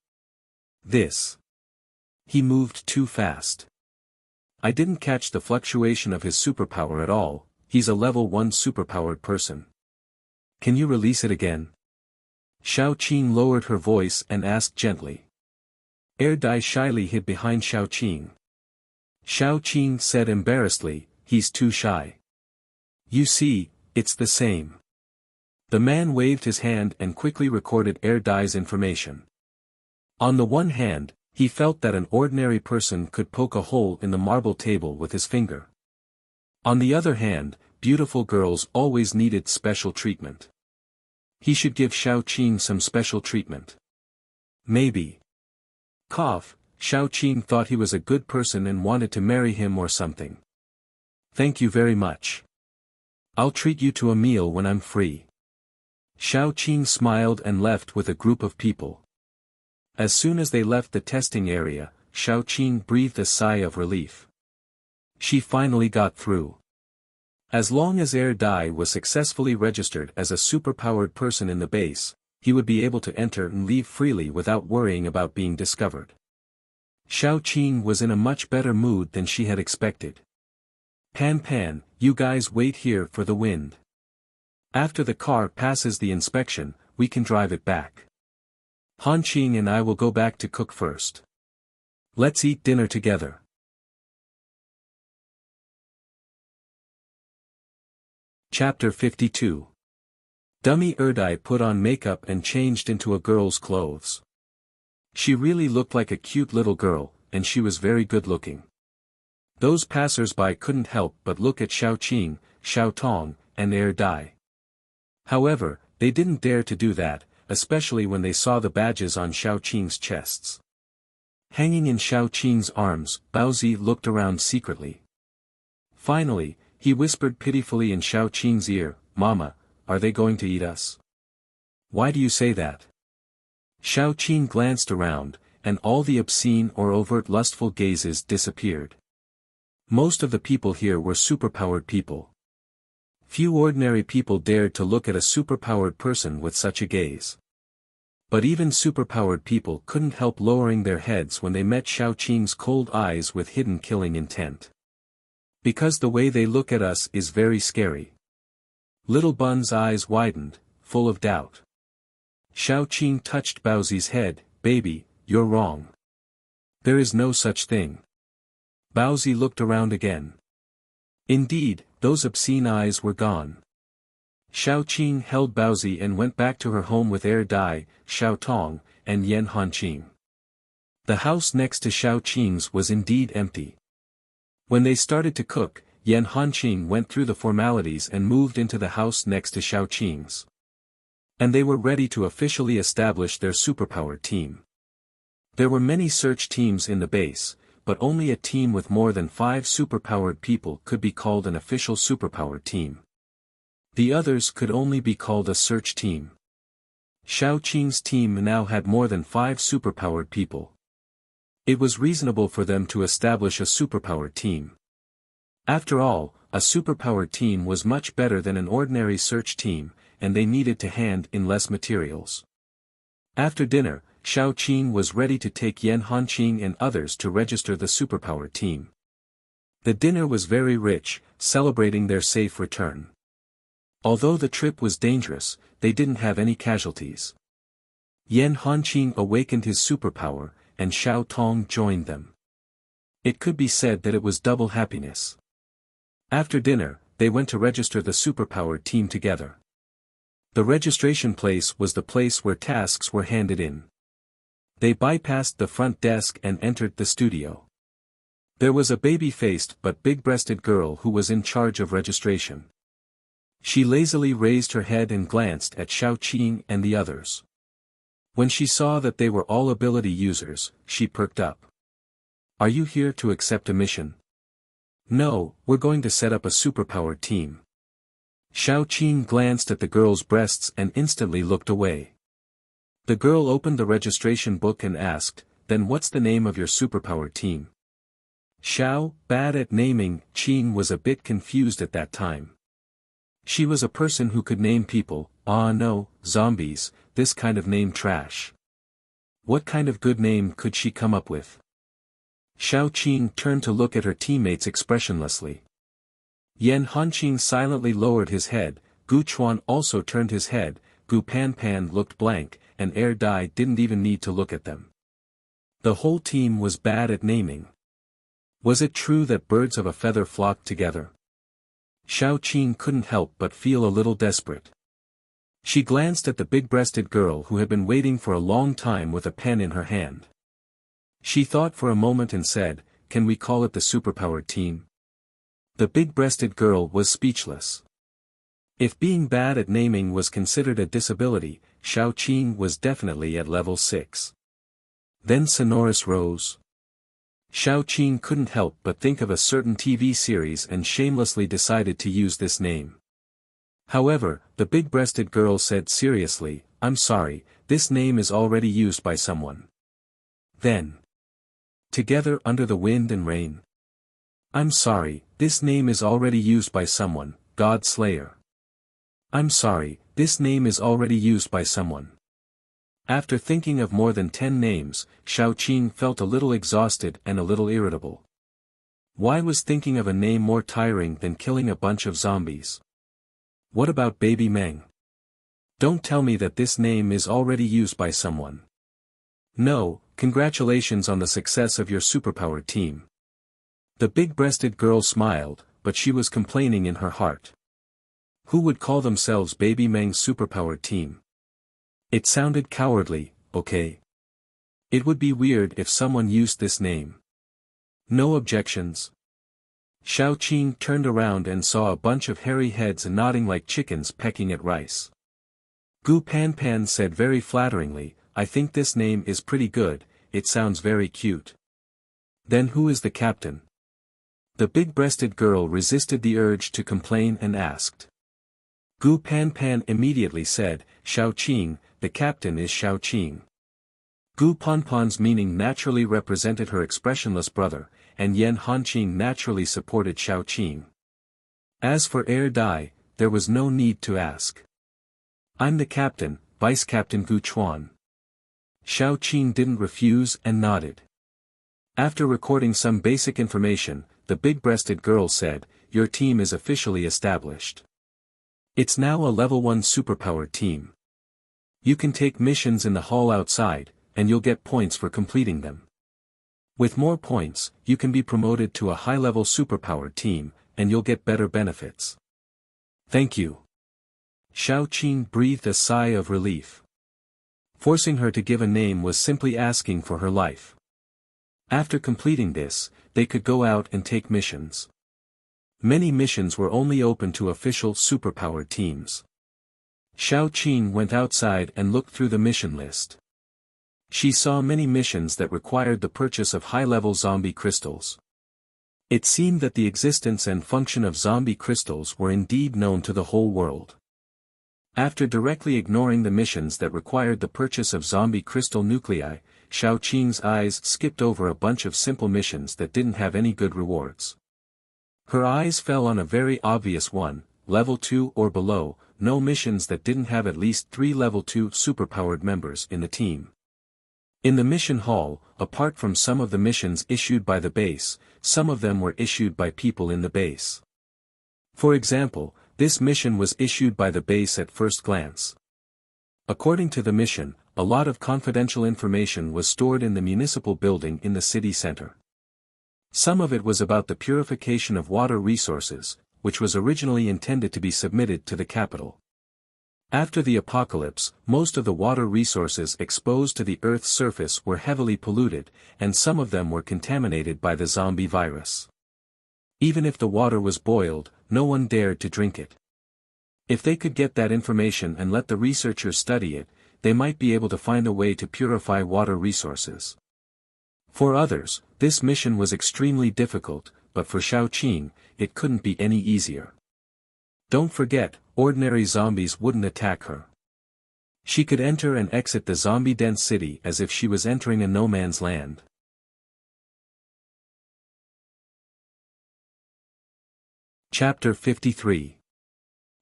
This. He moved too fast. I didn't catch the fluctuation of his superpower at all. He's a level 1 superpowered person. Can you release it again? Xiao Qing lowered her voice and asked gently. Dai shyly hid behind Xiao Qing. Xiao Qing said embarrassedly, he's too shy. You see, it's the same. The man waved his hand and quickly recorded Dai's information. On the one hand, he felt that an ordinary person could poke a hole in the marble table with his finger. On the other hand, beautiful girls always needed special treatment. He should give Xiao Qing some special treatment. Maybe. Cough, Xiao Qing thought he was a good person and wanted to marry him or something. Thank you very much. I'll treat you to a meal when I'm free. Xiao Qing smiled and left with a group of people. As soon as they left the testing area, Xiao Qing breathed a sigh of relief. She finally got through. As long as Dai was successfully registered as a superpowered person in the base, he would be able to enter and leave freely without worrying about being discovered. Xiao Qing was in a much better mood than she had expected. Pan, you guys wait here for the wind. After the car passes the inspection, we can drive it back. Han Qing and I will go back to cook first. Let's eat dinner together. Chapter 52. Dummy Erdai put on makeup and changed into a girl's clothes. She really looked like a cute little girl, and she was very good looking. Those passers-by couldn't help but look at Xiao Qing, Xiao Tong, and Erdai. However, they didn't dare to do that, especially when they saw the badges on Xiao Qing's chests. Hanging in Xiao Qing's arms, Baozi looked around secretly. Finally, he whispered pitifully in Xiao Qing's ear, "Mama, are they going to eat us?" "Why do you say that?" Xiao Qing glanced around, and all the obscene or overt lustful gazes disappeared. Most of the people here were superpowered people. Few ordinary people dared to look at a superpowered person with such a gaze. But even superpowered people couldn't help lowering their heads when they met Xiao Qing's cold eyes with hidden killing intent. Because the way they look at us is very scary. Little Bun's eyes widened, full of doubt. Xiao Qing touched Baozi's head. "Baby, you're wrong. There is no such thing." Baozi looked around again. Indeed, those obscene eyes were gone. Xiao Qing held Baozi and went back to her home with Erdai, Xiao Tong, and Yan Hanqing. The house next to Xiao Qing's was indeed empty. When they started to cook, Yan Hanqing went through the formalities and moved into the house next to Xiao Qing's. And they were ready to officially establish their superpowered team. There were many search teams in the base, but only a team with more than 5 superpowered people could be called an official superpowered team. The others could only be called a search team. Xiao Qing's team now had more than 5 superpowered people. It was reasonable for them to establish a superpowered team. After all, a superpowered team was much better than an ordinary search team, and they needed to hand in less materials. After dinner, Xiao Qing was ready to take Yan Hanqing and others to register the superpowered team. The dinner was very rich, celebrating their safe return. Although the trip was dangerous, they didn't have any casualties. Yan Hanqing awakened his superpower, and Xiao Tong joined them. It could be said that it was double happiness. After dinner, they went to register the superpowered team together. The registration place was the place where tasks were handed in. They bypassed the front desk and entered the studio. There was a baby-faced but big-breasted girl who was in charge of registration. She lazily raised her head and glanced at Xiao Qing and the others. When she saw that they were all ability users, she perked up. "Are you here to accept a mission?" "No, we're going to set up a superpowered team." Xiao Qing glanced at the girl's breasts and instantly looked away. The girl opened the registration book and asked, "Then what's the name of your superpowered team?" Xiao, bad at naming, Qing was a bit confused at that time. She was a person who could name people. "Ah no, zombies, this kind of name trash." What kind of good name could she come up with? Xiao Qing turned to look at her teammates expressionlessly. Yan Hanqing silently lowered his head, Gu Chuan also turned his head, Gu Panpan looked blank, and Erdai didn't even need to look at them. The whole team was bad at naming. Was it true that birds of a feather flocked together? Xiao Qing couldn't help but feel a little desperate. She glanced at the big-breasted girl who had been waiting for a long time with a pen in her hand. She thought for a moment and said, "Can we call it the superpowered team?" The big-breasted girl was speechless. If being bad at naming was considered a disability, Xiao Qing was definitely at level 6. Then sonorous rose. Xiao Qing couldn't help but think of a certain TV series and shamelessly decided to use this name. However, the big-breasted girl said seriously, "I'm sorry, this name is already used by someone." Then. Together under the wind and rain. "I'm sorry, this name is already used by someone, God Slayer." "I'm sorry, this name is already used by someone." After thinking of more than 10 names, Xiao Qing felt a little exhausted and a little irritable. Why was thinking of a name more tiring than killing a bunch of zombies? What about baby Meng? Don't tell me that this name is already used by someone. No, congratulations on the success of your superpowered team. The big-breasted girl smiled, but she was complaining in her heart. Who would call themselves baby Meng's superpowered team? It sounded cowardly, okay? It would be weird if someone used this name. No objections. Xiao Qing turned around and saw a bunch of hairy heads nodding like chickens pecking at rice. Gu Panpan said very flatteringly, I think this name is pretty good, it sounds very cute. Then who is the captain? The big-breasted girl resisted the urge to complain and asked. Gu Panpan immediately said, Xiao Qing, the captain is Xiao Qing. Gu Panpan's meaning naturally represented her expressionless brother, and Yan Hanqing naturally supported Xiao Qing. As for Dai, there was no need to ask. I'm the captain, Vice Captain Gu Chuan. Xiao Qing didn't refuse and nodded. After recording some basic information, the big-breasted girl said, your team is officially established. It's now a level 1 superpowered team. You can take missions in the hall outside, and you'll get points for completing them. With more points, you can be promoted to a high-level superpowered team, and you'll get better benefits. Thank you. Xiao Qing breathed a sigh of relief. Forcing her to give a name was simply asking for her life. After completing this, they could go out and take missions. Many missions were only open to official superpowered teams. Xiao Qing went outside and looked through the mission list. She saw many missions that required the purchase of high-level zombie crystals. It seemed that the existence and function of zombie crystals were indeed known to the whole world. After directly ignoring the missions that required the purchase of zombie crystal nuclei, Xiao Qing's eyes skipped over a bunch of simple missions that didn't have any good rewards. Her eyes fell on a very obvious one, level 2 or below, no missions that didn't have at least 3 level 2 superpowered members in the team. In the mission hall, apart from some of the missions issued by the base, some of them were issued by people in the base. For example, this mission was issued by the base at first glance. According to the mission, a lot of confidential information was stored in the municipal building in the city center. Some of it was about the purification of water resources, which was originally intended to be submitted to the capital. After the apocalypse, most of the water resources exposed to the Earth's surface were heavily polluted, and some of them were contaminated by the zombie virus. Even if the water was boiled, no one dared to drink it. If they could get that information and let the researchers study it, they might be able to find a way to purify water resources. For others, this mission was extremely difficult, but for Xiao Qing, it couldn't be any easier. Don't forget, ordinary zombies wouldn't attack her. She could enter and exit the zombie-dense city as if she was entering a no-man's land. Chapter 53.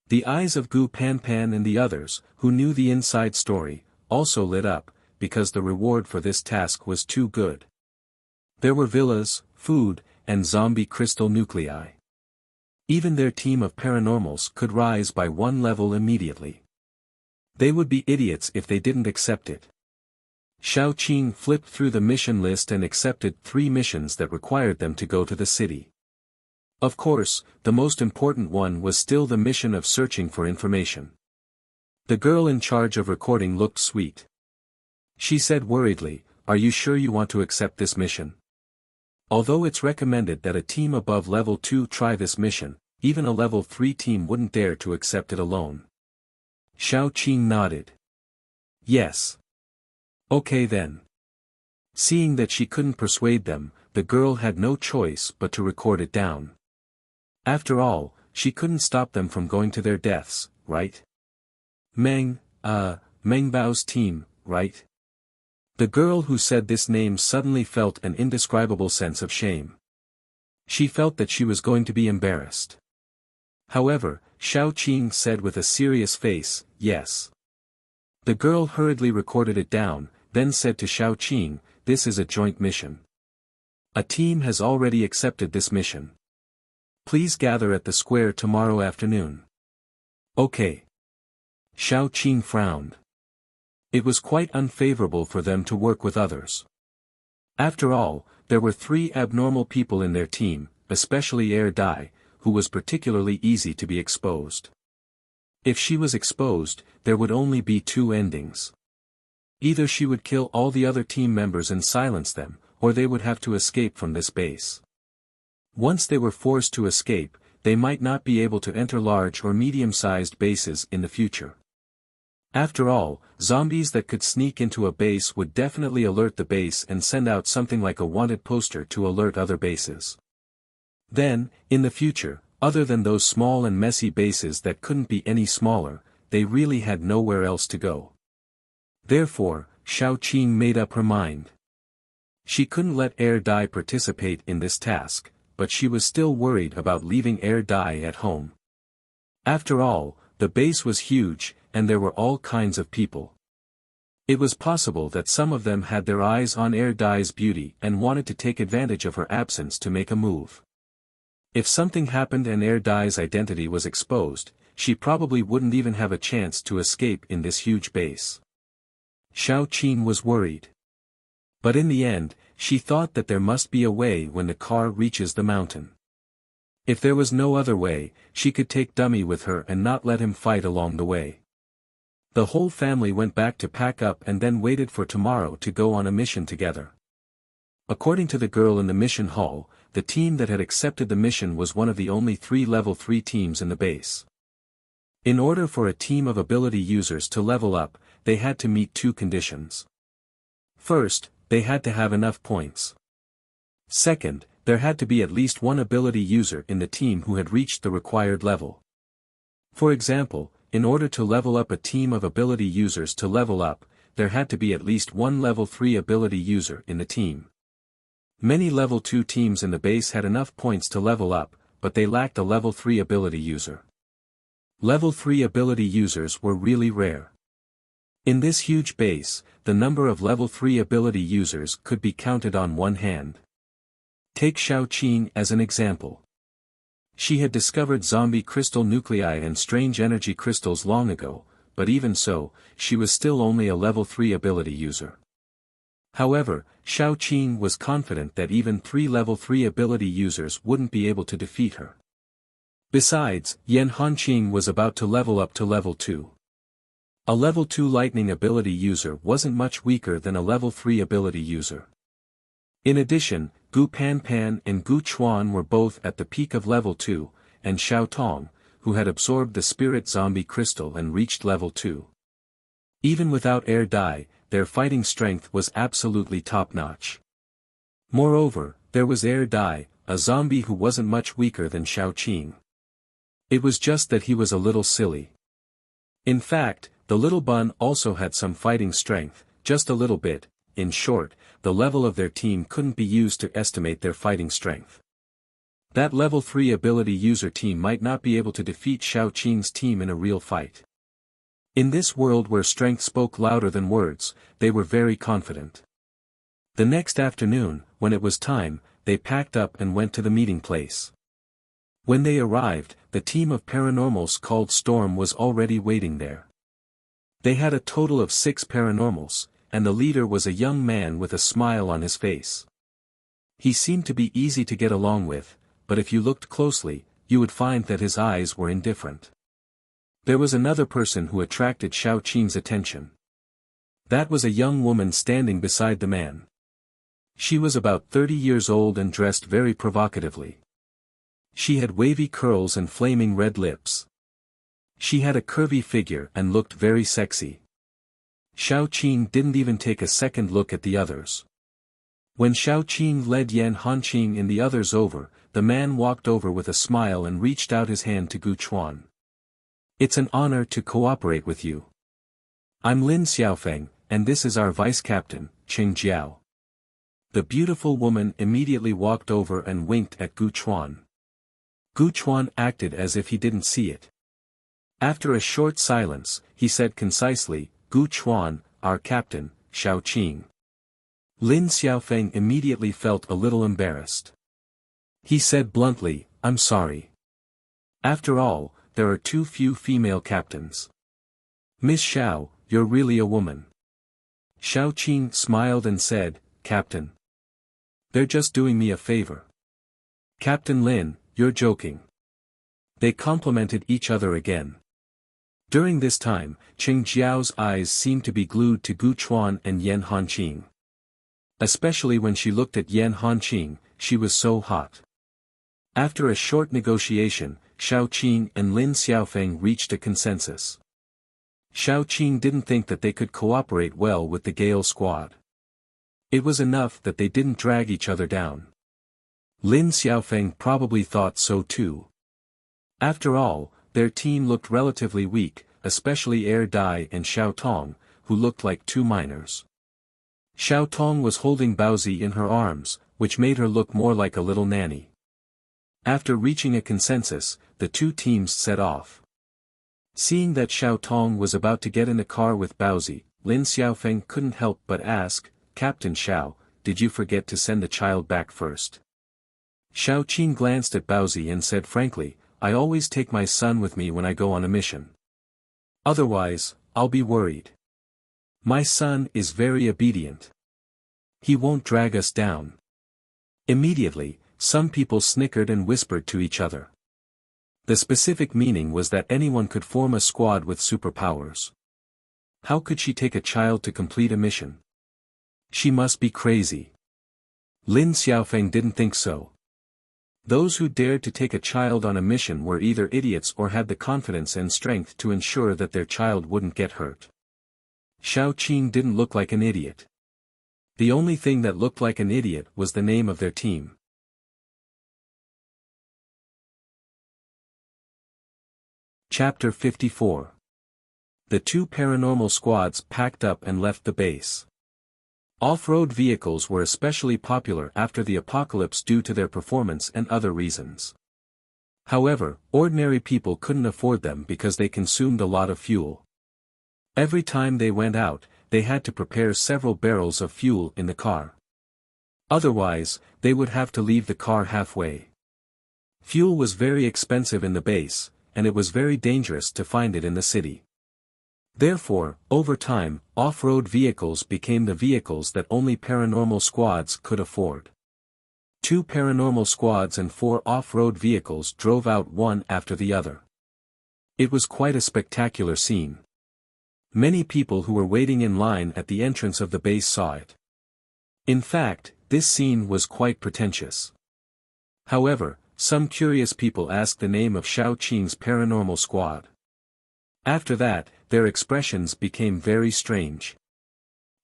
The eyes of Gu Panpan and the others, who knew the inside story, also lit up, because the reward for this task was too good. There were villas, food, and zombie crystal nuclei. Even their team of paranormals could rise by 1 level immediately. They would be idiots if they didn't accept it. Xiao Qing flipped through the mission list and accepted 3 missions that required them to go to the city. Of course, the most important one was still the mission of searching for information. The girl in charge of recording looked sweet. She said worriedly, "Are you sure you want to accept this mission? Although it's recommended that a team above level 2 try this mission, even a level 3 team wouldn't dare to accept it alone." Xiao Qing nodded. Yes. Okay then. Seeing that she couldn't persuade them, the girl had no choice but to record it down. After all, she couldn't stop them from going to their deaths, right? Meng Bao's team, right? The girl who said this name suddenly felt an indescribable sense of shame. She felt that she was going to be embarrassed. However, Xiao Qing said with a serious face, yes. The girl hurriedly recorded it down, then said to Xiao Qing, "This is a joint mission. A team has already accepted this mission. Please gather at the square tomorrow afternoon. Okay. Xiao Qing frowned. It was quite unfavorable for them to work with others. After all, there were 3 abnormal people in their team, especially Air Dai, who was particularly easy to be exposed. If she was exposed, there would only be 2 endings. Either she would kill all the other team members and silence them, or they would have to escape from this base. Once they were forced to escape, they might not be able to enter large or medium-sized bases in the future. After all, zombies that could sneak into a base would definitely alert the base and send out something like a wanted poster to alert other bases. Then, in the future, other than those small and messy bases that couldn't be any smaller, they really had nowhere else to go. Therefore, Xiao Qing made up her mind. She couldn't let Air Dai participate in this task, but she was still worried about leaving Air Dai at home. After all, the base was huge, and there were all kinds of people. It was possible that some of them had their eyes on Air Dai's beauty and wanted to take advantage of her absence to make a move. If something happened and Air Dai's identity was exposed, she probably wouldn't even have a chance to escape in this huge base. Xiao Qing was worried. But in the end, she thought that there must be a way when the car reaches the mountain. If there was no other way, she could take Dummy with her and not let him fight along the way. The whole family went back to pack up and then waited for tomorrow to go on a mission together. According to the girl in the mission hall, the team that had accepted the mission was one of the only 3 level 3 teams in the base. In order for a team of ability users to level up, they had to meet 2 conditions. First, they had to have enough points. Second, there had to be at least 1 ability user in the team who had reached the required level. For example, in order to level up a team of ability users to level up, there had to be at least 1 level 3 ability user in the team. Many level 2 teams in the base had enough points to level up, but they lacked a level 3 ability user. Level 3 ability users were really rare. In this huge base, the number of level 3 ability users could be counted on one hand. Take Xiao Qing as an example. She had discovered zombie crystal nuclei and strange energy crystals long ago, but even so, she was still only a level 3 ability user. However, Xiao Qing was confident that even 3 level 3 ability users wouldn't be able to defeat her. Besides, Yan Hanqing was about to level up to level 2. A level 2 lightning ability user wasn't much weaker than a level 3 ability user. In addition, Gu Panpan and Gu Chuan were both at the peak of level 2, and Xiao Tong, who had absorbed the spirit zombie crystal and reached level 2. Even without Air Dai, their fighting strength was absolutely top-notch. Moreover, there was Air Dai, a zombie who wasn't much weaker than Xiao Qing. It was just that he was a little silly. In fact, the little bun also had some fighting strength, just a little bit. In short, the level of their team couldn't be used to estimate their fighting strength. That level 3 ability user team might not be able to defeat Xiao Qing's team in a real fight. In this world where strength spoke louder than words, they were very confident. The next afternoon, when it was time, they packed up and went to the meeting place. When they arrived, the team of paranormals called Storm was already waiting there. They had a total of 6 paranormals, and the leader was a young man with a smile on his face. He seemed to be easy to get along with, but if you looked closely, you would find that his eyes were indifferent. There was another person who attracted Xiao Qing's attention. That was a young woman standing beside the man. She was about 30 years old and dressed very provocatively. She had wavy curls and flaming red lips. She had a curvy figure and looked very sexy. Xiao Qing didn't even take a second look at the others. When Xiao Qing led Yan Hanqing and the others over, the man walked over with a smile and reached out his hand to Gu Chuan. "It's an honor to cooperate with you. I'm Lin Xiaofeng, and this is our vice captain, Qing Jiao." The beautiful woman immediately walked over and winked at Gu Chuan. Gu Chuan acted as if he didn't see it. After a short silence, he said concisely, "Gu Chuan, our captain, Xiao Qing." Lin Xiaofeng immediately felt a little embarrassed. He said bluntly, "I'm sorry." After all, there are too few female captains. Miss Xiao, you're really a woman. Xiao Qing smiled and said, Captain. They're just doing me a favor. Captain Lin, you're joking. They complimented each other again. During this time, Qing Jiao's eyes seemed to be glued to Gu Chuan and Yan Hanqing. Especially when she looked at Yan Hanqing, she was so hot. After a short negotiation, Xiao Qing and Lin Xiaofeng reached a consensus. Xiao Qing didn't think that they could cooperate well with the Gale squad. It was enough that they didn't drag each other down. Lin Xiaofeng probably thought so too. After all, their team looked relatively weak, especially Dai and Xiao Tong, who looked like two minors. Xiao Tong was holding Baozi in her arms, which made her look more like a little nanny. After reaching a consensus, the two teams set off. Seeing that Xiao Tong was about to get in the car with Baozi, Lin Xiaofeng couldn't help but ask, Captain Xiao, did you forget to send the child back first? Xiao Qing glanced at Baozi and said frankly, I always take my son with me when I go on a mission. Otherwise, I'll be worried. My son is very obedient. He won't drag us down. Immediately, some people snickered and whispered to each other. The specific meaning was that anyone could form a squad with superpowers. How could she take a child to complete a mission? She must be crazy. Lin Xiaofeng didn't think so. Those who dared to take a child on a mission were either idiots or had the confidence and strength to ensure that their child wouldn't get hurt. Xiao Qing didn't look like an idiot. The only thing that looked like an idiot was the name of their team. Chapter 54. The two paranormal squads packed up and left the base. Off-road vehicles were especially popular after the apocalypse due to their performance and other reasons. However, ordinary people couldn't afford them because they consumed a lot of fuel. Every time they went out, they had to prepare several barrels of fuel in the car. Otherwise, they would have to leave the car halfway. Fuel was very expensive in the base, and it was very dangerous to find it in the city. Therefore, over time, off-road vehicles became the vehicles that only paranormal squads could afford. 2 paranormal squads and 4 off-road vehicles drove out one after the other. It was quite a spectacular scene. Many people who were waiting in line at the entrance of the base saw it. In fact, this scene was quite pretentious. However, some curious people asked the name of Xiao Qing's paranormal squad. After that, their expressions became very strange.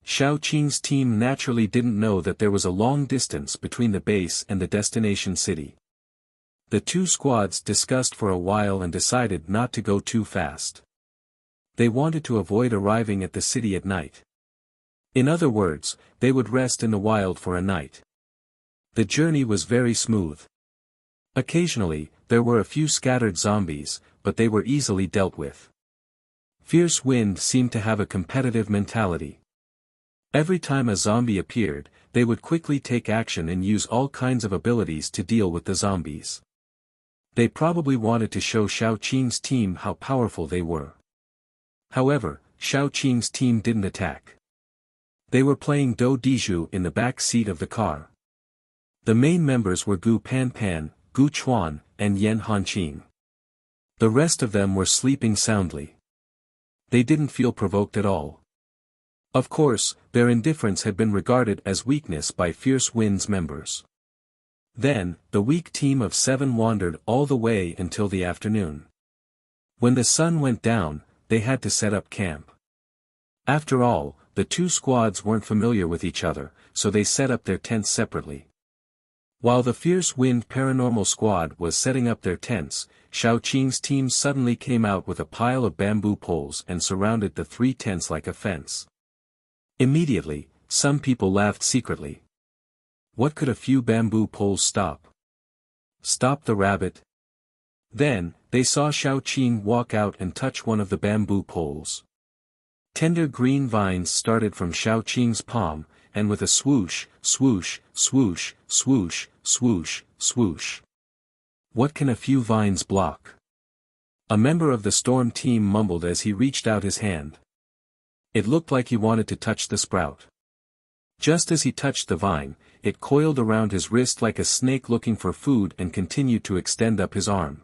Xiao Qing's team naturally didn't know that there was a long distance between the base and the destination city. The two squads discussed for a while and decided not to go too fast. They wanted to avoid arriving at the city at night. In other words, they would rest in the wild for a night. The journey was very smooth. Occasionally, there were a few scattered zombies, but they were easily dealt with. Fierce Wind seemed to have a competitive mentality. Every time a zombie appeared, they would quickly take action and use all kinds of abilities to deal with the zombies. They probably wanted to show Xiao Qing's team how powerful they were. However, Xiao Qing's team didn't attack. They were playing Do Diju in the back seat of the car. The main members were Gu Panpan, Gu Chuan, and Yan Hanqing. The rest of them were sleeping soundly. They didn't feel provoked at all. Of course, their indifference had been regarded as weakness by Fierce Wind's members. Then, the weak team of 7 wandered all the way until the afternoon. When the sun went down, they had to set up camp. After all, the two squads weren't familiar with each other, so they set up their tents separately. While the Fierce Wind Paranormal Squad was setting up their tents, Xiao Qing's team suddenly came out with a pile of bamboo poles and surrounded the 3 tents like a fence. Immediately, some people laughed secretly. What could a few bamboo poles stop? Stop the rabbit? Then, they saw Xiao Qing walk out and touch one of the bamboo poles. Tender green vines started from Xiao Qing's palm, and with a swoosh, swoosh, swoosh, swoosh, swoosh, swoosh. What can a few vines block? A member of the storm team mumbled as he reached out his hand. It looked like he wanted to touch the sprout. Just as he touched the vine, it coiled around his wrist like a snake looking for food and continued to extend up his arm.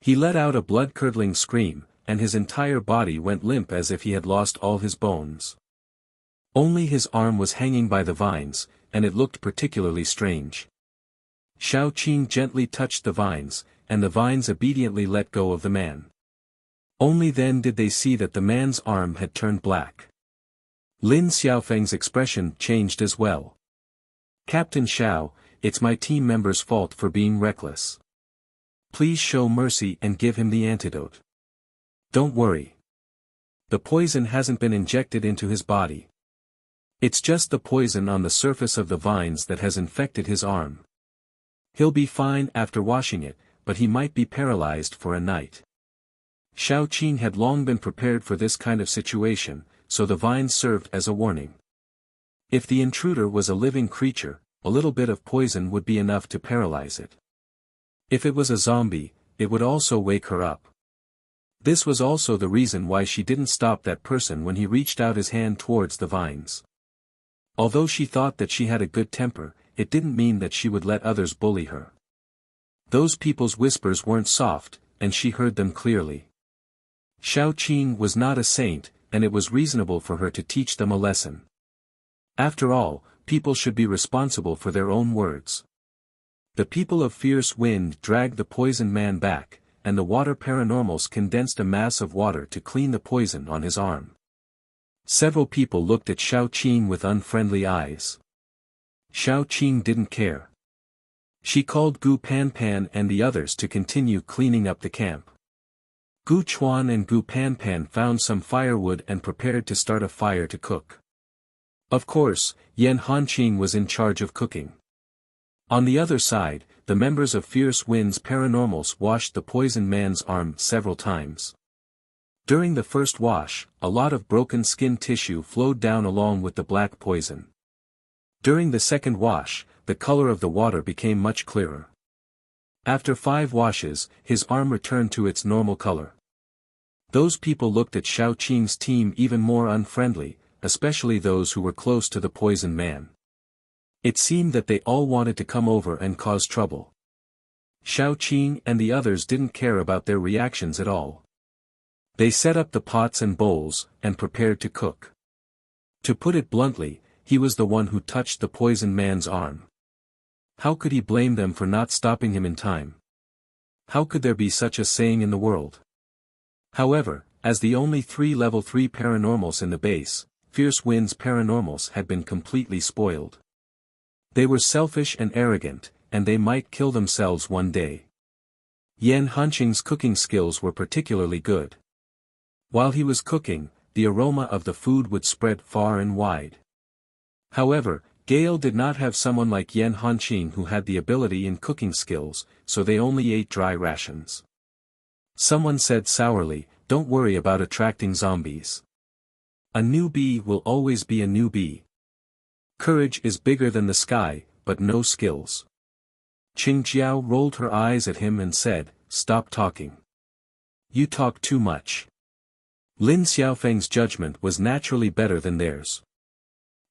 He let out a blood-curdling scream, and his entire body went limp as if he had lost all his bones. Only his arm was hanging by the vines, and it looked particularly strange. Shao Qing gently touched the vines, and the vines obediently let go of the man. Only then did they see that the man's arm had turned black. Lin Xiaofeng's expression changed as well. "Captain Shao, it's my team member's fault for being reckless. Please show mercy and give him the antidote. Don't worry. The poison hasn't been injected into his body. It's just the poison on the surface of the vines that has infected his arm. He'll be fine after washing it, but he might be paralyzed for a night." Shao Qing had long been prepared for this kind of situation, so the vines served as a warning. If the intruder was a living creature, a little bit of poison would be enough to paralyze it. If it was a zombie, it would also wake her up. This was also the reason why she didn't stop that person when he reached out his hand towards the vines. Although she thought that she had a good temper, it didn't mean that she would let others bully her. Those people's whispers weren't soft, and she heard them clearly. Shao Qing was not a saint, and it was reasonable for her to teach them a lesson. After all, people should be responsible for their own words. The people of Fierce Wind dragged the poisoned man back, and the water paranormals condensed a mass of water to clean the poison on his arm. Several people looked at Shao Qing with unfriendly eyes. Shao Qing didn't care. She called Gu Panpan and the others to continue cleaning up the camp. Gu Chuan and Gu Panpan found some firewood and prepared to start a fire to cook. Of course, Yan Hanqing was in charge of cooking. On the other side, the members of Fierce Wind's paranormals washed the poisoned man's arm several times. During the first wash, a lot of broken skin tissue flowed down along with the black poison. During the second wash, the color of the water became much clearer. After 5 washes, his arm returned to its normal color. Those people looked at Shao Qing's team even more unfriendly, especially those who were close to the poisoned man. It seemed that they all wanted to come over and cause trouble. Shao Qing and the others didn't care about their reactions at all. They set up the pots and bowls, and prepared to cook. To put it bluntly, he was the one who touched the poisoned man's arm. How could he blame them for not stopping him in time? How could there be such a saying in the world? However, as the only 3 level 3 paranormals in the base, Fierce Wind's paranormals had been completely spoiled. They were selfish and arrogant, and they might kill themselves one day. Yan Hanqing's cooking skills were particularly good. While he was cooking, the aroma of the food would spread far and wide. However, Gale did not have someone like Yan Hanqing who had the ability in cooking skills, so they only ate dry rations. Someone said sourly, "Don't worry about attracting zombies. A newbie will always be a newbie. Courage is bigger than the sky, but no skills." Qing Jiao rolled her eyes at him and said, "Stop talking. You talk too much." Lin Xiaofeng's judgment was naturally better than theirs.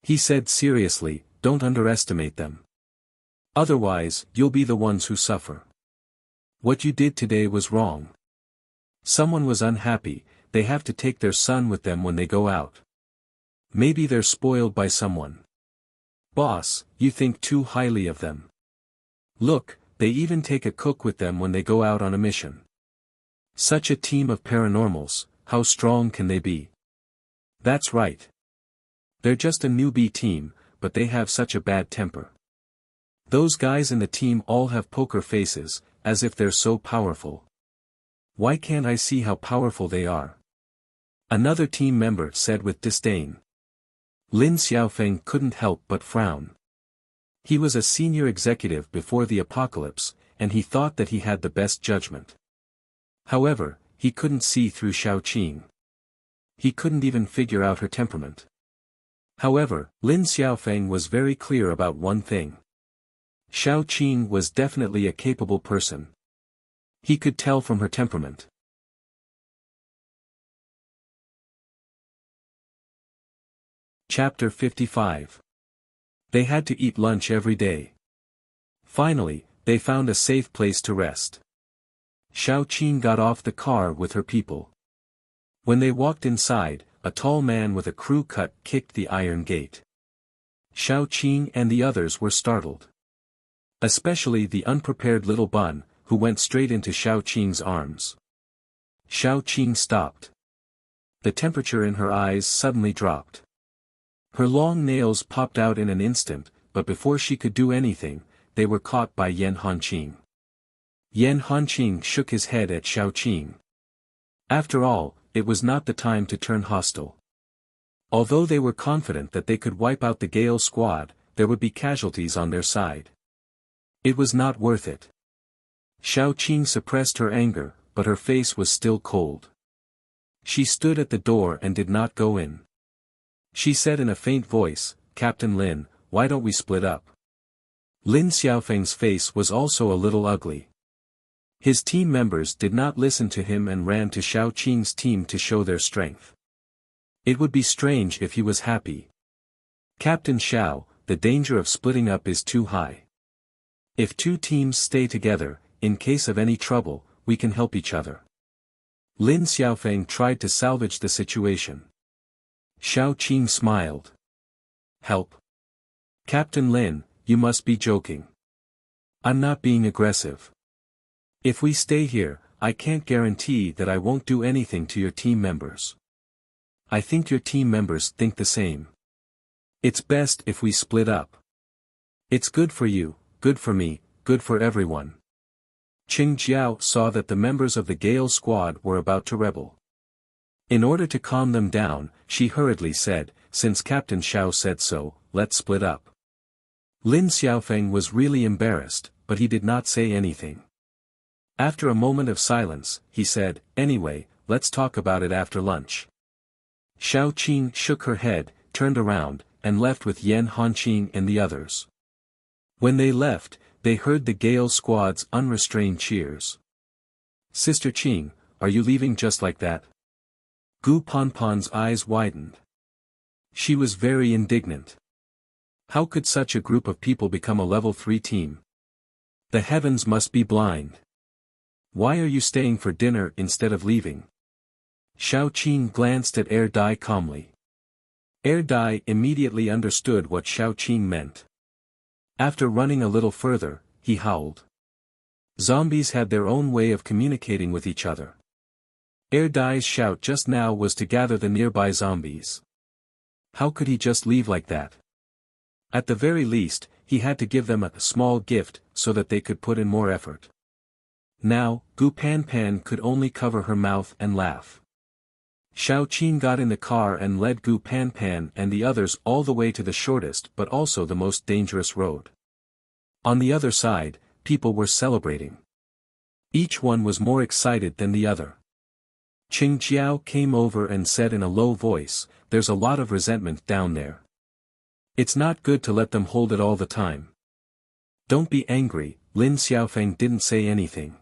He said seriously, "Don't underestimate them. Otherwise, you'll be the ones who suffer. What you did today was wrong. Someone was unhappy, they have to take their son with them when they go out. Maybe they're spoiled by someone. Boss, you think too highly of them. Look, they even take a cook with them when they go out on a mission. Such a team of paranormals, how strong can they be?" "That's right. They're just a newbie team, but they have such a bad temper. Those guys in the team all have poker faces, as if they're so powerful. Why can't I see how powerful they are?" Another team member said with disdain. Lin Xiaofeng couldn't help but frown. He was a senior executive before the apocalypse, and he thought that he had the best judgment. However, he couldn't see through Shao Qing. He couldn't even figure out her temperament. However, Lin Xiaofeng was very clear about one thing. Shao Qing was definitely a capable person. He could tell from her temperament. Chapter 55. They had to eat lunch every day. Finally, they found a safe place to rest. Xiao Qing got off the car with her people. When they walked inside, a tall man with a crew cut kicked the iron gate. Xiao Qing and the others were startled. Especially the unprepared little Bun, who went straight into Xiao Qing's arms. Xiao Qing stopped. The temperature in her eyes suddenly dropped. Her long nails popped out in an instant, but before she could do anything, they were caught by Yan Hanqing. Yan Hanqing shook his head at Xiao Qing. After all, it was not the time to turn hostile. Although they were confident that they could wipe out the Gale squad, there would be casualties on their side. It was not worth it. Xiao Qing suppressed her anger, but her face was still cold. She stood at the door and did not go in. She said in a faint voice, "Captain Lin, why don't we split up?" Lin Xiaofeng's face was also a little ugly. His team members did not listen to him and ran to Xiao Qing's team to show their strength. It would be strange if he was happy. "Captain Xiao, the danger of splitting up is too high. If two teams stay together, in case of any trouble, we can help each other." Lin Xiaofeng tried to salvage the situation. Xiao Qing smiled. "Help? Captain Lin, you must be joking. I'm not being aggressive. If we stay here, I can't guarantee that I won't do anything to your team members. I think your team members think the same. It's best if we split up. It's good for you, good for me, good for everyone." Qing Jiao saw that the members of the Gale squad were about to rebel. In order to calm them down, she hurriedly said, "Since Captain Xiao said so, let's split up." Lin Xiaofeng was really embarrassed, but he did not say anything. After a moment of silence, he said, "Anyway, let's talk about it after lunch." Xiao Qing shook her head, turned around, and left with Yan Hanqing and the others. When they left, they heard the Gale squad's unrestrained cheers. "Sister Qing, are you leaving just like that?" Gu Panpan's eyes widened. She was very indignant. How could such a group of people become a level 3 team? The heavens must be blind. "Why are you staying for dinner instead of leaving?" Xiao Qing glanced at Dai calmly. Dai immediately understood what Xiao Qing meant. After running a little further, he howled. Zombies had their own way of communicating with each other. Dai's shout just now was to gather the nearby zombies. How could he just leave like that? At the very least, he had to give them a small gift so that they could put in more effort. Now, Gu Panpan could only cover her mouth and laugh. Xiao Qing got in the car and led Gu Panpan and the others all the way to the shortest but also the most dangerous road. On the other side, people were celebrating. Each one was more excited than the other. Qing Jiao came over and said in a low voice, "There's a lot of resentment down there. It's not good to let them hold it all the time." "Don't be angry," Lin Xiaofeng didn't say anything.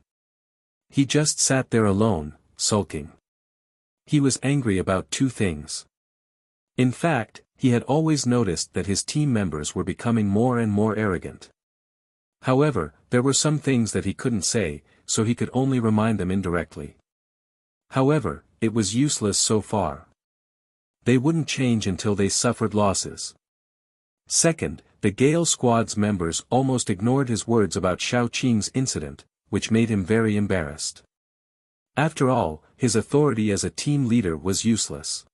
He just sat there alone, sulking. He was angry about two things. In fact, he had always noticed that his team members were becoming more and more arrogant. However, there were some things that he couldn't say, so he could only remind them indirectly. However, it was useless so far. They wouldn't change until they suffered losses. Second, the Gale squad's members almost ignored his words about Xiao Qing's incident, which made him very embarrassed. After all, his authority as a team leader was useless.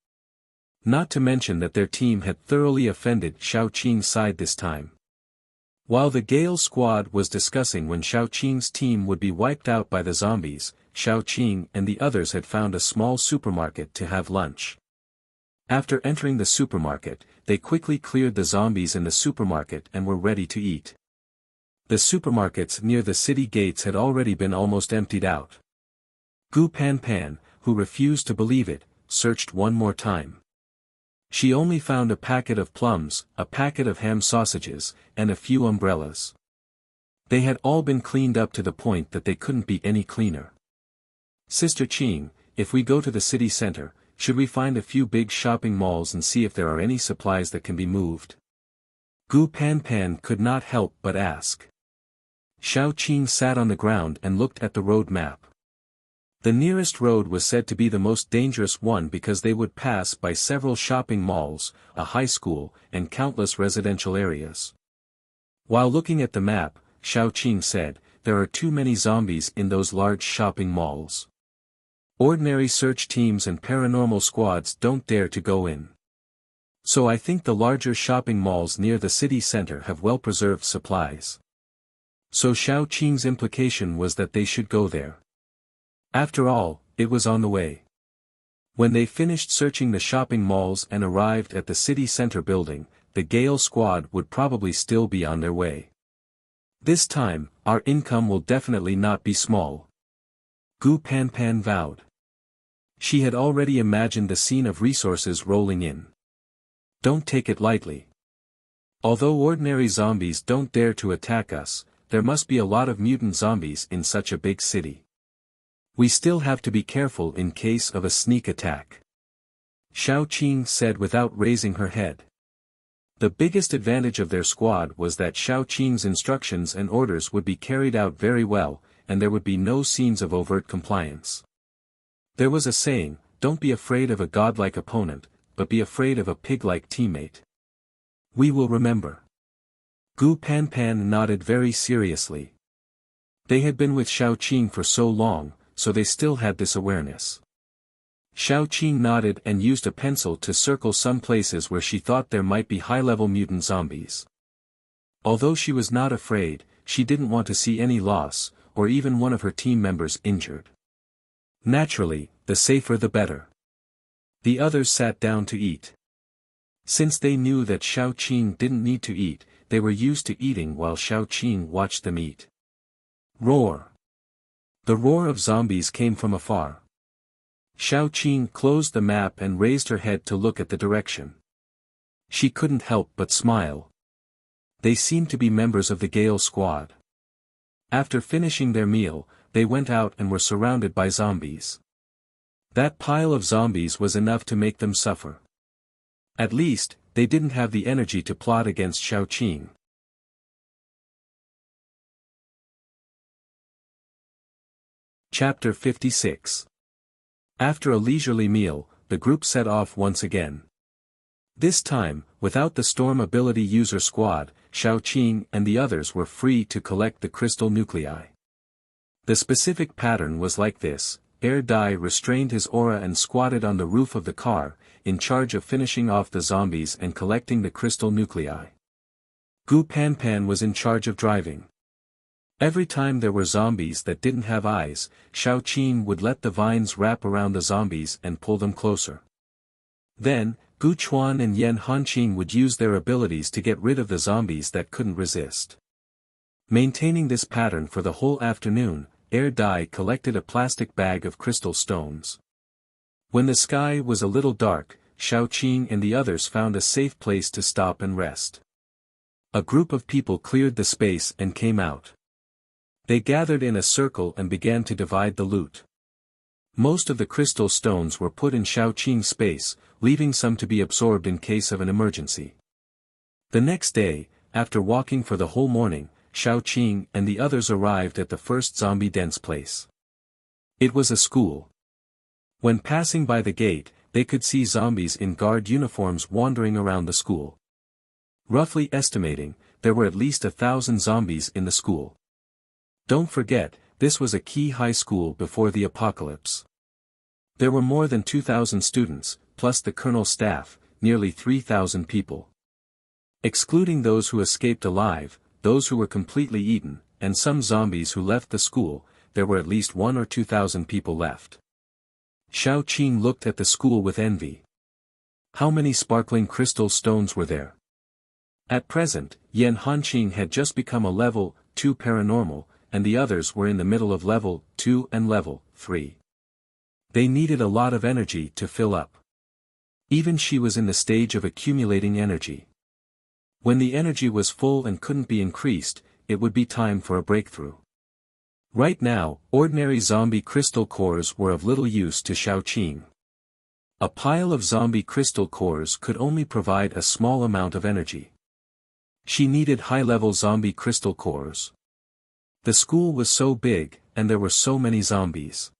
Not to mention that their team had thoroughly offended Xiao Qing's side this time. While the Gale squad was discussing when Xiao Qing's team would be wiped out by the zombies, Xiao Qing and the others had found a small supermarket to have lunch. After entering the supermarket, they quickly cleared the zombies in the supermarket and were ready to eat. The supermarkets near the city gates had already been almost emptied out. Gu Panpan, who refused to believe it, searched one more time. She only found a packet of plums, a packet of ham sausages, and a few umbrellas. They had all been cleaned up to the point that they couldn't be any cleaner. "Sister Qing, if we go to the city center, Should we find a few big shopping malls and see if there are any supplies that can be moved? Gu Panpan could not help but ask. Xiao Qing sat on the ground and looked at the road map. The nearest road was said to be the most dangerous one because they would pass by several shopping malls, a high school, and countless residential areas. While looking at the map, Xiao Qing said, "There are too many zombies in those large shopping malls. Ordinary search teams and paranormal squads don't dare to go in. So I think the larger shopping malls near the city center have well-preserved supplies." So Xiao Qing's implication was that they should go there. After all, it was on the way. When they finished searching the shopping malls and arrived at the city center building, the Gale squad would probably still be on their way. "This time, our income will definitely not be small," Gu Panpan vowed. She had already imagined the scene of resources rolling in. "Don't take it lightly. Although ordinary zombies don't dare to attack us, there must be a lot of mutant zombies in such a big city. We still have to be careful in case of a sneak attack," Xiao Qing said without raising her head. The biggest advantage of their squad was that Xiao Qing's instructions and orders would be carried out very well, and there would be no scenes of overt compliance. There was a saying, "Don't be afraid of a godlike opponent, but be afraid of a pig-like teammate." "We will remember." Gu Panpan nodded very seriously. They had been with Xiao Qing for so long, so they still had this awareness. Xiao Qing nodded and used a pencil to circle some places where she thought there might be high-level mutant zombies. Although she was not afraid, she didn't want to see any loss, or even one of her team members injured. Naturally, the safer the better. The others sat down to eat. Since they knew that Xiao Qing didn't need to eat, they were used to eating while Xiao Qing watched them eat. Roar! The roar of zombies came from afar. Xiao Qing closed the map and raised her head to look at the direction. She couldn't help but smile. They seemed to be members of the Gale squad. After finishing their meal, they went out and were surrounded by zombies. That pile of zombies was enough to make them suffer. At least, they didn't have the energy to plot against Xiao Qing. Chapter 56. After a leisurely meal, the group set off once again. This time, without the Storm Ability User Squad, Xiao Qing and the others were free to collect the crystal nuclei. The specific pattern was like this: Air Dai restrained his aura and squatted on the roof of the car, in charge of finishing off the zombies and collecting the crystal nuclei. Gu Panpan was in charge of driving. Every time there were zombies that didn't have eyes, Xiao Qing would let the vines wrap around the zombies and pull them closer. Then, Gu Chuan and Yan Hanqing would use their abilities to get rid of the zombies that couldn't resist. Maintaining this pattern for the whole afternoon, Air Dai collected a plastic bag of crystal stones. When the sky was a little dark, Xiao Qing and the others found a safe place to stop and rest. A group of people cleared the space and came out. They gathered in a circle and began to divide the loot. Most of the crystal stones were put in Xiao Qing's space, leaving some to be absorbed in case of an emergency. The next day, after walking for the whole morning, Xiao Qing and the others arrived at the first zombie-dense place. It was a school. When passing by the gate, they could see zombies in guard uniforms wandering around the school. Roughly estimating, there were at least 1,000 zombies in the school. Don't forget, this was a key high school before the apocalypse. There were more than 2,000 students, plus the colonel's staff, nearly 3,000 people. Excluding those who escaped alive, those who were completely eaten, and some zombies who left the school, there were at least 1,000 or 2,000 people left. Xiao Qing looked at the school with envy. How many sparkling crystal stones were there? At present, Yan Hanqing had just become a level 2 paranormal, and the others were in the middle of level 2 and level 3. They needed a lot of energy to fill up. Even she was in the stage of accumulating energy. When the energy was full and couldn't be increased, it would be time for a breakthrough. Right now, ordinary zombie crystal cores were of little use to Xiao Qing. A pile of zombie crystal cores could only provide a small amount of energy. She needed high-level zombie crystal cores. The school was so big, and there were so many zombies.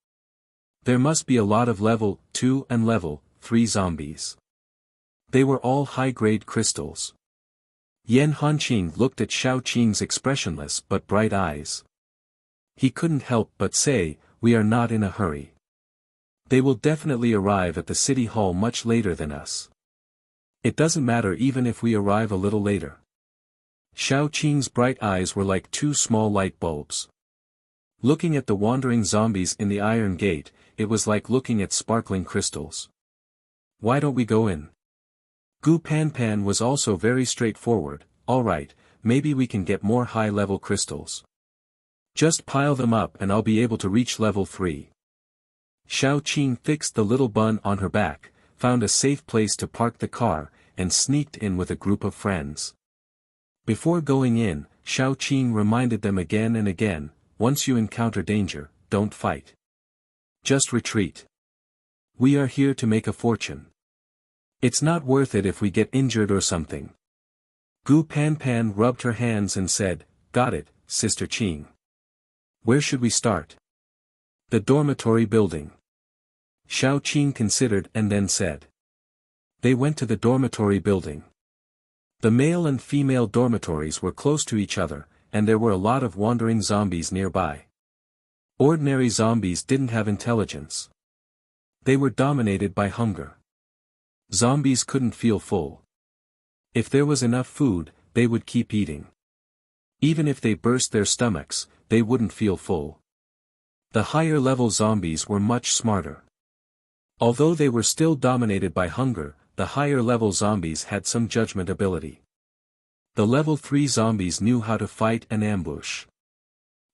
There must be a lot of level 2 and level 3 zombies. They were all high-grade crystals. Yan Hanqing looked at Xiao Qing's expressionless but bright eyes. He couldn't help but say, "We are not in a hurry. They will definitely arrive at the city hall much later than us. It doesn't matter even if we arrive a little later." Xiao Qing's bright eyes were like two small light bulbs. Looking at the wandering zombies in the Iron Gate, it was like looking at sparkling crystals. "Why don't we go in?" Gu Panpan was also very straightforward. "All right, maybe we can get more high-level crystals. Just pile them up and I'll be able to reach level 3. Xiao Qing fixed the little bun on her back, found a safe place to park the car, and sneaked in with a group of friends. Before going in, Xiao Qing reminded them again and again, "Once you encounter danger, don't fight. Just retreat. We are here to make a fortune. It's not worth it if we get injured or something." Gu Panpan rubbed her hands and said, "Got it, Sister Qing. Where should we start?" "The dormitory building." Xiao Qing considered and then said. They went to the dormitory building. The male and female dormitories were close to each other, and there were a lot of wandering zombies nearby. Ordinary zombies didn't have intelligence. They were dominated by hunger. Zombies couldn't feel full. If there was enough food, they would keep eating. Even if they burst their stomachs, they wouldn't feel full. The higher-level zombies were much smarter. Although they were still dominated by hunger, the higher-level zombies had some judgment ability. The level 3 zombies knew how to fight and ambush.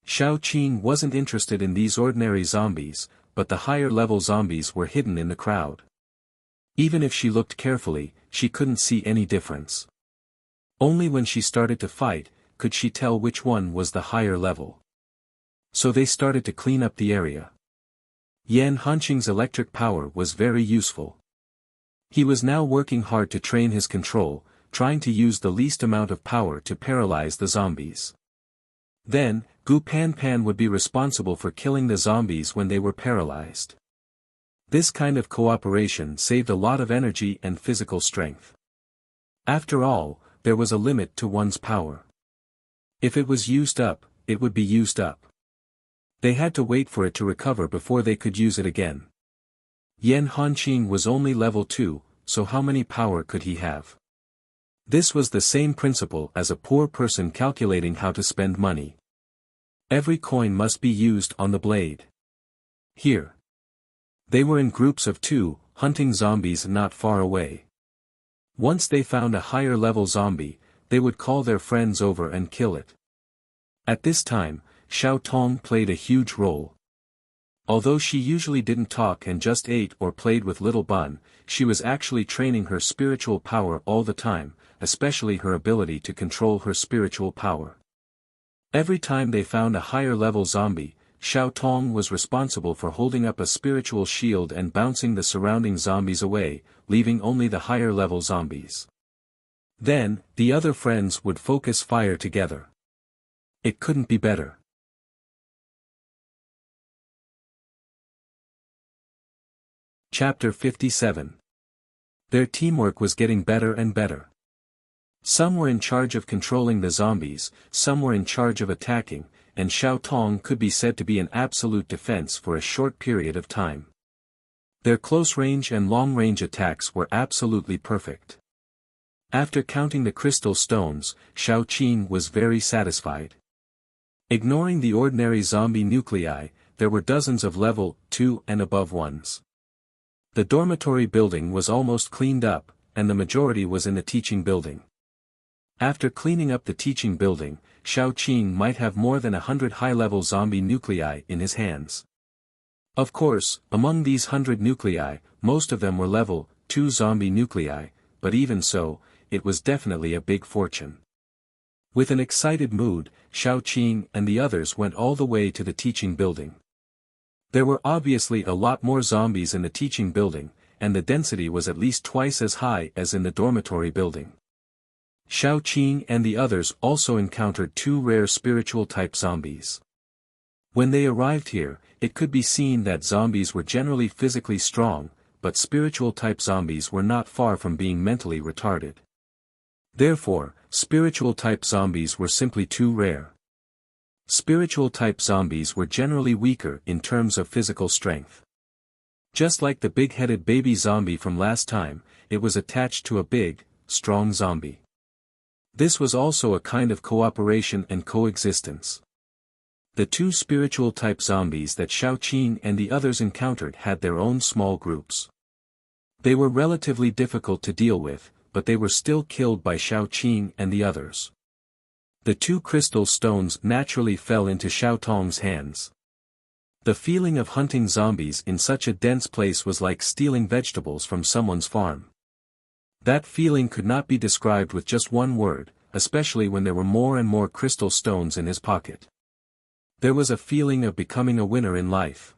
Xiao Qing wasn't interested in these ordinary zombies, but the higher-level zombies were hidden in the crowd. Even if she looked carefully, she couldn't see any difference. Only when she started to fight, could she tell which one was the higher level. So they started to clean up the area. Yan Hanqing's electric power was very useful. He was now working hard to train his control, trying to use the least amount of power to paralyze the zombies. Then, Gu Panpan would be responsible for killing the zombies when they were paralyzed. This kind of cooperation saved a lot of energy and physical strength. After all, there was a limit to one's power. If it was used up, it would be used up. They had to wait for it to recover before they could use it again. Yan Hanqing was only level 2, so how many power could he have? This was the same principle as a poor person calculating how to spend money. Every coin must be used on the blade. Here. They were in groups of 2, hunting zombies not far away. Once they found a higher-level zombie, they would call their friends over and kill it. At this time, Xiao Tong played a huge role. Although she usually didn't talk and just ate or played with Little Bun, she was actually training her spiritual power all the time, especially her ability to control her spiritual power. Every time they found a higher-level zombie, Xiao Tong was responsible for holding up a spiritual shield and bouncing the surrounding zombies away, leaving only the higher-level zombies. Then, the other friends would focus fire together. It couldn't be better. Chapter 57. Their teamwork was getting better and better. Some were in charge of controlling the zombies, some were in charge of attacking, and Xiao Tong could be said to be an absolute defense for a short period of time. Their close-range and long-range attacks were absolutely perfect. After counting the crystal stones, Xiao Qing was very satisfied. Ignoring the ordinary zombie nuclei, there were dozens of level 2 and above ones. The dormitory building was almost cleaned up, and the majority was in the teaching building. After cleaning up the teaching building, Xiao Qing might have more than 100 high-level zombie nuclei in his hands. Of course, among these 100 nuclei, most of them were level 2 zombie nuclei, but even so, it was definitely a big fortune. With an excited mood, Xiao Qing and the others went all the way to the teaching building. There were obviously a lot more zombies in the teaching building, and the density was at least twice as high as in the dormitory building. Xiao Qing and the others also encountered two rare spiritual-type zombies. When they arrived here, it could be seen that zombies were generally physically strong, but spiritual-type zombies were not far from being mentally retarded. Therefore, spiritual-type zombies were simply too rare. Spiritual-type zombies were generally weaker in terms of physical strength. Just like the big-headed baby zombie from last time, it was attached to a big, strong zombie. This was also a kind of cooperation and coexistence. The two spiritual-type zombies that Xiao Qing and the others encountered had their own small groups. They were relatively difficult to deal with, but they were still killed by Xiao Qing and the others. The two crystal stones naturally fell into Xiao Tong's hands. The feeling of hunting zombies in such a dense place was like stealing vegetables from someone's farm. That feeling could not be described with just one word, especially when there were more and more crystal stones in his pocket. There was a feeling of becoming a winner in life.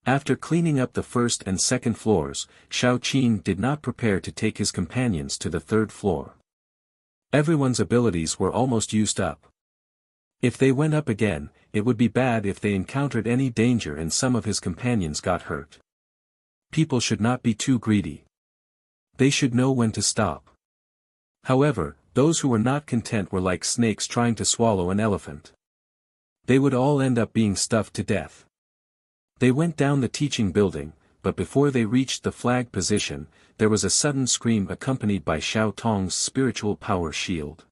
After cleaning up the first and second floors, Xiao Qing did not prepare to take his companions to the third floor. Everyone's abilities were almost used up. If they went up again, it would be bad if they encountered any danger and some of his companions got hurt. People should not be too greedy. They should know when to stop. However, those who were not content were like snakes trying to swallow an elephant. They would all end up being stuffed to death. They went down the teaching building, but before they reached the flag position, there was a sudden scream accompanied by Xiao Tong's spiritual power shield.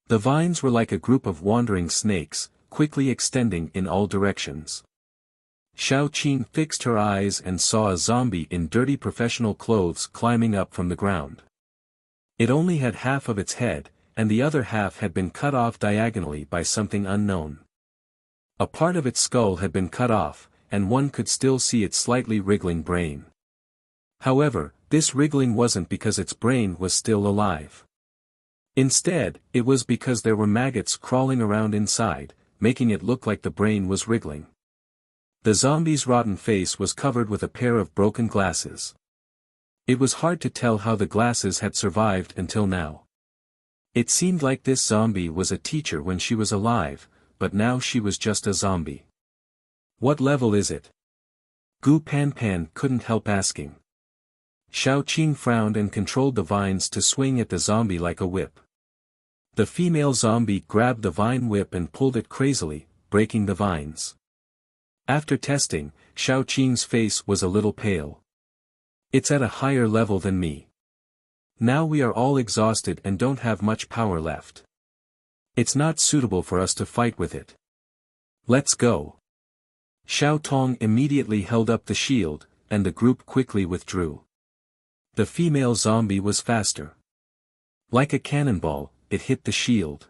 The vines were like a group of wandering snakes, quickly extending in all directions. Xiao Qing fixed her eyes and saw a zombie in dirty professional clothes climbing up from the ground. It only had half of its head, and the other half had been cut off diagonally by something unknown. A part of its skull had been cut off, and one could still see its slightly wriggling brain. However, this wriggling wasn't because its brain was still alive. Instead, it was because there were maggots crawling around inside, making it look like the brain was wriggling. The zombie's rotten face was covered with a pair of broken glasses. It was hard to tell how the glasses had survived until now. It seemed like this zombie was a teacher when she was alive, but now she was just a zombie. What level is it? Gu Panpan couldn't help asking. Xiao Qing frowned and controlled the vines to swing at the zombie like a whip. The female zombie grabbed the vine whip and pulled it crazily, breaking the vines. After testing, Xiao Qing's face was a little pale. It's at a higher level than me. Now we are all exhausted and don't have much power left. It's not suitable for us to fight with it. Let's go. Xiao Tong immediately held up the shield, and the group quickly withdrew. The female zombie was faster. Like a cannonball, it hit the shield.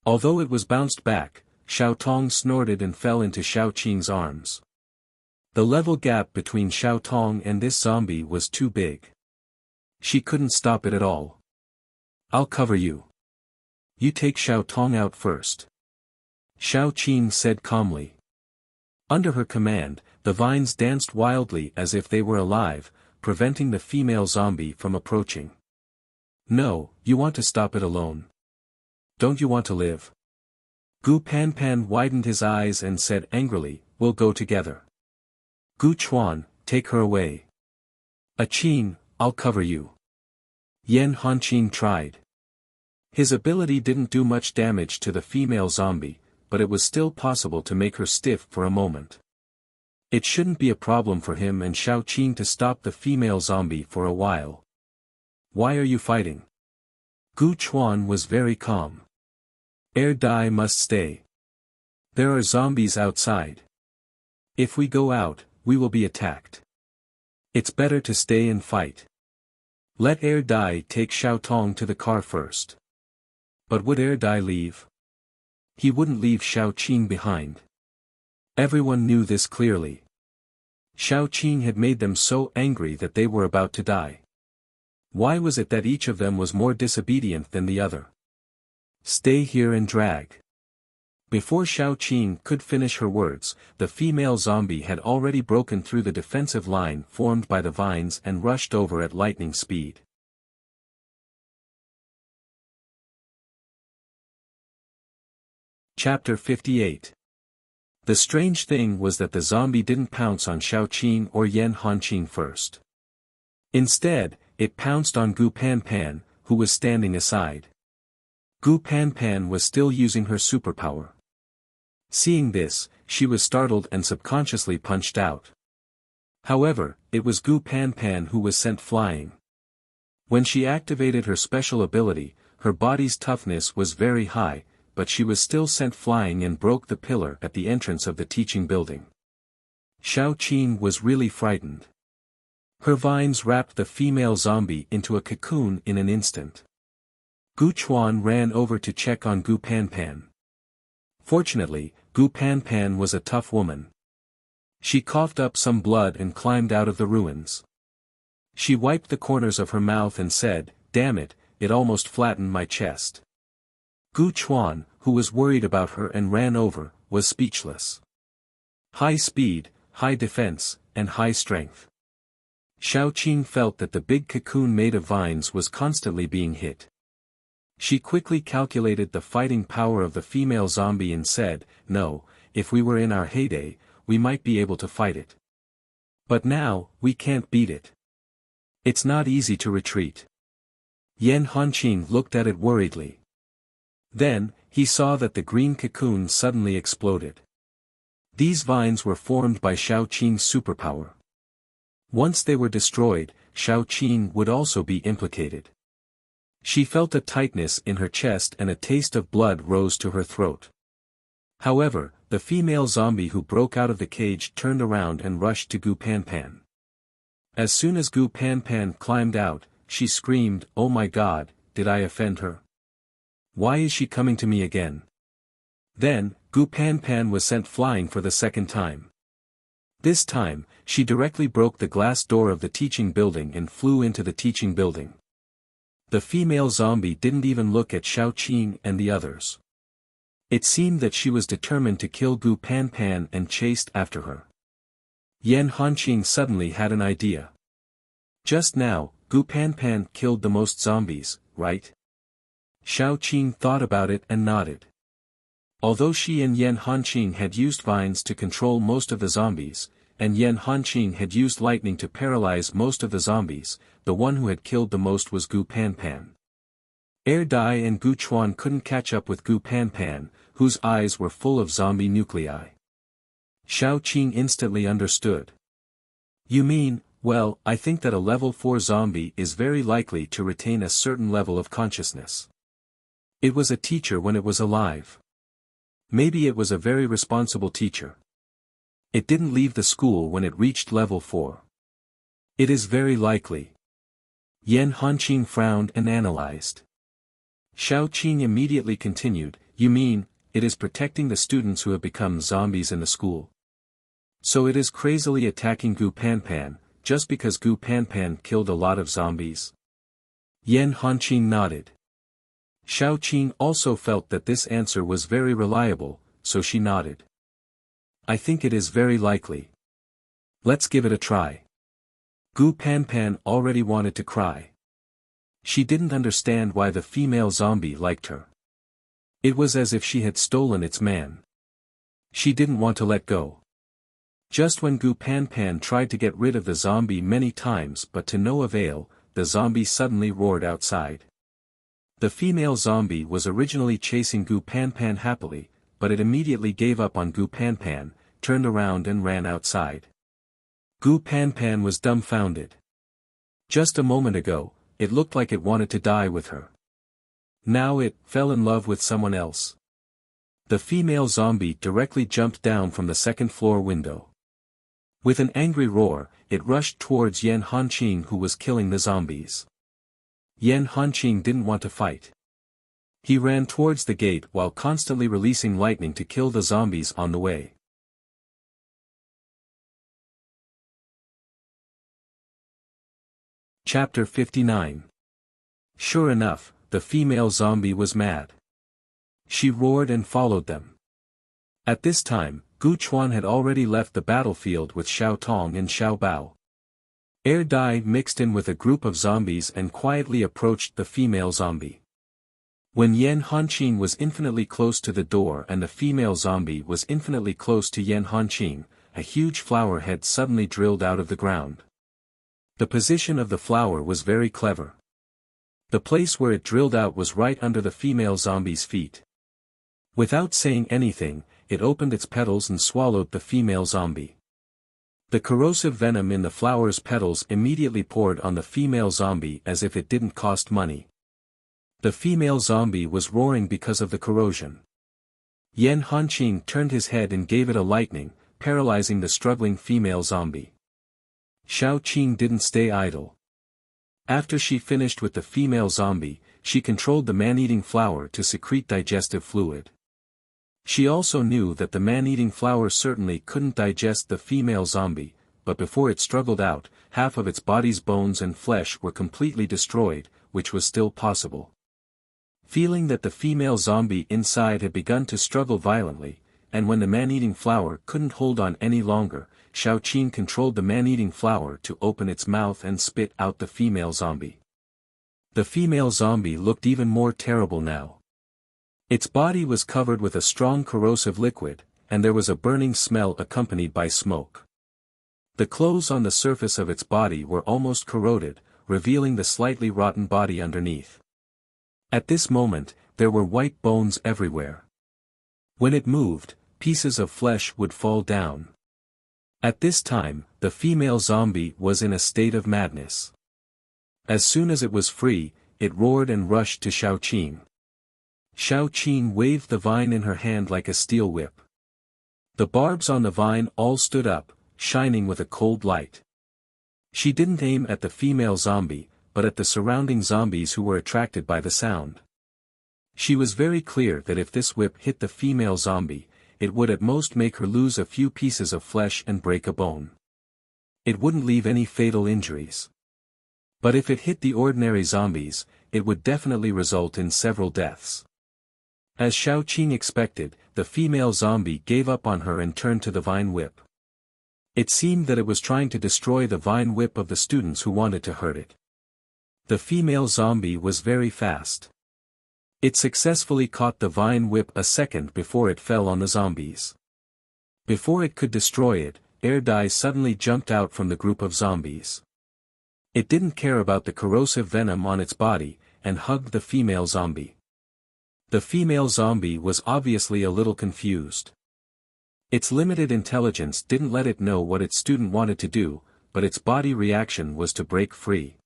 Although it was bounced back, Xiao Tong snorted and fell into Xiao Qing's arms. The level gap between Xiao Tong and this zombie was too big. She couldn't stop it at all. I'll cover you. You take Xiao Tong out first. Xiao Qing said calmly. Under her command, the vines danced wildly as if they were alive, preventing the female zombie from approaching. No, you want to stop it alone. Don't you want to live? Gu Panpan widened his eyes and said angrily, we'll go together. Gu Chuan, take her away. Qing, I'll cover you. Yan Hanqing tried. His ability didn't do much damage to the female zombie, but it was still possible to make her stiff for a moment. It shouldn't be a problem for him and Xiao Qing to stop the female zombie for a while. Why are you fighting? Gu Chuan was very calm. Dai must stay. There are zombies outside. If we go out, we will be attacked. It's better to stay and fight. Let Dai take Xiao Tong to the car first. But would Dai leave? He wouldn't leave Xiao Qing behind. Everyone knew this clearly. Xiao Qing had made them so angry that they were about to die. Why was it that each of them was more disobedient than the other? Stay here and drag. Before Xiao Qing could finish her words, the female zombie had already broken through the defensive line formed by the vines and rushed over at lightning speed. Chapter 58. The strange thing was that the zombie didn't pounce on Xiao Qing or Yan Hanqing first. Instead, it pounced on Gu Panpan, who was standing aside. Gu Panpan was still using her superpower. Seeing this, she was startled and subconsciously punched out. However, it was Gu Panpan who was sent flying. When she activated her special ability, her body's toughness was very high, but she was still sent flying and broke the pillar at the entrance of the teaching building. Xiao Qing was really frightened. Her vines wrapped the female zombie into a cocoon in an instant. Gu Chuan ran over to check on Gu Panpan. Fortunately, Gu Panpan was a tough woman. She coughed up some blood and climbed out of the ruins. She wiped the corners of her mouth and said, "Damn it, it almost flattened my chest." Gu Chuan, who was worried about her and ran over, was speechless. High speed, high defense, and high strength. Xiao Qing felt that the big cocoon made of vines was constantly being hit. She quickly calculated the fighting power of the female zombie and said, "No, if we were in our heyday, we might be able to fight it. But now, we can't beat it. It's not easy to retreat." Yan Hanqing looked at it worriedly. Then, he saw that the green cocoon suddenly exploded. These vines were formed by Xiao Qing's superpower. Once they were destroyed, Xiao Qing would also be implicated. She felt a tightness in her chest and a taste of blood rose to her throat. However, the female zombie who broke out of the cage turned around and rushed to Gu Panpan. As soon as Gu Panpan climbed out, she screamed, "Oh my God, did I offend her? Why is she coming to me again?" Then, Gu Panpan was sent flying for the second time. This time, she directly broke the glass door of the teaching building and flew into the teaching building. The female zombie didn't even look at Xiao Qing and the others. It seemed that she was determined to kill Gu Panpan and chased after her. Yan Hanqing suddenly had an idea. Just now, Gu Panpan killed the most zombies, right? Xiao Qing thought about it and nodded. Although she and Yan Hanqing had used vines to control most of the zombies, and Yan Hanqing had used lightning to paralyze most of the zombies, the one who had killed the most was Gu Panpan. Air Dai and Gu Chuan couldn't catch up with Gu Panpan, whose eyes were full of zombie nuclei. Xiao Qing instantly understood. "You mean, well, I think that a level 4 zombie is very likely to retain a certain level of consciousness. It was a teacher when it was alive. Maybe it was a very responsible teacher. It didn't leave the school when it reached level 4. It is very likely." Yan Hanqing frowned and analyzed. Xiao Qing immediately continued, "You mean, it is protecting the students who have become zombies in the school. So it is crazily attacking Gu Panpan, just because Gu Panpan killed a lot of zombies?" Yan Hanqing nodded. Xiao Qing also felt that this answer was very reliable, so she nodded. "I think it is very likely. Let's give it a try." Gu Panpan already wanted to cry. She didn't understand why the female zombie liked her. It was as if she had stolen its man. She didn't want to let go. Just when Gu Panpan tried to get rid of the zombie many times but to no avail, the zombie suddenly roared outside. The female zombie was originally chasing Gu Panpan happily, but it immediately gave up on Gu Panpan, turned around and ran outside. Gu Panpan was dumbfounded. Just a moment ago, it looked like it wanted to die with her. Now it fell in love with someone else. The female zombie directly jumped down from the second-floor window. With an angry roar, it rushed towards Yan Hanqing who was killing the zombies. Yan Hanqing didn't want to fight. He ran towards the gate while constantly releasing lightning to kill the zombies on the way. Chapter 59. Sure enough, the female zombie was mad. She roared and followed them. At this time, Gu Chuan had already left the battlefield with Xiao Tong and Xiao Bao. Air Dai mixed in with a group of zombies and quietly approached the female zombie. When Yan Hanqing was infinitely close to the door and the female zombie was infinitely close to Yan Hanqing, a huge flower head suddenly drilled out of the ground. The position of the flower was very clever. The place where it drilled out was right under the female zombie's feet. Without saying anything, it opened its petals and swallowed the female zombie. The corrosive venom in the flower's petals immediately poured on the female zombie as if it didn't cost money. The female zombie was roaring because of the corrosion. Yan Hanqing turned his head and gave it a lightning, paralyzing the struggling female zombie. Xiao Qing didn't stay idle. After she finished with the female zombie, she controlled the man-eating flower to secrete digestive fluid. She also knew that the man-eating flower certainly couldn't digest the female zombie, but before it struggled out, half of its body's bones and flesh were completely destroyed, which was still possible. Feeling that the female zombie inside had begun to struggle violently, and when the man-eating flower couldn't hold on any longer, Xiao Qing controlled the man-eating flower to open its mouth and spit out the female zombie. The female zombie looked even more terrible now. Its body was covered with a strong corrosive liquid, and there was a burning smell accompanied by smoke. The clothes on the surface of its body were almost corroded, revealing the slightly rotten body underneath. At this moment, there were white bones everywhere. When it moved, pieces of flesh would fall down. At this time, the female zombie was in a state of madness. As soon as it was free, it roared and rushed to Xiao Qing. Xiao Qing waved the vine in her hand like a steel whip. The barbs on the vine all stood up, shining with a cold light. She didn't aim at the female zombie, but at the surrounding zombies who were attracted by the sound. She was very clear that if this whip hit the female zombie, it would at most make her lose a few pieces of flesh and break a bone. It wouldn't leave any fatal injuries. But if it hit the ordinary zombies, it would definitely result in several deaths. As Xiao Qing expected, the female zombie gave up on her and turned to the vine whip. It seemed that it was trying to destroy the vine whip of the students who wanted to hurt it. The female zombie was very fast. It successfully caught the vine whip a second before it fell on the zombies. Before it could destroy it, Air Dai suddenly jumped out from the group of zombies. It didn't care about the corrosive venom on its body, and hugged the female zombie. The female zombie was obviously a little confused. Its limited intelligence didn't let it know what its student wanted to do, but its body reaction was to break free.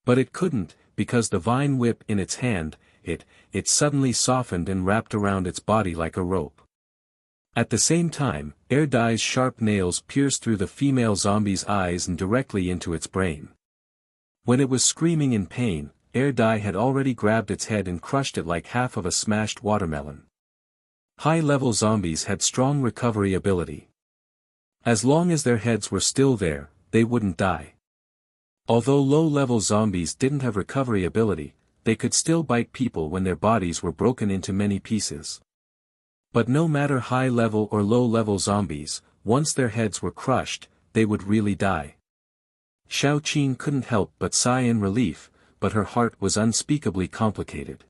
But it couldn't, because the vine whip in its hand, it suddenly softened and wrapped around its body like a rope. At the same time, Air Dai's sharp nails pierced through the female zombie's eyes and directly into its brain. When it was screaming in pain, Air Dai had already grabbed its head and crushed it like half of a smashed watermelon. High-level zombies had strong recovery ability. As long as their heads were still there, they wouldn't die. Although low-level zombies didn't have recovery ability, they could still bite people when their bodies were broken into many pieces. But no matter high-level or low-level zombies, once their heads were crushed, they would really die. Xiao Qing couldn't help but sigh in relief, but her heart was unspeakably complicated.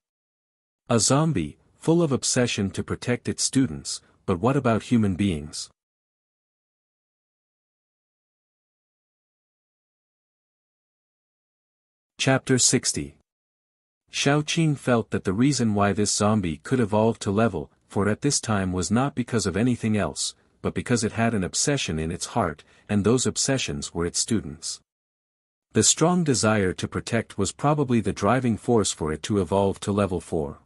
A zombie, full of obsession to protect its students, but what about human beings? Chapter 60. Xiao Qing felt that the reason why this zombie could evolve to level 4 at this time was not because of anything else, but because it had an obsession in its heart, and those obsessions were its students. The strong desire to protect was probably the driving force for it to evolve to level 4.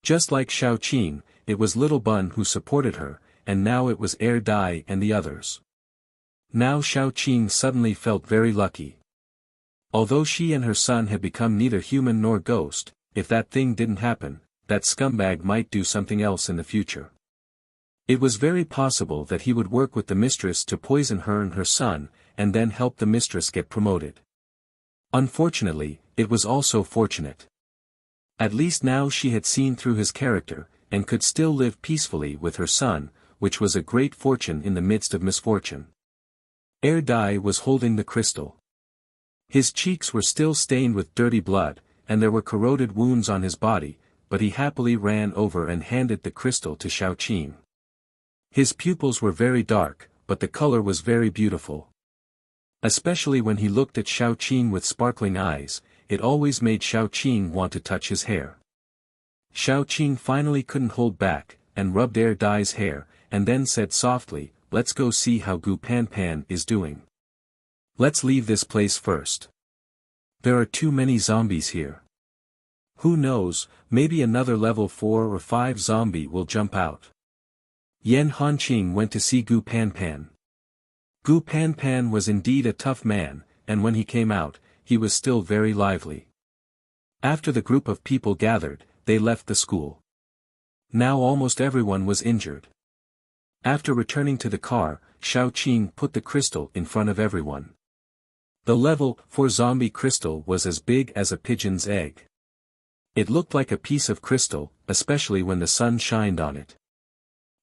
Just like Xiao Qing, it was Little Bun who supported her, and now it was Air Dai and the others. Now Xiao Qing suddenly felt very lucky. Although she and her son had become neither human nor ghost, if that thing didn't happen, that scumbag might do something else in the future. It was very possible that he would work with the mistress to poison her and her son, and then help the mistress get promoted. Unfortunately, it was also fortunate. At least now she had seen through his character, and could still live peacefully with her son, which was a great fortune in the midst of misfortune. Dai was holding the crystal. His cheeks were still stained with dirty blood, and there were corroded wounds on his body, but he happily ran over and handed the crystal to Xiaoqing. His pupils were very dark, but the color was very beautiful. Especially when he looked at Xiaoqing with sparkling eyes, it always made Xiaoqing want to touch his hair. Xiaoqing finally couldn't hold back, and rubbed Dai's hair, and then said softly, "Let's go see how Gu Panpan is doing. Let's leave this place first. There are too many zombies here. Who knows, maybe another level 4 or 5 zombie will jump out." Yan Hanqing went to see Gu Panpan. Gu Panpan was indeed a tough man, and when he came out, he was still very lively. After the group of people gathered, they left the school. Now almost everyone was injured. After returning to the car, Xiaoqing put the crystal in front of everyone. The level 4 zombie crystal was as big as a pigeon's egg. It looked like a piece of crystal, especially when the sun shined on it.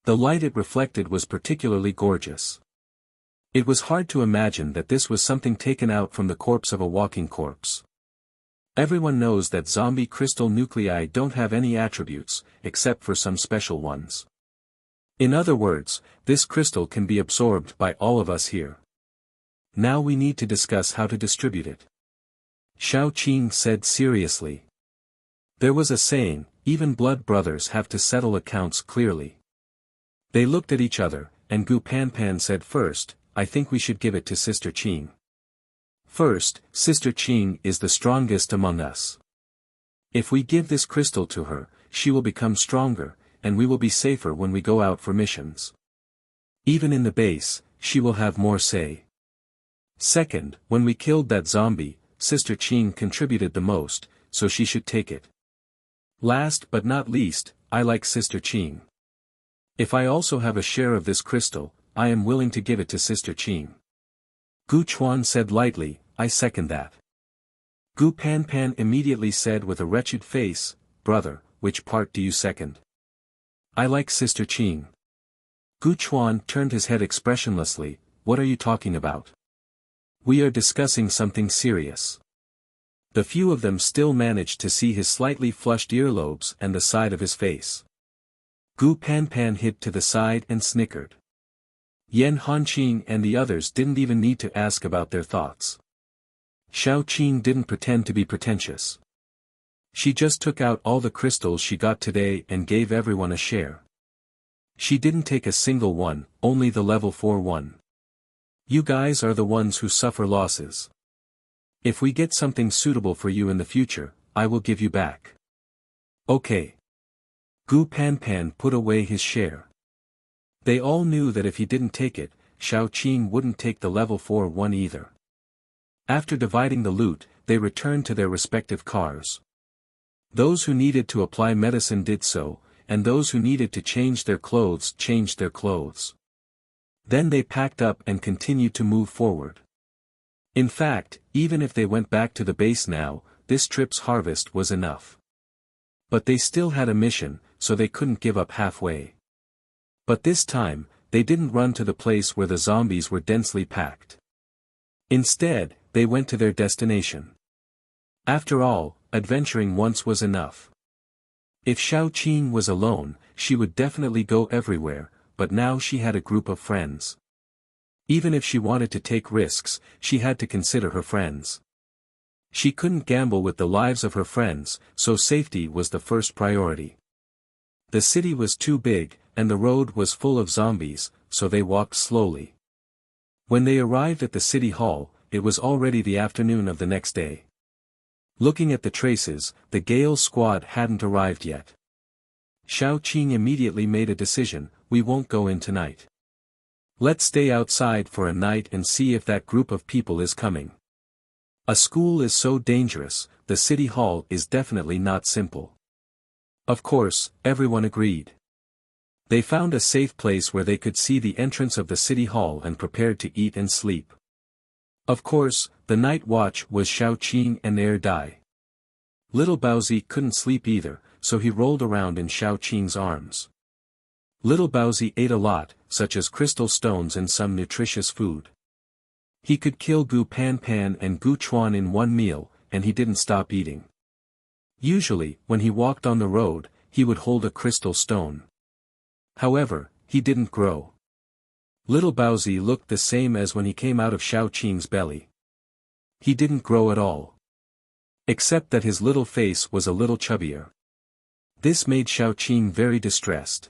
The light it reflected was particularly gorgeous. It was hard to imagine that this was something taken out from the corpse of a walking corpse. Everyone knows that zombie crystal nuclei don't have any attributes, except for some special ones. In other words, this crystal can be absorbed by all of us here. Now we need to discuss how to distribute it. Xiaoqing said seriously. There was a saying, even blood brothers have to settle accounts clearly. They looked at each other, and Gu Panpan said first, "I think we should give it to Sister Qing. First, Sister Qing is the strongest among us. If we give this crystal to her, she will become stronger, and we will be safer when we go out for missions. Even in the base, she will have more say. Second, when we killed that zombie, Sister Qing contributed the most, so she should take it. Last but not least, I like Sister Qing. If I also have a share of this crystal, I am willing to give it to Sister Qing." Gu Chuan said lightly, "I second that." Gu Panpan immediately said with a wretched face, "Brother, which part do you second?" "I like Sister Qing." Gu Chuan turned his head expressionlessly, "What are you talking about? We are discussing something serious." The few of them still managed to see his slightly flushed earlobes and the side of his face. Gu Panpan hid to the side and snickered. Yan Hanqing and the others didn't even need to ask about their thoughts. Xiaoqing didn't pretend to be pretentious. She just took out all the crystals she got today and gave everyone a share. She didn't take a single one, only the level 4 one. "You guys are the ones who suffer losses. If we get something suitable for you in the future, I will give you back." "Okay." Gu Panpan put away his share. They all knew that if he didn't take it, Xiaoqing wouldn't take the level 4 one either. After dividing the loot, they returned to their respective cars. Those who needed to apply medicine did so, and those who needed to change their clothes changed their clothes. Then they packed up and continued to move forward. In fact, even if they went back to the base now, this trip's harvest was enough. But they still had a mission, so they couldn't give up halfway. But this time, they didn't run to the place where the zombies were densely packed. Instead, they went to their destination. After all, adventuring once was enough. If Xiaoqing was alone, she would definitely go everywhere, but now she had a group of friends. Even if she wanted to take risks, she had to consider her friends. She couldn't gamble with the lives of her friends, so safety was the first priority. The city was too big, and the road was full of zombies, so they walked slowly. When they arrived at the city hall, it was already the afternoon of the next day. Looking at the traces, the Gale squad hadn't arrived yet. Xiaoqing immediately made a decision, "We won't go in tonight. Let's stay outside for a night and see if that group of people is coming. A school is so dangerous, the city hall is definitely not simple." Of course, everyone agreed. They found a safe place where they could see the entrance of the city hall and prepared to eat and sleep. Of course, the night watch was Xiaoqing and Dai. Little Baozi couldn't sleep either, so he rolled around in Xiao Qing's arms. Little Baozi ate a lot, such as crystal stones and some nutritious food. He could kill Gu Panpan and Gu Chuan in one meal, and he didn't stop eating. Usually, when he walked on the road, he would hold a crystal stone. However, he didn't grow. Little Baozi looked the same as when he came out of Xiao Qing's belly. He didn't grow at all. Except that his little face was a little chubbier. This made Xiao Qing very distressed.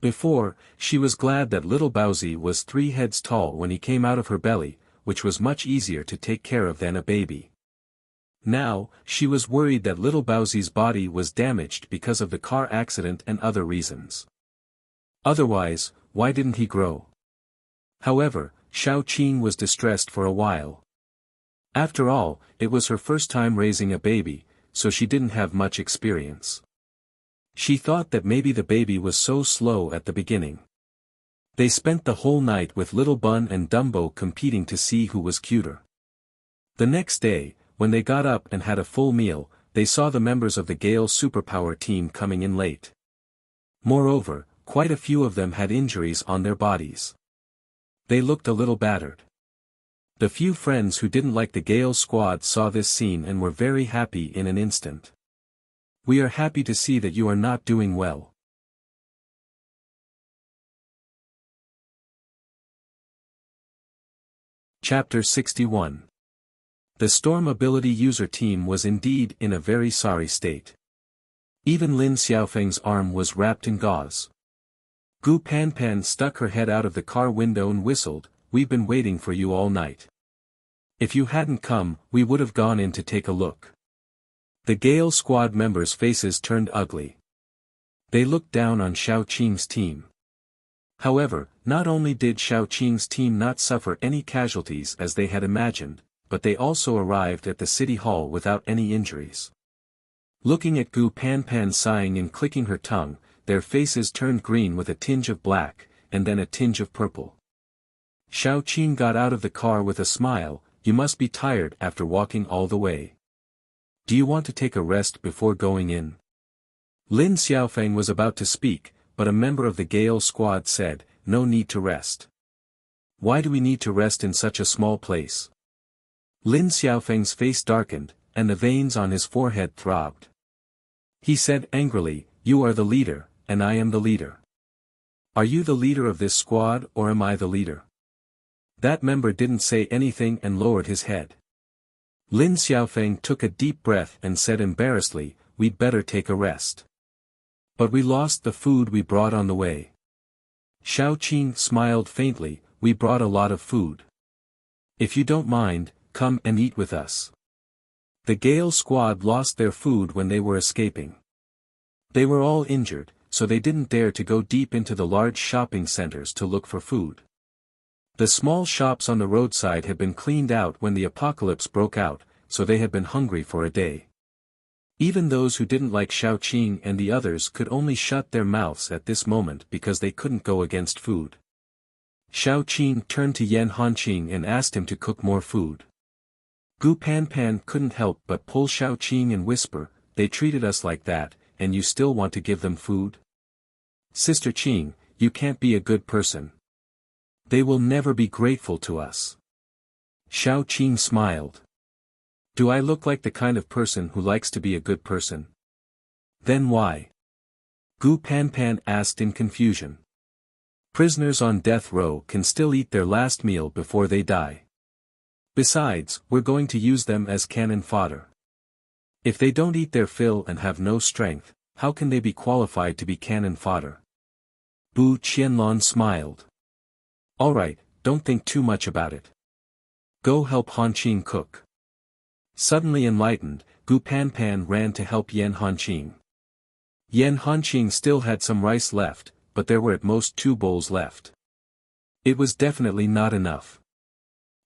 Before, she was glad that little Baozi was 3 heads tall when he came out of her belly, which was much easier to take care of than a baby. Now, she was worried that little Baozi's body was damaged because of the car accident and other reasons. Otherwise, why didn't he grow? However, Xiao Qing was distressed for a while. After all, it was her first time raising a baby, so she didn't have much experience. She thought that maybe the baby was so slow at the beginning. They spent the whole night with Little Bun and Dumbo competing to see who was cuter. The next day, when they got up and had a full meal, they saw the members of the Gale Superpower team coming in late. Moreover, quite a few of them had injuries on their bodies. They looked a little battered. The few friends who didn't like the Gale squad saw this scene and were very happy in an instant. We are happy to see that you are not doing well. Chapter 61. The Storm Ability user team was indeed in a very sorry state. Even Lin Xiaofeng's arm was wrapped in gauze. Gu Panpan stuck her head out of the car window and whistled, "We've been waiting for you all night. If you hadn't come, we would have gone in to take a look." The Gale squad members' faces turned ugly. They looked down on Xiao Qing's team. However, not only did Xiao Qing's team not suffer any casualties as they had imagined, but they also arrived at the city hall without any injuries. Looking at Gu Panpan sighing and clicking her tongue, their faces turned green with a tinge of black, and then a tinge of purple. Xiao Qing got out of the car with a smile. "You must be tired after walking all the way. Do you want to take a rest before going in?" Lin Xiaofeng was about to speak, but a member of the Gale squad said, "No need to rest." "Why do we need to rest in such a small place?" Lin Xiaofeng's face darkened, and the veins on his forehead throbbed. He said angrily, "You are the leader, and I am the leader. Are you the leader of this squad or am I the leader?" That member didn't say anything and lowered his head. Lin Xiaofeng took a deep breath and said embarrassedly, "We'd better take a rest. But we lost the food we brought on the way." Xiao Qing smiled faintly, "We brought a lot of food. If you don't mind, come and eat with us." The Gale squad lost their food when they were escaping. They were all injured, so they didn't dare to go deep into the large shopping centers to look for food. The small shops on the roadside had been cleaned out when the apocalypse broke out, so they had been hungry for a day. Even those who didn't like Xiao Qing and the others could only shut their mouths at this moment because they couldn't go against food. Xiao Qing turned to Yan Hanqing and asked him to cook more food. Gu Panpan couldn't help but pull Xiao Qing and whisper, "They treated us like that, and you still want to give them food? Sister Qing, you can't be a good person. They will never be grateful to us." Xiao Qing smiled. "Do I look like the kind of person who likes to be a good person? Then why?" Gu Panpan asked in confusion. "Prisoners on death row can still eat their last meal before they die. Besides, we're going to use them as cannon fodder. If they don't eat their fill and have no strength, how can they be qualified to be cannon fodder?" Bu Qianlong smiled. "All right, don't think too much about it. Go help Hanqing cook." Suddenly enlightened, Gu Panpan ran to help Yan Hanqing. Yan Hanqing still had some rice left, but there were at most 2 bowls left. It was definitely not enough.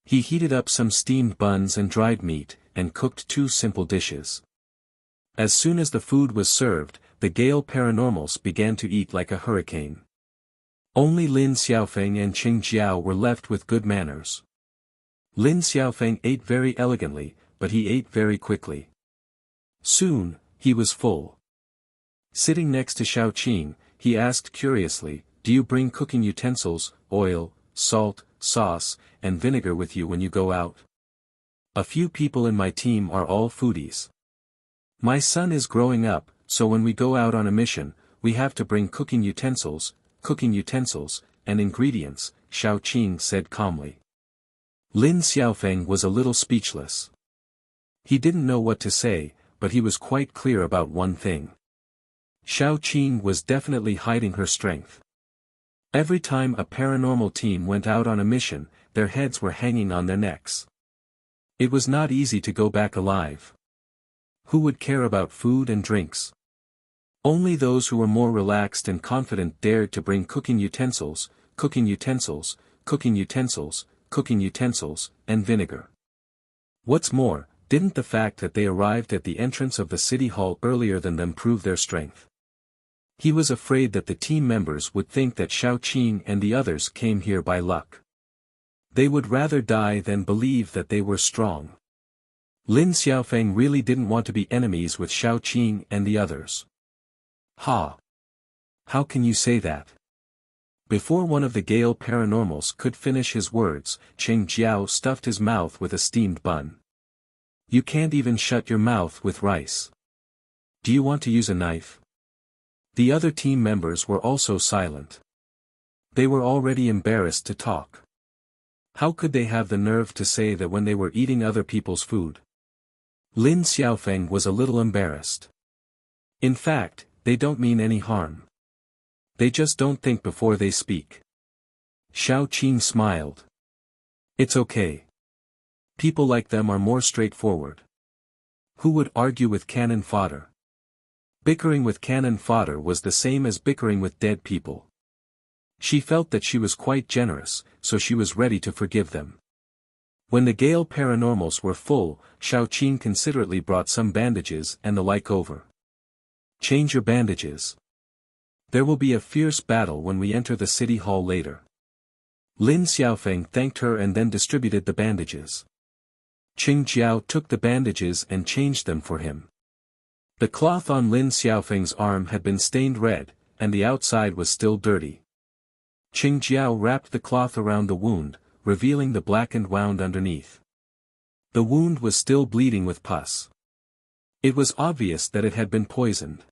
He heated up some steamed buns and dried meat, and cooked 2 simple dishes. As soon as the food was served, the Gale paranormals began to eat like a hurricane. Only Lin Xiaofeng and Qing Jiao were left with good manners. Lin Xiaofeng ate very elegantly, but he ate very quickly. Soon, he was full. Sitting next to Xiao Qing, he asked curiously, "Do you bring cooking utensils, oil, salt, sauce, and vinegar with you when you go out?" "A few people in my team are all foodies. My son is growing up, so when we go out on a mission, we have to bring cooking utensils, and ingredients," Xiao Qing said calmly. Lin Xiaofeng was a little speechless. He didn't know what to say, but he was quite clear about one thing. Xiao Qing was definitely hiding her strength. Every time a paranormal team went out on a mission, their heads were hanging on their necks. It was not easy to go back alive. Who would care about food and drinks? Only those who were more relaxed and confident dared to bring cooking utensils, and vinegar. What's more, didn't the fact that they arrived at the entrance of the city hall earlier than them prove their strength? He was afraid that the team members would think that Xiao Qing and the others came here by luck. They would rather die than believe that they were strong. Lin Xiaofeng really didn't want to be enemies with Xiao Qing and the others. Ha! How can you say that? Before one of the Gale paranormals could finish his words, Cheng Jiao stuffed his mouth with a steamed bun. You can't even shut your mouth with rice. Do you want to use a knife? The other team members were also silent. They were already embarrassed to talk. How could they have the nerve to say that when they were eating other people's food? Lin Xiaofeng was a little embarrassed. In fact, they don't mean any harm. They just don't think before they speak. Xiao Qing smiled. It's okay. People like them are more straightforward. Who would argue with cannon fodder? Bickering with cannon fodder was the same as bickering with dead people. She felt that she was quite generous, so she was ready to forgive them. When the Gale paranormals were full, Xiao Qing considerately brought some bandages and the like over. Change your bandages. There will be a fierce battle when we enter the city hall later. Lin Xiaofeng thanked her and then distributed the bandages. Cheng Jiao took the bandages and changed them for him. The cloth on Lin Xiaofeng's arm had been stained red, and the outside was still dirty. Cheng Jiao wrapped the cloth around the wound, revealing the blackened wound underneath. The wound was still bleeding with pus. It was obvious that it had been poisoned.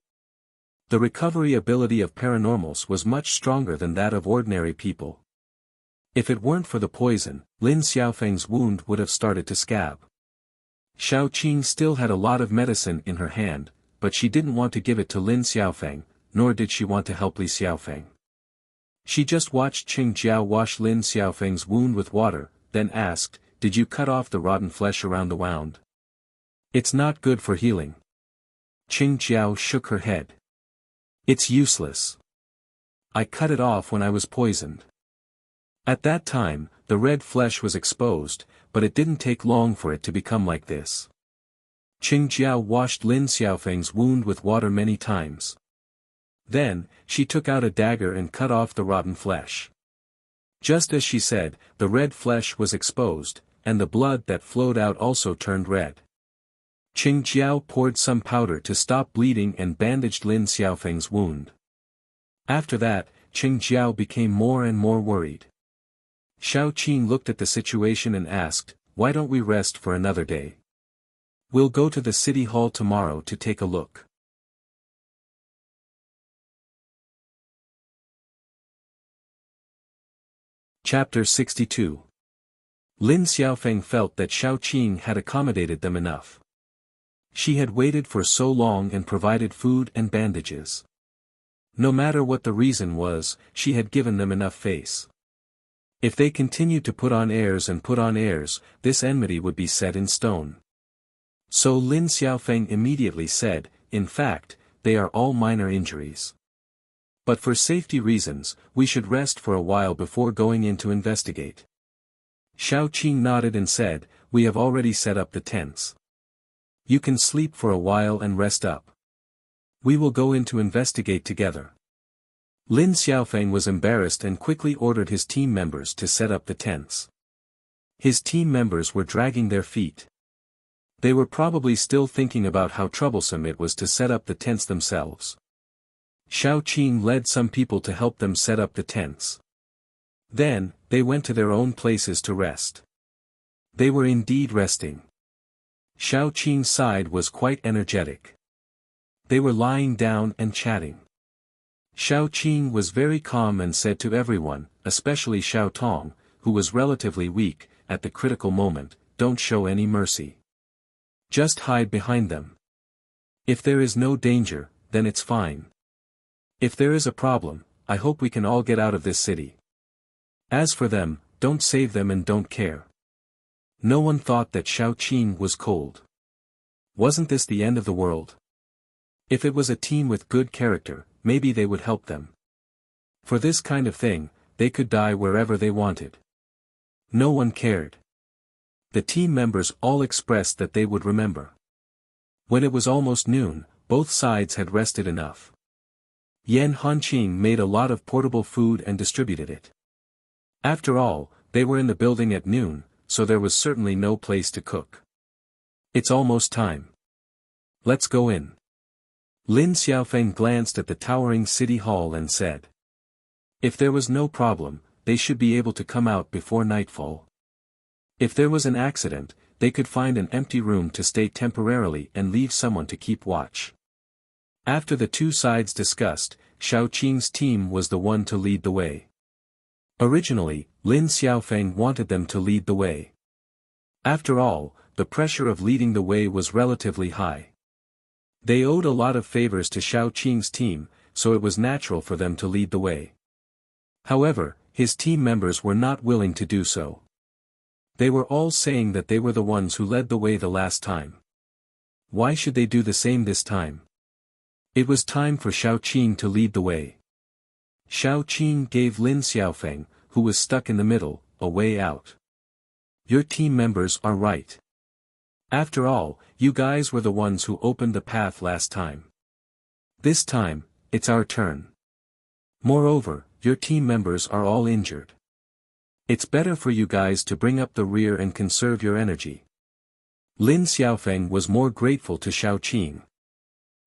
The recovery ability of paranormals was much stronger than that of ordinary people. If it weren't for the poison, Lin Xiaofeng's wound would have started to scab. Xiao Qing still had a lot of medicine in her hand, but she didn't want to give it to Lin Xiaofeng, nor did she want to help Li Xiaofeng. She just watched Cheng Jiao wash Lin Xiaofeng's wound with water, then asked, "Did you cut off the rotten flesh around the wound? It's not good for healing." Cheng Jiao shook her head. "It's useless. I cut it off when I was poisoned." At that time, the red flesh was exposed, but it didn't take long for it to become like this. Cheng Jiao washed Lin Xiaofeng's wound with water many times. Then, she took out a dagger and cut off the rotten flesh. Just as she said, the red flesh was exposed, and the blood that flowed out also turned red. Cheng Jiao poured some powder to stop bleeding and bandaged Lin Xiaofeng's wound. After that, Cheng Jiao became more and more worried. Xiao Qing looked at the situation and asked, "Why don't we rest for another day? We'll go to the city hall tomorrow to take a look." Chapter 62. Lin Xiaofeng felt that Xiao Qing had accommodated them enough. She had waited for so long and provided food and bandages. No matter what the reason was, she had given them enough face. If they continued to put on airs, this enmity would be set in stone. So Lin Xiaofeng immediately said, "In fact, they are all minor injuries. But for safety reasons, we should rest for a while before going in to investigate." Xiao Qing nodded and said, "We have already set up the tents. You can sleep for a while and rest up. We will go in to investigate together." Lin Xiaofeng was embarrassed and quickly ordered his team members to set up the tents. His team members were dragging their feet. They were probably still thinking about how troublesome it was to set up the tents themselves. Xiao Qing led some people to help them set up the tents. Then, they went to their own places to rest. They were indeed resting. Xiao Qing's side was quite energetic. They were lying down and chatting. Xiao Qing was very calm and said to everyone, especially Xiao Tong, who was relatively weak, at the critical moment, "Don't show any mercy. Just hide behind them. If there is no danger, then it's fine. If there is a problem, I hope we can all get out of this city. As for them, don't save them and don't care." No one thought that Xiao Qing was cold. Wasn't this the end of the world? If it was a team with good character, maybe they would help them. For this kind of thing, they could die wherever they wanted. No one cared. The team members all expressed that they would remember. When it was almost noon, both sides had rested enough. Yan Hanqing made a lot of portable food and distributed it. After all, they were in the building at noon, so there was certainly no place to cook. It's almost time. Let's go in. Lin Xiaofeng glanced at the towering city hall and said. If there was no problem, they should be able to come out before nightfall. If there was an accident, they could find an empty room to stay temporarily and leave someone to keep watch. After the two sides discussed, Xiao Qing's team was the one to lead the way. Originally, Lin Xiaofeng wanted them to lead the way. After all, the pressure of leading the way was relatively high. They owed a lot of favors to Xiao Qing's team, so it was natural for them to lead the way. However, his team members were not willing to do so. They were all saying that they were the ones who led the way the last time. Why should they do the same this time? It was time for Xiao Qing to lead the way. Xiao Qing gave Lin Xiaofeng, who was stuck in the middle, a way out. Your team members are right. After all, you guys were the ones who opened the path last time. This time, it's our turn. Moreover, your team members are all injured. It's better for you guys to bring up the rear and conserve your energy. Lin Xiaofeng was more grateful to Xiao Qing.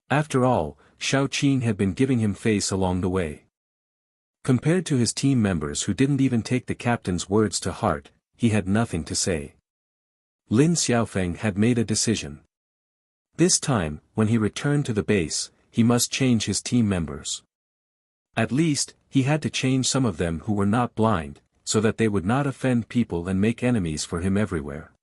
After all, Xiao Qing had been giving him face along the way. Compared to his team members who didn't even take the captain's words to heart, he had nothing to say. Lin Xiaofeng had made a decision. This time, when he returned to the base, he must change his team members. At least, he had to change some of them who were not blind, so that they would not offend people and make enemies for him everywhere.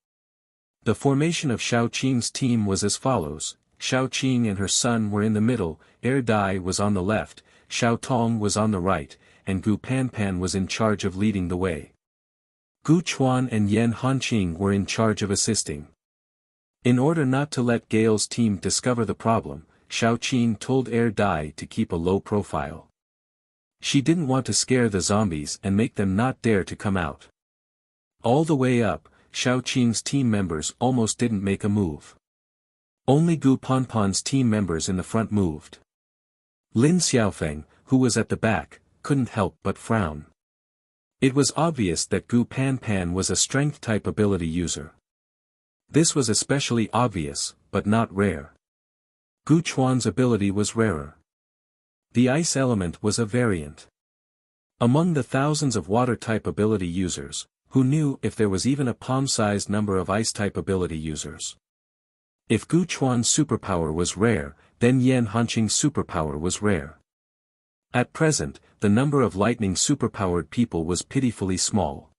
The formation of Xiao Qing's team was as follows: Xiao Qing and her son were in the middle, Dai was on the left, Xiao Tong was on the right, and Gu Panpan was in charge of leading the way. Gu Chuan and Yan Hanqing were in charge of assisting. In order not to let Gale's team discover the problem, Xiao Qing told Dai to keep a low profile. She didn't want to scare the zombies and make them not dare to come out. All the way up, Xiao Qing's team members almost didn't make a move. Only Gu Panpan's team members in the front moved. Lin Xiaofeng, who was at the back, couldn't help but frown. It was obvious that Gu Panpan was a strength-type ability user. This was especially obvious, but not rare. Gu Chuan's ability was rarer. The ice element was a variant. Among the thousands of water-type ability users, who knew if there was even a palm-sized number of ice-type ability users? If Gu Chuan's superpower was rare, then Yan Hanqing's superpower was rare. At present, the number of lightning superpowered people was pitifully small.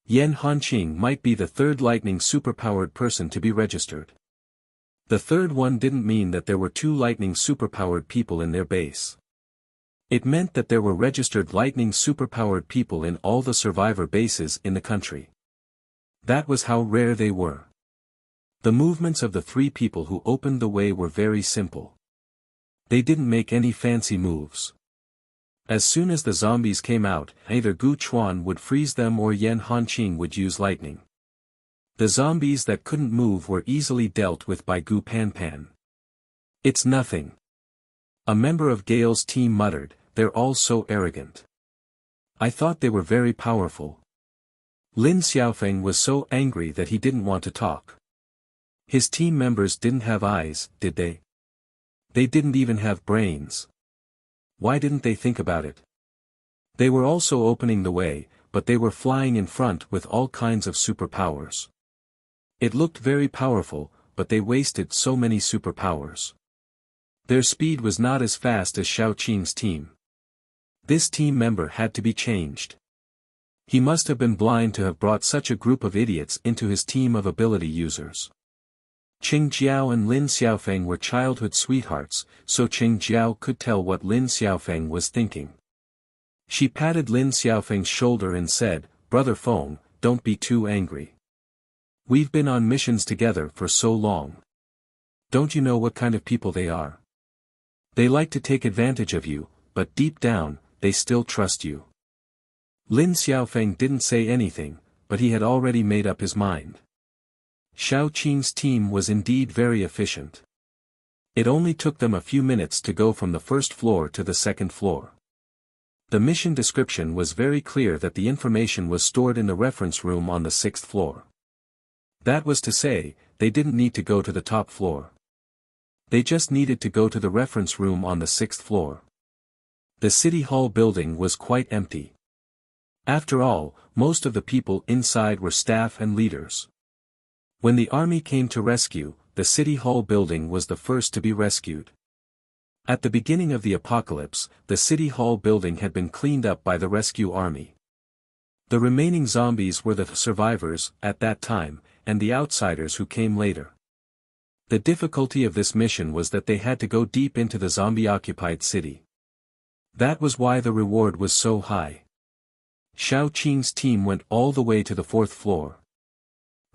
Yan Hanqing might be the third lightning superpowered person to be registered. The third one didn't mean that there were two lightning superpowered people in their base. It meant that there were registered lightning superpowered people in all the survivor bases in the country. That was how rare they were. The movements of the three people who opened the way were very simple. They didn't make any fancy moves. As soon as the zombies came out, either Gu Chuan would freeze them or Yan Hanqing would use lightning. The zombies that couldn't move were easily dealt with by Gu Panpan. It's nothing. A member of Gale's team muttered, "They're all so arrogant. I thought they were very powerful." Lin Xiaofeng was so angry that he didn't want to talk. His team members didn't have eyes, did they? They didn't even have brains. Why didn't they think about it? They were also opening the way, but they were flying in front with all kinds of superpowers. It looked very powerful, but they wasted so many superpowers. Their speed was not as fast as Xiao Qing's team. This team member had to be changed. He must have been blind to have brought such a group of idiots into his team of ability users. Qing Jiao and Lin Xiaofeng were childhood sweethearts, so Qing Jiao could tell what Lin Xiaofeng was thinking. She patted Lin Xiaofeng's shoulder and said, "Brother Feng, don't be too angry. We've been on missions together for so long. Don't you know what kind of people they are? They like to take advantage of you, but deep down, they still trust you." Lin Xiaofeng didn't say anything, but he had already made up his mind. Xiao Qing's team was indeed very efficient. It only took them a few minutes to go from the first floor to the second floor. The mission description was very clear that the information was stored in the reference room on the 6th floor. That was to say, they didn't need to go to the top floor. They just needed to go to the reference room on the 6th floor. The City Hall building was quite empty. After all, most of the people inside were staff and leaders. When the army came to rescue, the City Hall building was the first to be rescued. At the beginning of the apocalypse, the City Hall building had been cleaned up by the rescue army. The remaining zombies were the survivors, at that time, and the outsiders who came later. The difficulty of this mission was that they had to go deep into the zombie-occupied city. That was why the reward was so high. Xiao Qing's team went all the way to the 4th floor.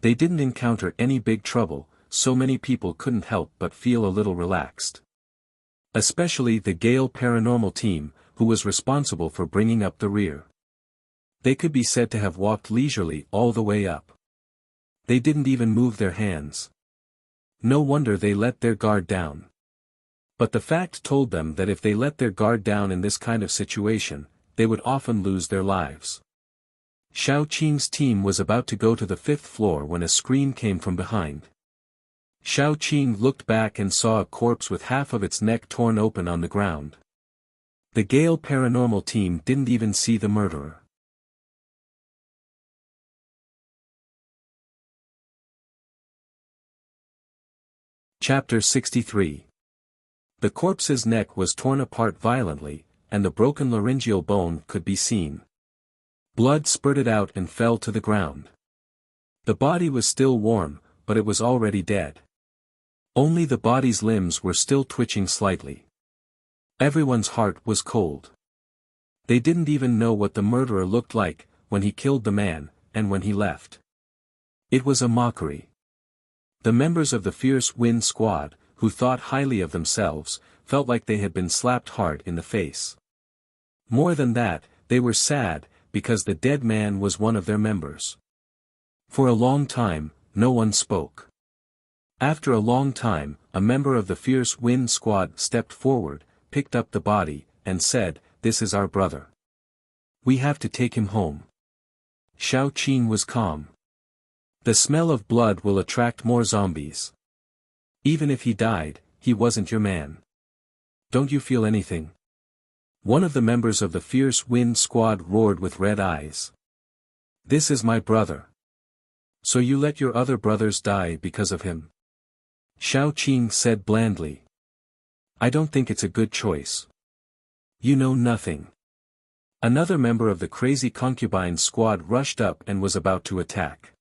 They didn't encounter any big trouble, so many people couldn't help but feel a little relaxed. Especially the Gale Paranormal team, who was responsible for bringing up the rear. They could be said to have walked leisurely all the way up. They didn't even move their hands. No wonder they let their guard down. But the fact told them that if they let their guard down in this kind of situation, they would often lose their lives. Xiao Qing's team was about to go to the 5th floor when a scream came from behind. Xiao Qing looked back and saw a corpse with half of its neck torn open on the ground. The Gale Paranormal team didn't even see the murderer. Chapter 63. The corpse's neck was torn apart violently, and the broken laryngeal bone could be seen. Blood spurted out and fell to the ground. The body was still warm, but it was already dead. Only the body's limbs were still twitching slightly. Everyone's heart was cold. They didn't even know what the murderer looked like, when he killed the man, and when he left. It was a mockery. The members of the Fierce Wind Squad, who thought highly of themselves, felt like they had been slapped hard in the face. More than that, they were sad, because the dead man was one of their members. For a long time, no one spoke. After a long time, a member of the Fierce Wind Squad stepped forward, picked up the body, and said, "This is our brother. We have to take him home." Xiao Qing was calm. The smell of blood will attract more zombies. Even if he died, he wasn't your man. Don't you feel anything? One of the members of the Fierce Wind Squad roared with red eyes. "This is my brother. So you let your other brothers die because of him?" Xiao Qing said blandly. "I don't think it's a good choice. You know nothing." Another member of the Crazy Concubine Squad rushed up and was about to attack.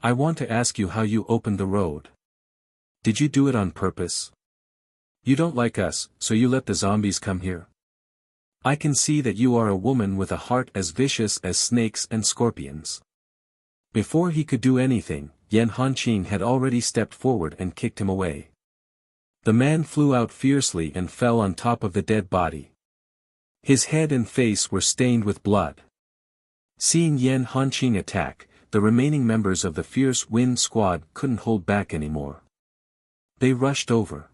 "I want to ask you how you opened the road. Did you do it on purpose? You don't like us, so you let the zombies come here. I can see that you are a woman with a heart as vicious as snakes and scorpions." Before he could do anything, Yan Hanqing had already stepped forward and kicked him away. The man flew out fiercely and fell on top of the dead body. His head and face were stained with blood. Seeing Yan Hanqing attack, the remaining members of the Fierce Wind Squad couldn't hold back anymore. They rushed over.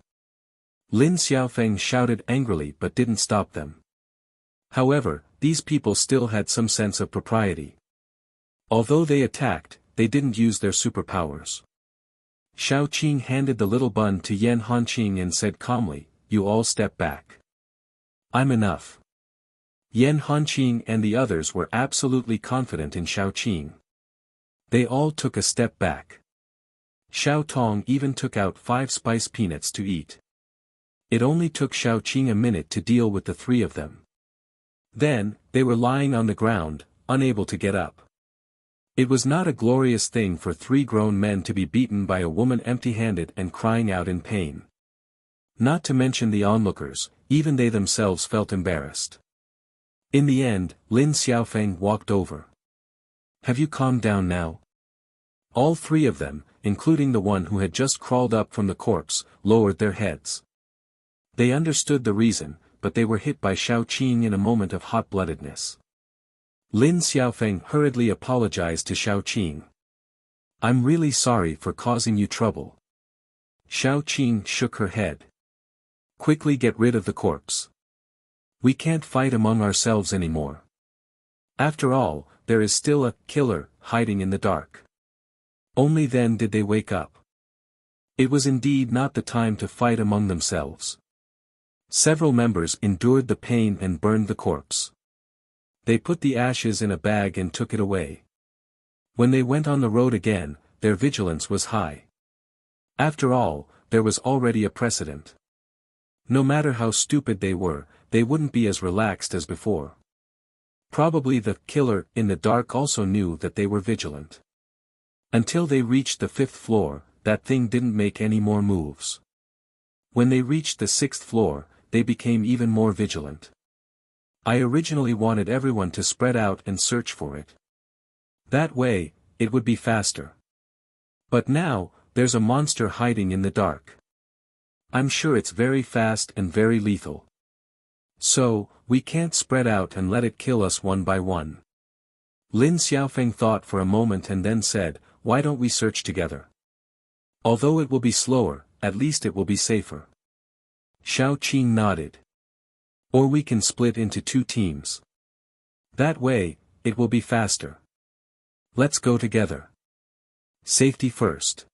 Lin Xiaofeng shouted angrily but didn't stop them. However, these people still had some sense of propriety. Although they attacked, they didn't use their superpowers. Xiao Qing handed the little bun to Yan Hanqing and said calmly, "You all step back." I'm enough. Yan Hanqing and the others were absolutely confident in Xiaoqing. They all took a step back. Xiao Tong even took out 5 spice peanuts to eat. It only took Xiaoqing a minute to deal with the 3 of them. Then, they were lying on the ground, unable to get up. It was not a glorious thing for 3 grown men to be beaten by a woman empty-handed and crying out in pain. Not to mention the onlookers, even they themselves felt embarrassed. In the end, Lin Xiaofeng walked over. Have you calmed down now? All 3 of them, including the one who had just crawled up from the corpse, lowered their heads. They understood the reason, but they were hit by Xiaoqing in a moment of hot-bloodedness. Lin Xiaofeng hurriedly apologized to Xiaoqing. I'm really sorry for causing you trouble. Xiaoqing shook her head. Quickly get rid of the corpse. We can't fight among ourselves anymore. After all, there is still a killer hiding in the dark. Only then did they wake up. It was indeed not the time to fight among themselves. Several members endured the pain and burned the corpse. They put the ashes in a bag and took it away. When they went on the road again, their vigilance was high. After all, there was already a precedent. No matter how stupid they were, they wouldn't be as relaxed as before. Probably the killer in the dark also knew that they were vigilant. Until they reached the 5th floor, that thing didn't make any more moves. When they reached the 6th floor, they became even more vigilant. I originally wanted everyone to spread out and search for it. That way, it would be faster. But now, there's a monster hiding in the dark. I'm sure it's very fast and very lethal. So, we can't spread out and let it kill us one by one. Lin Xiaofeng thought for a moment and then said, why don't we search together? Although it will be slower, at least it will be safer. Xiaoqing nodded. Or we can split into 2 teams. That way, it will be faster. Let's go together. Safety first.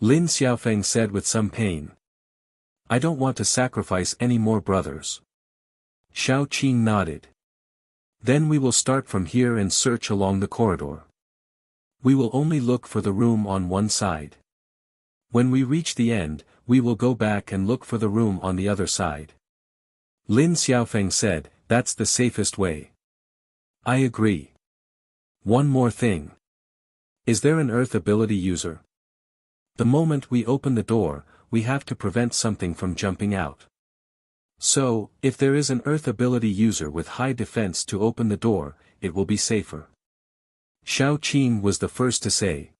Lin Xiaofeng said with some pain. I don't want to sacrifice any more brothers. Xiaoqing nodded. Then we will start from here and search along the corridor. We will only look for the room on one side. When we reach the end, we will go back and look for the room on the other side. Lin Xiaofeng said, that's the safest way. I agree. One more thing. Is there an earth ability user? The moment we open the door, we have to prevent something from jumping out. So, if there is an earth ability user with high defense to open the door, it will be safer. Xiaoqing was the first to say.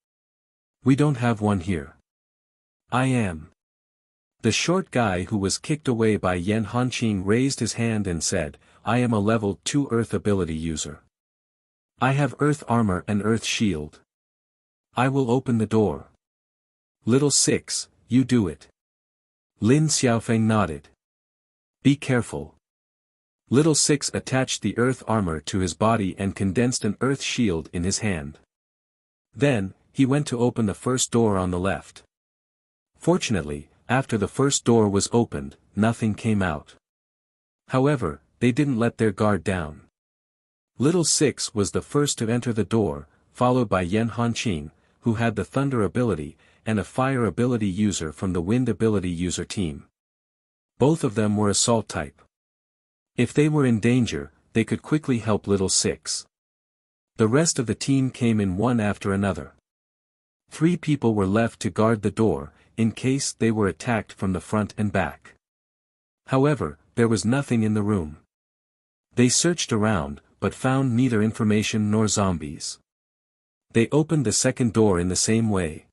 We don't have one here. I am. The short guy who was kicked away by Yan Hanqing raised his hand and said, I am a level 2 earth ability user. I have earth armor and earth shield. I will open the door. Little 6, you do it. Lin Xiaofeng nodded. Be careful. Little 6 attached the earth armor to his body and condensed an earth shield in his hand. Then, he went to open the first door on the left. Fortunately, after the first door was opened, nothing came out. However, they didn't let their guard down. Little 6 was the first to enter the door, followed by Yan Hanqing, who had the thunder ability, and a fire ability user from the wind ability user team. Both of them were assault type. If they were in danger, they could quickly help Little 6. The rest of the team came in one after another. 3 people were left to guard the door, in case they were attacked from the front and back. However, there was nothing in the room. They searched around, but found neither information nor zombies. They opened the second door in the same way.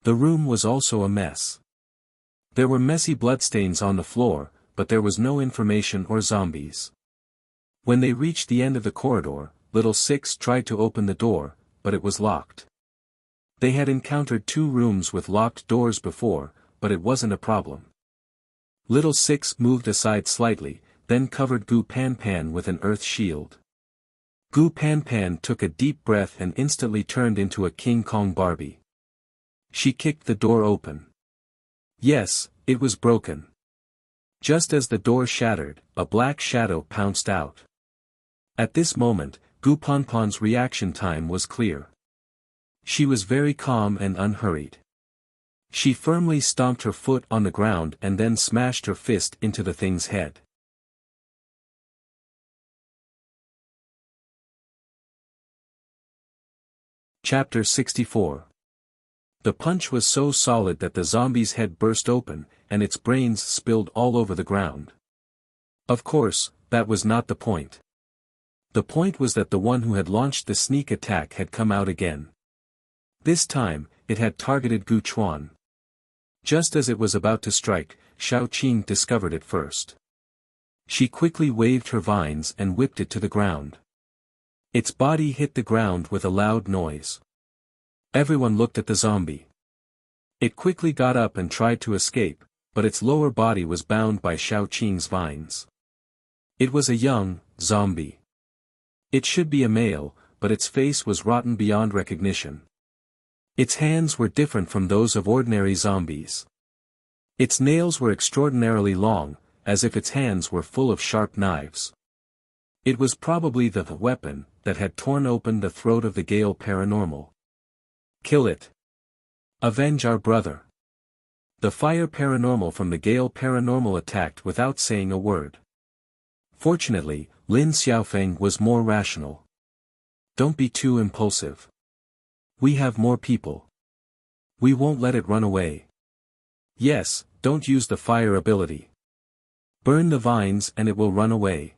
The room was also a mess. There were messy bloodstains on the floor, but there was no information or zombies. When they reached the end of the corridor, Little 6 tried to open the door, but it was locked. They had encountered 2 rooms with locked doors before, but it wasn't a problem. Little 6 moved aside slightly, then covered Gu Pan Pan with an earth shield. Gu Pan Pan took a deep breath and instantly turned into a King Kong Barbie. She kicked the door open. Yes, it was broken. Just as the door shattered, a black shadow pounced out. At this moment, Gu Ponpon's reaction time was clear. She was very calm and unhurried. She firmly stomped her foot on the ground and then smashed her fist into the thing's head. Chapter 64. The punch was so solid that the zombie's head burst open, and its brains spilled all over the ground. Of course, that was not the point. The point was that the one who had launched the sneak attack had come out again. This time, it had targeted Gu Chuan. Just as it was about to strike, Xiao Qing discovered it first. She quickly waved her vines and whipped it to the ground. Its body hit the ground with a loud noise. Everyone looked at the zombie. It quickly got up and tried to escape, but its lower body was bound by Xiao Qing's vines. It was a young zombie. It should be a male, but its face was rotten beyond recognition. Its hands were different from those of ordinary zombies. Its nails were extraordinarily long, as if its hands were full of sharp knives. It was probably the weapon that had torn open the throat of the Gale Paranormal. Kill it. Avenge our brother. The Fire Paranormal from the Gale Paranormal attacked without saying a word. Fortunately, Lin Xiaofeng was more rational. Don't be too impulsive. We have more people. We won't let it run away. Yes, don't use the fire ability. Burn the vines and it will run away.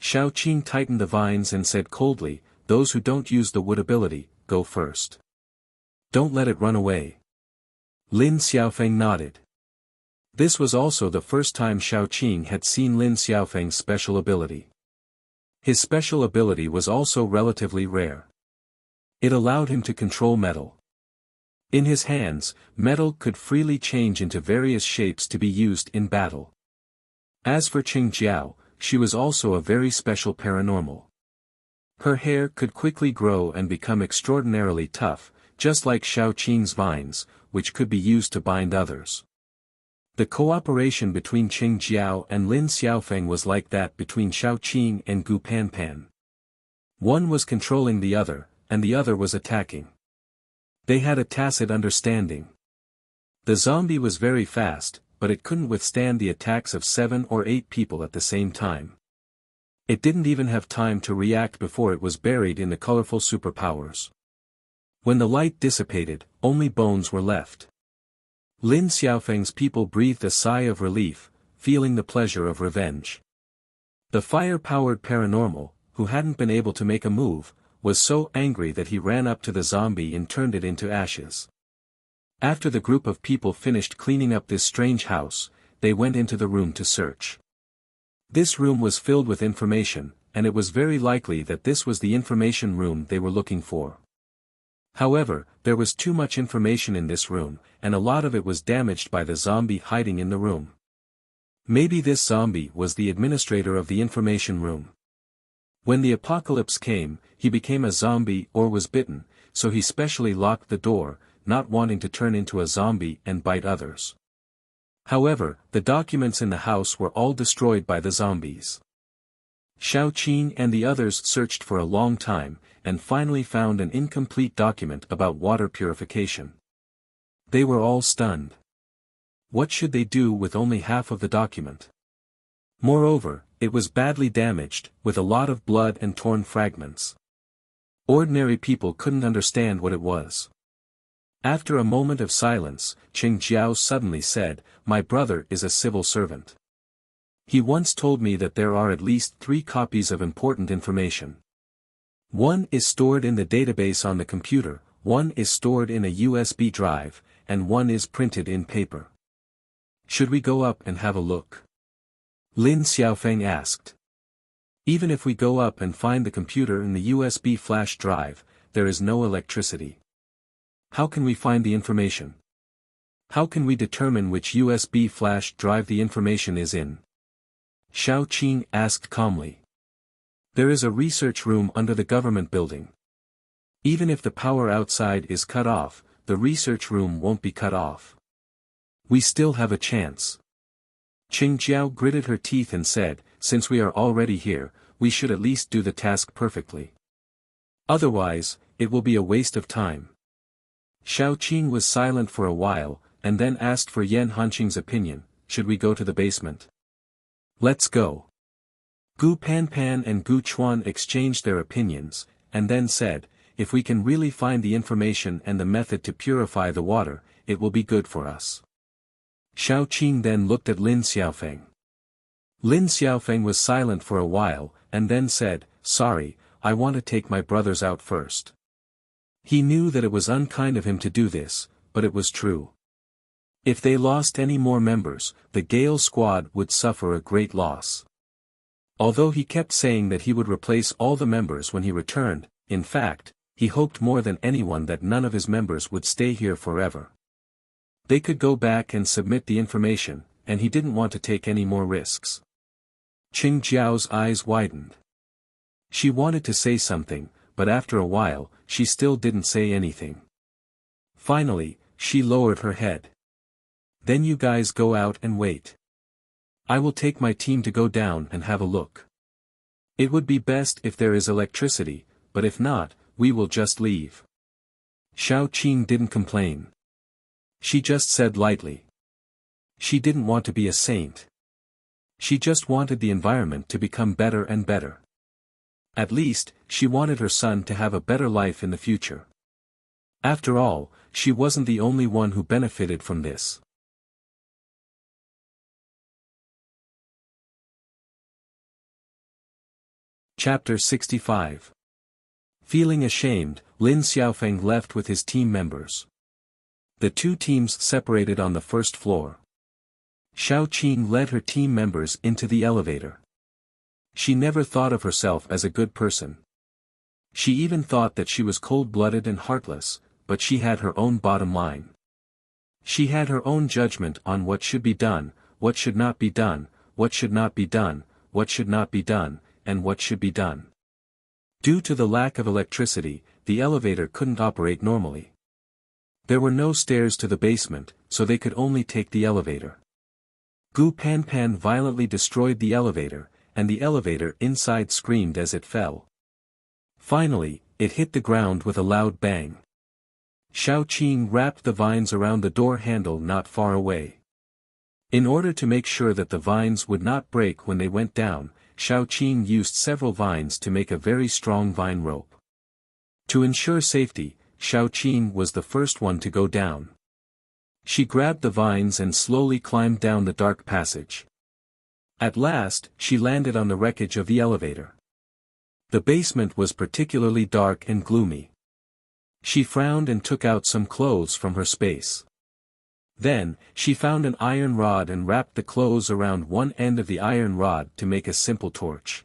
Xiao Qing tightened the vines and said coldly, those who don't use the wood ability, go first. Don't let it run away. Lin Xiaofeng nodded. This was also the first time Xiao Qing had seen Lin Xiaofeng's special ability. His special ability was also relatively rare. It allowed him to control metal. In his hands, metal could freely change into various shapes to be used in battle. As for Qing Jiao, she was also a very special paranormal. Her hair could quickly grow and become extraordinarily tough, just like Xiao Qing's vines, which could be used to bind others. The cooperation between Qing Jiao and Lin Xiaofeng was like that between Xiao Qing and Gu Panpan. One was controlling the other, and the other was attacking. They had a tacit understanding. The zombie was very fast, but it couldn't withstand the attacks of 7 or 8 people at the same time. It didn't even have time to react before it was buried in the colorful superpowers. When the light dissipated, only bones were left. Lin Xiaofeng's people breathed a sigh of relief, feeling the pleasure of revenge. The fire-powered paranormal, who hadn't been able to make a move, was so angry that he ran up to the zombie and turned it into ashes. After the group of people finished cleaning up this strange house, they went into the room to search. This room was filled with information, and it was very likely that this was the information room they were looking for. However, there was too much information in this room, and a lot of it was damaged by the zombie hiding in the room. Maybe this zombie was the administrator of the information room. When the apocalypse came, he became a zombie or was bitten, so he specially locked the door, not wanting to turn into a zombie and bite others. However, the documents in the house were all destroyed by the zombies. Xiao Qing and the others searched for a long time, and finally found an incomplete document about water purification. They were all stunned. What should they do with only half of the document? Moreover, it was badly damaged, with a lot of blood and torn fragments. Ordinary people couldn't understand what it was. After a moment of silence, Qing Jiao suddenly said, "My brother is a civil servant. He once told me that there are at least 3 copies of important information. One is stored in the database on the computer, one is stored in a USB drive, and one is printed in paper. Should we go up and have a look?" Lin Xiaofeng asked. Even if we go up and find the computer in the USB flash drive, there is no electricity. How can we find the information? How can we determine which USB flash drive the information is in? Xiao Qing asked calmly. There is a research room under the government building. Even if the power outside is cut off, the research room won't be cut off. We still have a chance. Qingjiao gritted her teeth and said, since we are already here, we should at least do the task perfectly. Otherwise, it will be a waste of time. Xiao Qing was silent for a while, and then asked for Yan Hanqing's opinion, should we go to the basement? Let's go. Gu Panpan and Gu Chuan exchanged their opinions, and then said, if we can really find the information and the method to purify the water, it will be good for us. Xiao Qing then looked at Lin Xiaofeng. Lin Xiaofeng was silent for a while, and then said, sorry, I want to take my brothers out first. He knew that it was unkind of him to do this, but it was true. If they lost any more members, the Gale squad would suffer a great loss. Although he kept saying that he would replace all the members when he returned, in fact, he hoped more than anyone that none of his members would stay here forever. They could go back and submit the information, and he didn't want to take any more risks. Qingjiao's eyes widened. She wanted to say something, but after a while, she still didn't say anything. Finally, she lowered her head. Then you guys go out and wait. I will take my team to go down and have a look. It would be best if there is electricity, but if not, we will just leave. Xiao Qing didn't complain. She just said lightly. She didn't want to be a saint. She just wanted the environment to become better and better. At least, she wanted her son to have a better life in the future. After all, she wasn't the only one who benefited from this. Chapter 65. Feeling ashamed, Lin Xiaofeng left with his team members. The two teams separated on the first floor. Xiao Qing led her team members into the elevator. She never thought of herself as a good person. She even thought that she was cold-blooded and heartless, but she had her own bottom line. She had her own judgment on what should be done, what should not be done, what should not be done, what should not be done, and what should be done. Due to the lack of electricity, the elevator couldn't operate normally. There were no stairs to the basement, so they could only take the elevator. Gu Panpan violently destroyed the elevator, and the elevator inside screamed as it fell. Finally, it hit the ground with a loud bang. Xiao Qing wrapped the vines around the door handle not far away. In order to make sure that the vines would not break when they went down, Xiao Qing used several vines to make a very strong vine rope. To ensure safety, Xiao Qing was the first one to go down. She grabbed the vines and slowly climbed down the dark passage. At last, she landed on the wreckage of the elevator. The basement was particularly dark and gloomy. She frowned and took out some clothes from her space. Then, she found an iron rod and wrapped the clothes around one end of the iron rod to make a simple torch.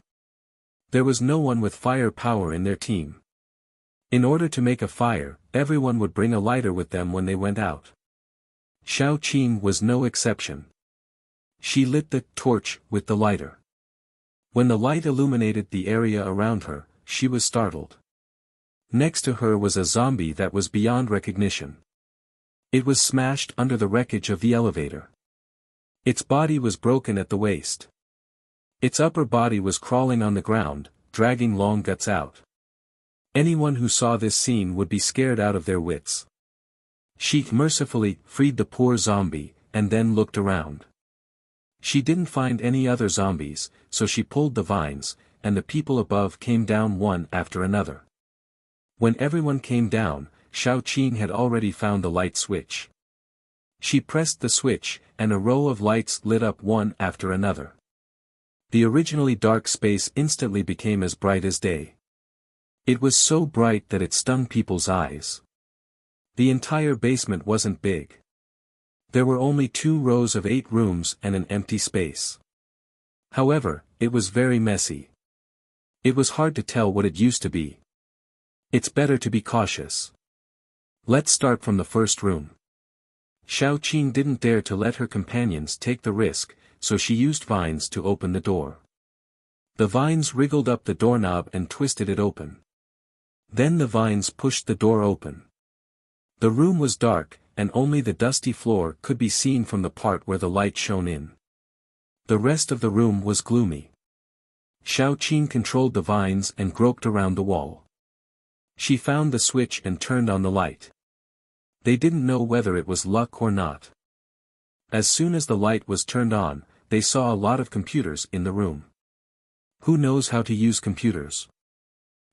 There was no one with fire power in their team. In order to make a fire, everyone would bring a lighter with them when they went out. Xiao Qing was no exception. She lit the torch with the lighter. When the light illuminated the area around her, she was startled. Next to her was a zombie that was beyond recognition. It was smashed under the wreckage of the elevator. Its body was broken at the waist. Its upper body was crawling on the ground, dragging long guts out. Anyone who saw this scene would be scared out of their wits. She mercifully freed the poor zombie, and then looked around. She didn't find any other zombies, so she pulled the vines, and the people above came down one after another. When everyone came down, Xiao Qing had already found the light switch. She pressed the switch, and a row of lights lit up one after another. The originally dark space instantly became as bright as day. It was so bright that it stung people's eyes. The entire basement wasn't big. There were only 2 rows of 8 rooms and an empty space. However, it was very messy. It was hard to tell what it used to be. It's better to be cautious. Let's start from the first room. Xiao Qing didn't dare to let her companions take the risk, so she used vines to open the door. The vines wriggled up the doorknob and twisted it open. Then the vines pushed the door open. The room was dark, and only the dusty floor could be seen from the part where the light shone in. The rest of the room was gloomy. Xiao Qing controlled the vines and groped around the wall. She found the switch and turned on the light. They didn't know whether it was luck or not. As soon as the light was turned on, they saw a lot of computers in the room. Who knows how to use computers?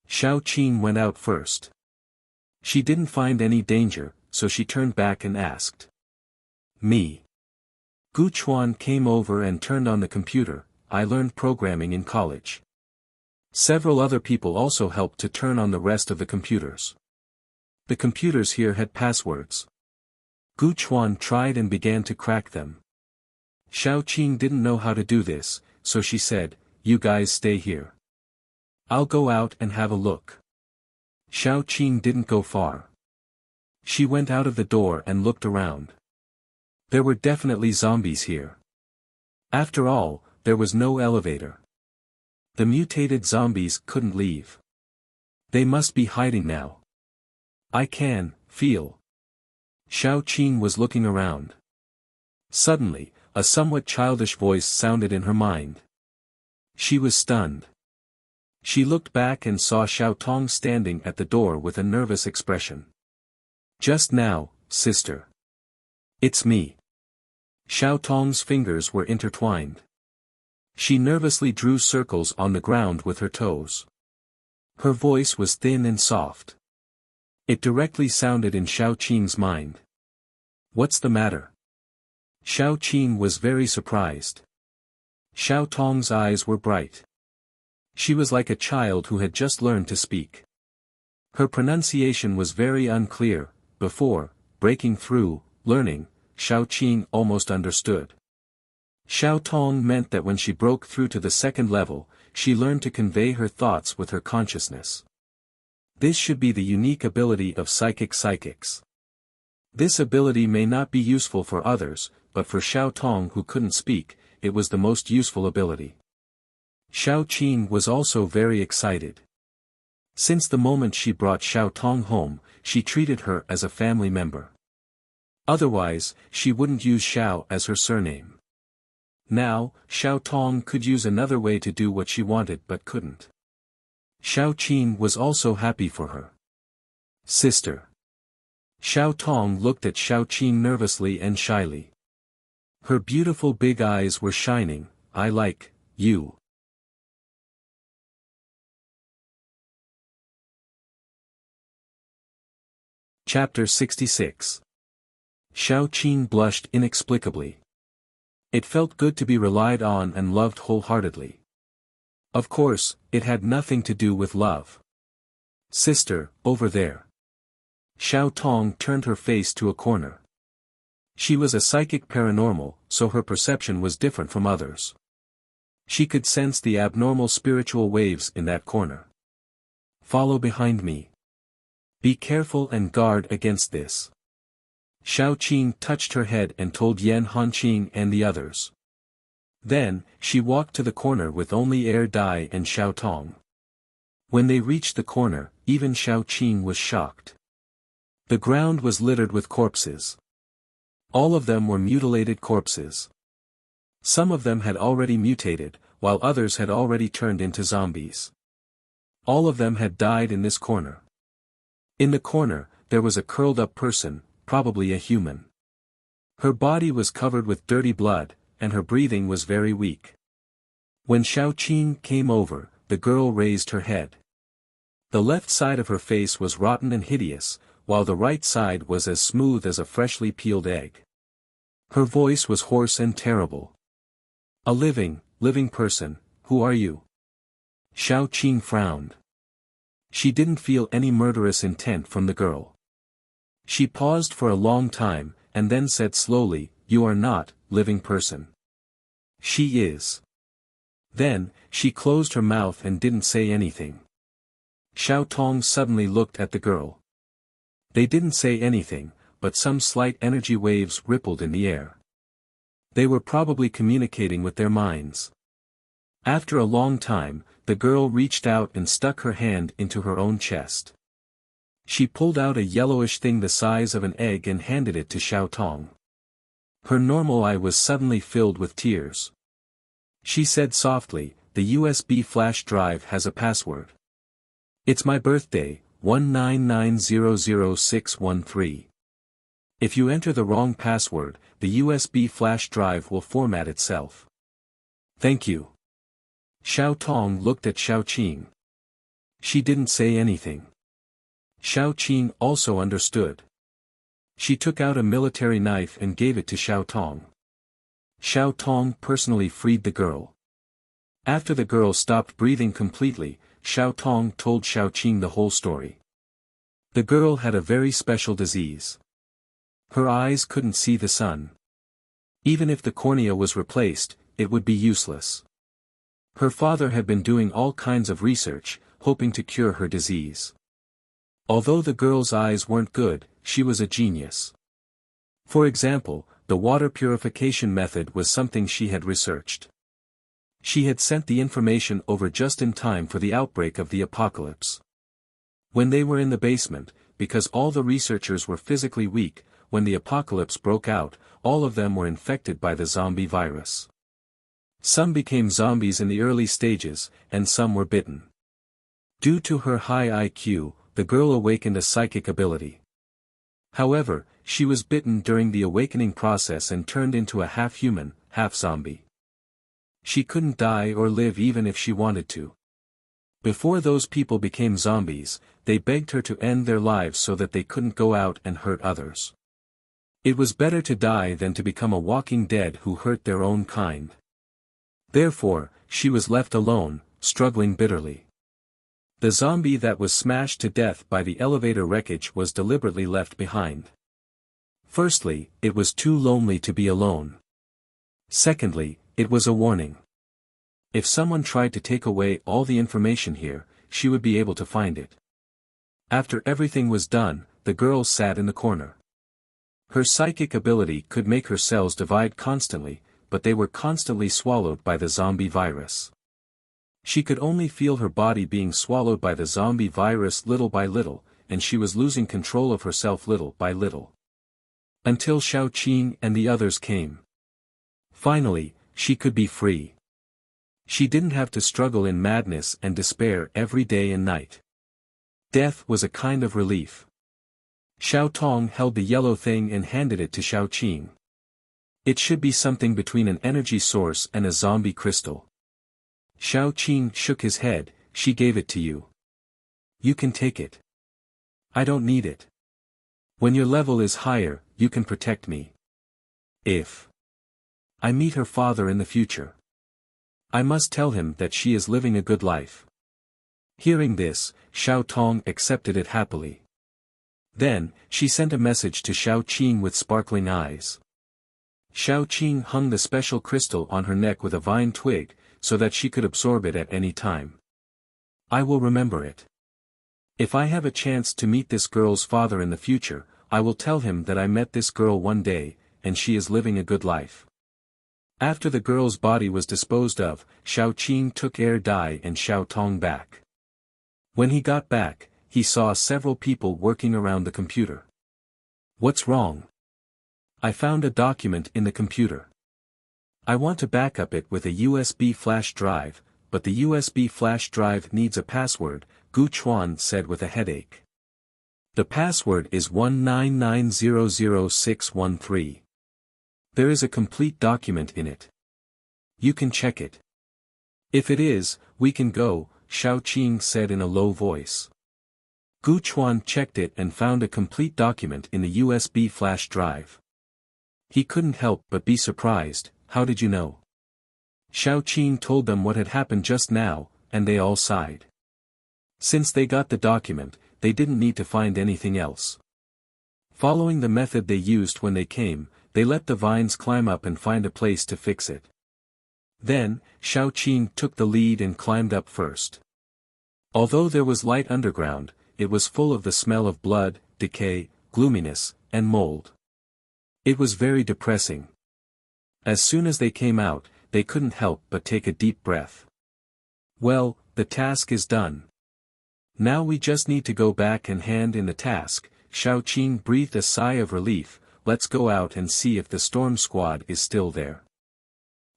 Xiao Qing went out first. She didn't find any danger, so she turned back and asked. Me. Gu Chuan came over and turned on the computer. I learned programming in college. Several other people also helped to turn on the rest of the computers. The computers here had passwords. Gu Chuan tried and began to crack them. Xiao Qing didn't know how to do this, so she said, "You guys stay here. I'll go out and have a look." Xiao Qing didn't go far. She went out of the door and looked around. There were definitely zombies here. After all, there was no elevator. The mutated zombies couldn't leave. They must be hiding now. I can feel. Xiao Qing was looking around. Suddenly, a somewhat childish voice sounded in her mind. She was stunned. She looked back and saw Xiao Tong standing at the door with a nervous expression. "Just now, sister. It's me." Xiao Tong's fingers were intertwined. She nervously drew circles on the ground with her toes. Her voice was thin and soft. It directly sounded in Xiao Qing's mind. "What's the matter?" Xiao Qing was very surprised. Xiao Tong's eyes were bright. She was like a child who had just learned to speak. Her pronunciation was very unclear. Before breaking through, learning, Xiao Qing almost understood. Xiao Tong meant that when she broke through to the second level, she learned to convey her thoughts with her consciousness. This should be the unique ability of psychics. This ability may not be useful for others, but for Xiao Tong who couldn't speak, it was the most useful ability. Xiao Qing was also very excited. Since the moment she brought Xiao Tong home, she treated her as a family member. Otherwise, she wouldn't use Xiao as her surname. Now, Xiao Tong could use another way to do what she wanted but couldn't. Xiao Qing was also happy for her. "Sister." Xiao Tong looked at Xiao Qing nervously and shyly. Her beautiful big eyes were shining. "I like you." Chapter 66. Xiao Qing blushed inexplicably. It felt good to be relied on and loved wholeheartedly. Of course, it had nothing to do with love. "Sister, over there." Xiao Tong turned her face to a corner. She was a psychic paranormal, so her perception was different from others. She could sense the abnormal spiritual waves in that corner. "Follow behind me. Be careful and guard against this." Xiao Qing touched her head and told Yan Hanqing and the others. Then, she walked to the corner with only Air Dai and Xiao Tong. When they reached the corner, even Xiao Qing was shocked. The ground was littered with corpses. All of them were mutilated corpses. Some of them had already mutated, while others had already turned into zombies. All of them had died in this corner. In the corner, there was a curled-up person, probably a human. Her body was covered with dirty blood, and her breathing was very weak. When Xiao Qing came over, the girl raised her head. The left side of her face was rotten and hideous, while the right side was as smooth as a freshly peeled egg. Her voice was hoarse and terrible. "A living person, who are you?" Xiao Qing frowned. She didn't feel any murderous intent from the girl. She paused for a long time, and then said slowly, "You are not, living person." "She is." Then, she closed her mouth and didn't say anything. Xiao Tong suddenly looked at the girl. They didn't say anything, but some slight energy waves rippled in the air. They were probably communicating with their minds. After a long time, the girl reached out and stuck her hand into her own chest. She pulled out a yellowish thing the size of an egg and handed it to Xiao Tong. Her normal eye was suddenly filled with tears. She said softly, the USB flash drive has a password. It's my birthday, 199000613. If you enter the wrong password, the USB flash drive will format itself. Thank you. Xiao Tong looked at Xiao Qing. She didn't say anything. Xiao Qing also understood. She took out a military knife and gave it to Xiao Tong. Xiao Tong personally freed the girl. After the girl stopped breathing completely, Xiao Tong told Xiao Qing the whole story. The girl had a very special disease. Her eyes couldn't see the sun. Even if the cornea was replaced, it would be useless. Her father had been doing all kinds of research, hoping to cure her disease. Although the girl's eyes weren't good, she was a genius. For example, the water purification method was something she had researched. She had sent the information over just in time for the outbreak of the apocalypse. When they were in the basement, because all the researchers were physically weak, when the apocalypse broke out, all of them were infected by the zombie virus. Some became zombies in the early stages, and some were bitten. Due to her high IQ, the girl awakened a psychic ability. However, she was bitten during the awakening process and turned into a half-human, half-zombie. She couldn't die or live even if she wanted to. Before those people became zombies, they begged her to end their lives so that they couldn't go out and hurt others. It was better to die than to become a walking dead who hurt their own kind. Therefore, she was left alone, struggling bitterly. The zombie that was smashed to death by the elevator wreckage was deliberately left behind. Firstly, it was too lonely to be alone. Secondly, it was a warning. If someone tried to take away all the information here, she would be able to find it. After everything was done, the girl sat in the corner. Her psychic ability could make her cells divide constantly, but they were constantly swallowed by the zombie virus. She could only feel her body being swallowed by the zombie virus little by little, and she was losing control of herself little by little. Until Xiao Qing and the others came. Finally, she could be free. She didn't have to struggle in madness and despair every day and night. Death was a kind of relief. Xiao Tong held the yellow thing and handed it to Xiao Qing. It should be something between an energy source and a zombie crystal. Xiao Qing shook his head. She gave it to you. You can take it. I don't need it. When your level is higher, you can protect me. If I meet her father in the future, I must tell him that she is living a good life. Hearing this, Xiao Tong accepted it happily. Then, she sent a message to Xiao Qing with sparkling eyes. Xiao Qing hung the special crystal on her neck with a vine twig, so that she could absorb it at any time. I will remember it. If I have a chance to meet this girl's father in the future, I will tell him that I met this girl one day, and she is living a good life. After the girl's body was disposed of, Xiao Qing took Air Dai and Xiao Tong back. When he got back, he saw several people working around the computer. What's wrong? I found a document in the computer. I want to backup it with a USB flash drive, but the USB flash drive needs a password, Gu Chuan said with a headache. The password is 199000613. There is a complete document in it. You can check it. If it is, we can go, Xiao Qing said in a low voice. Gu Chuan checked it and found a complete document in the USB flash drive. He couldn't help but be surprised. How did you know? Xiao Qing told them what had happened just now, and they all sighed. Since they got the document, they didn't need to find anything else. Following the method they used when they came, they let the vines climb up and find a place to fix it. Then, Xiao Qing took the lead and climbed up first. Although there was light underground, it was full of the smell of blood, decay, gloominess, and mold. It was very depressing. As soon as they came out, they couldn't help but take a deep breath. Well, the task is done. Now we just need to go back and hand in the task. Xiao Qing breathed a sigh of relief. Let's go out and see if the storm squad is still there.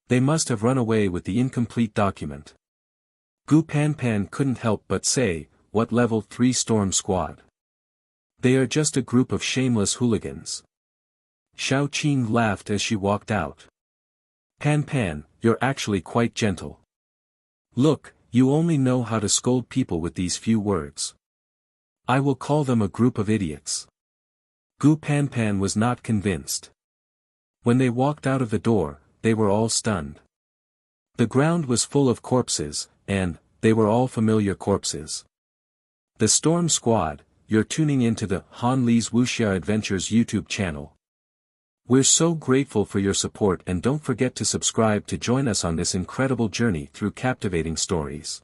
They must have run away with the incomplete document. Gu Panpan couldn't help but say, what level 3 storm squad? They are just a group of shameless hooligans. Xiao Qing laughed as she walked out. Pan, you're actually quite gentle. Look, you only know how to scold people with these few words. I will call them a group of idiots. Gu Panpan was not convinced. When they walked out of the door, they were all stunned. The ground was full of corpses, and they were all familiar corpses. The Storm Squad, you're tuning into the Han Li's Wuxia Adventures YouTube channel. We're so grateful for your support, and don't forget to subscribe to join us on this incredible journey through captivating stories.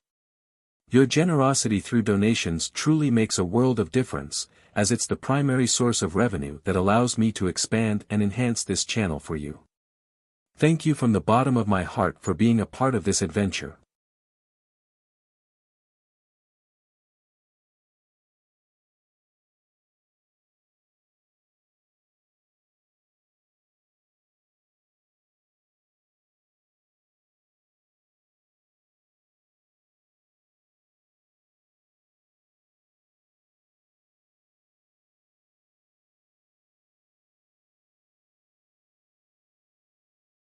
Your generosity through donations truly makes a world of difference, as it's the primary source of revenue that allows me to expand and enhance this channel for you. Thank you from the bottom of my heart for being a part of this adventure.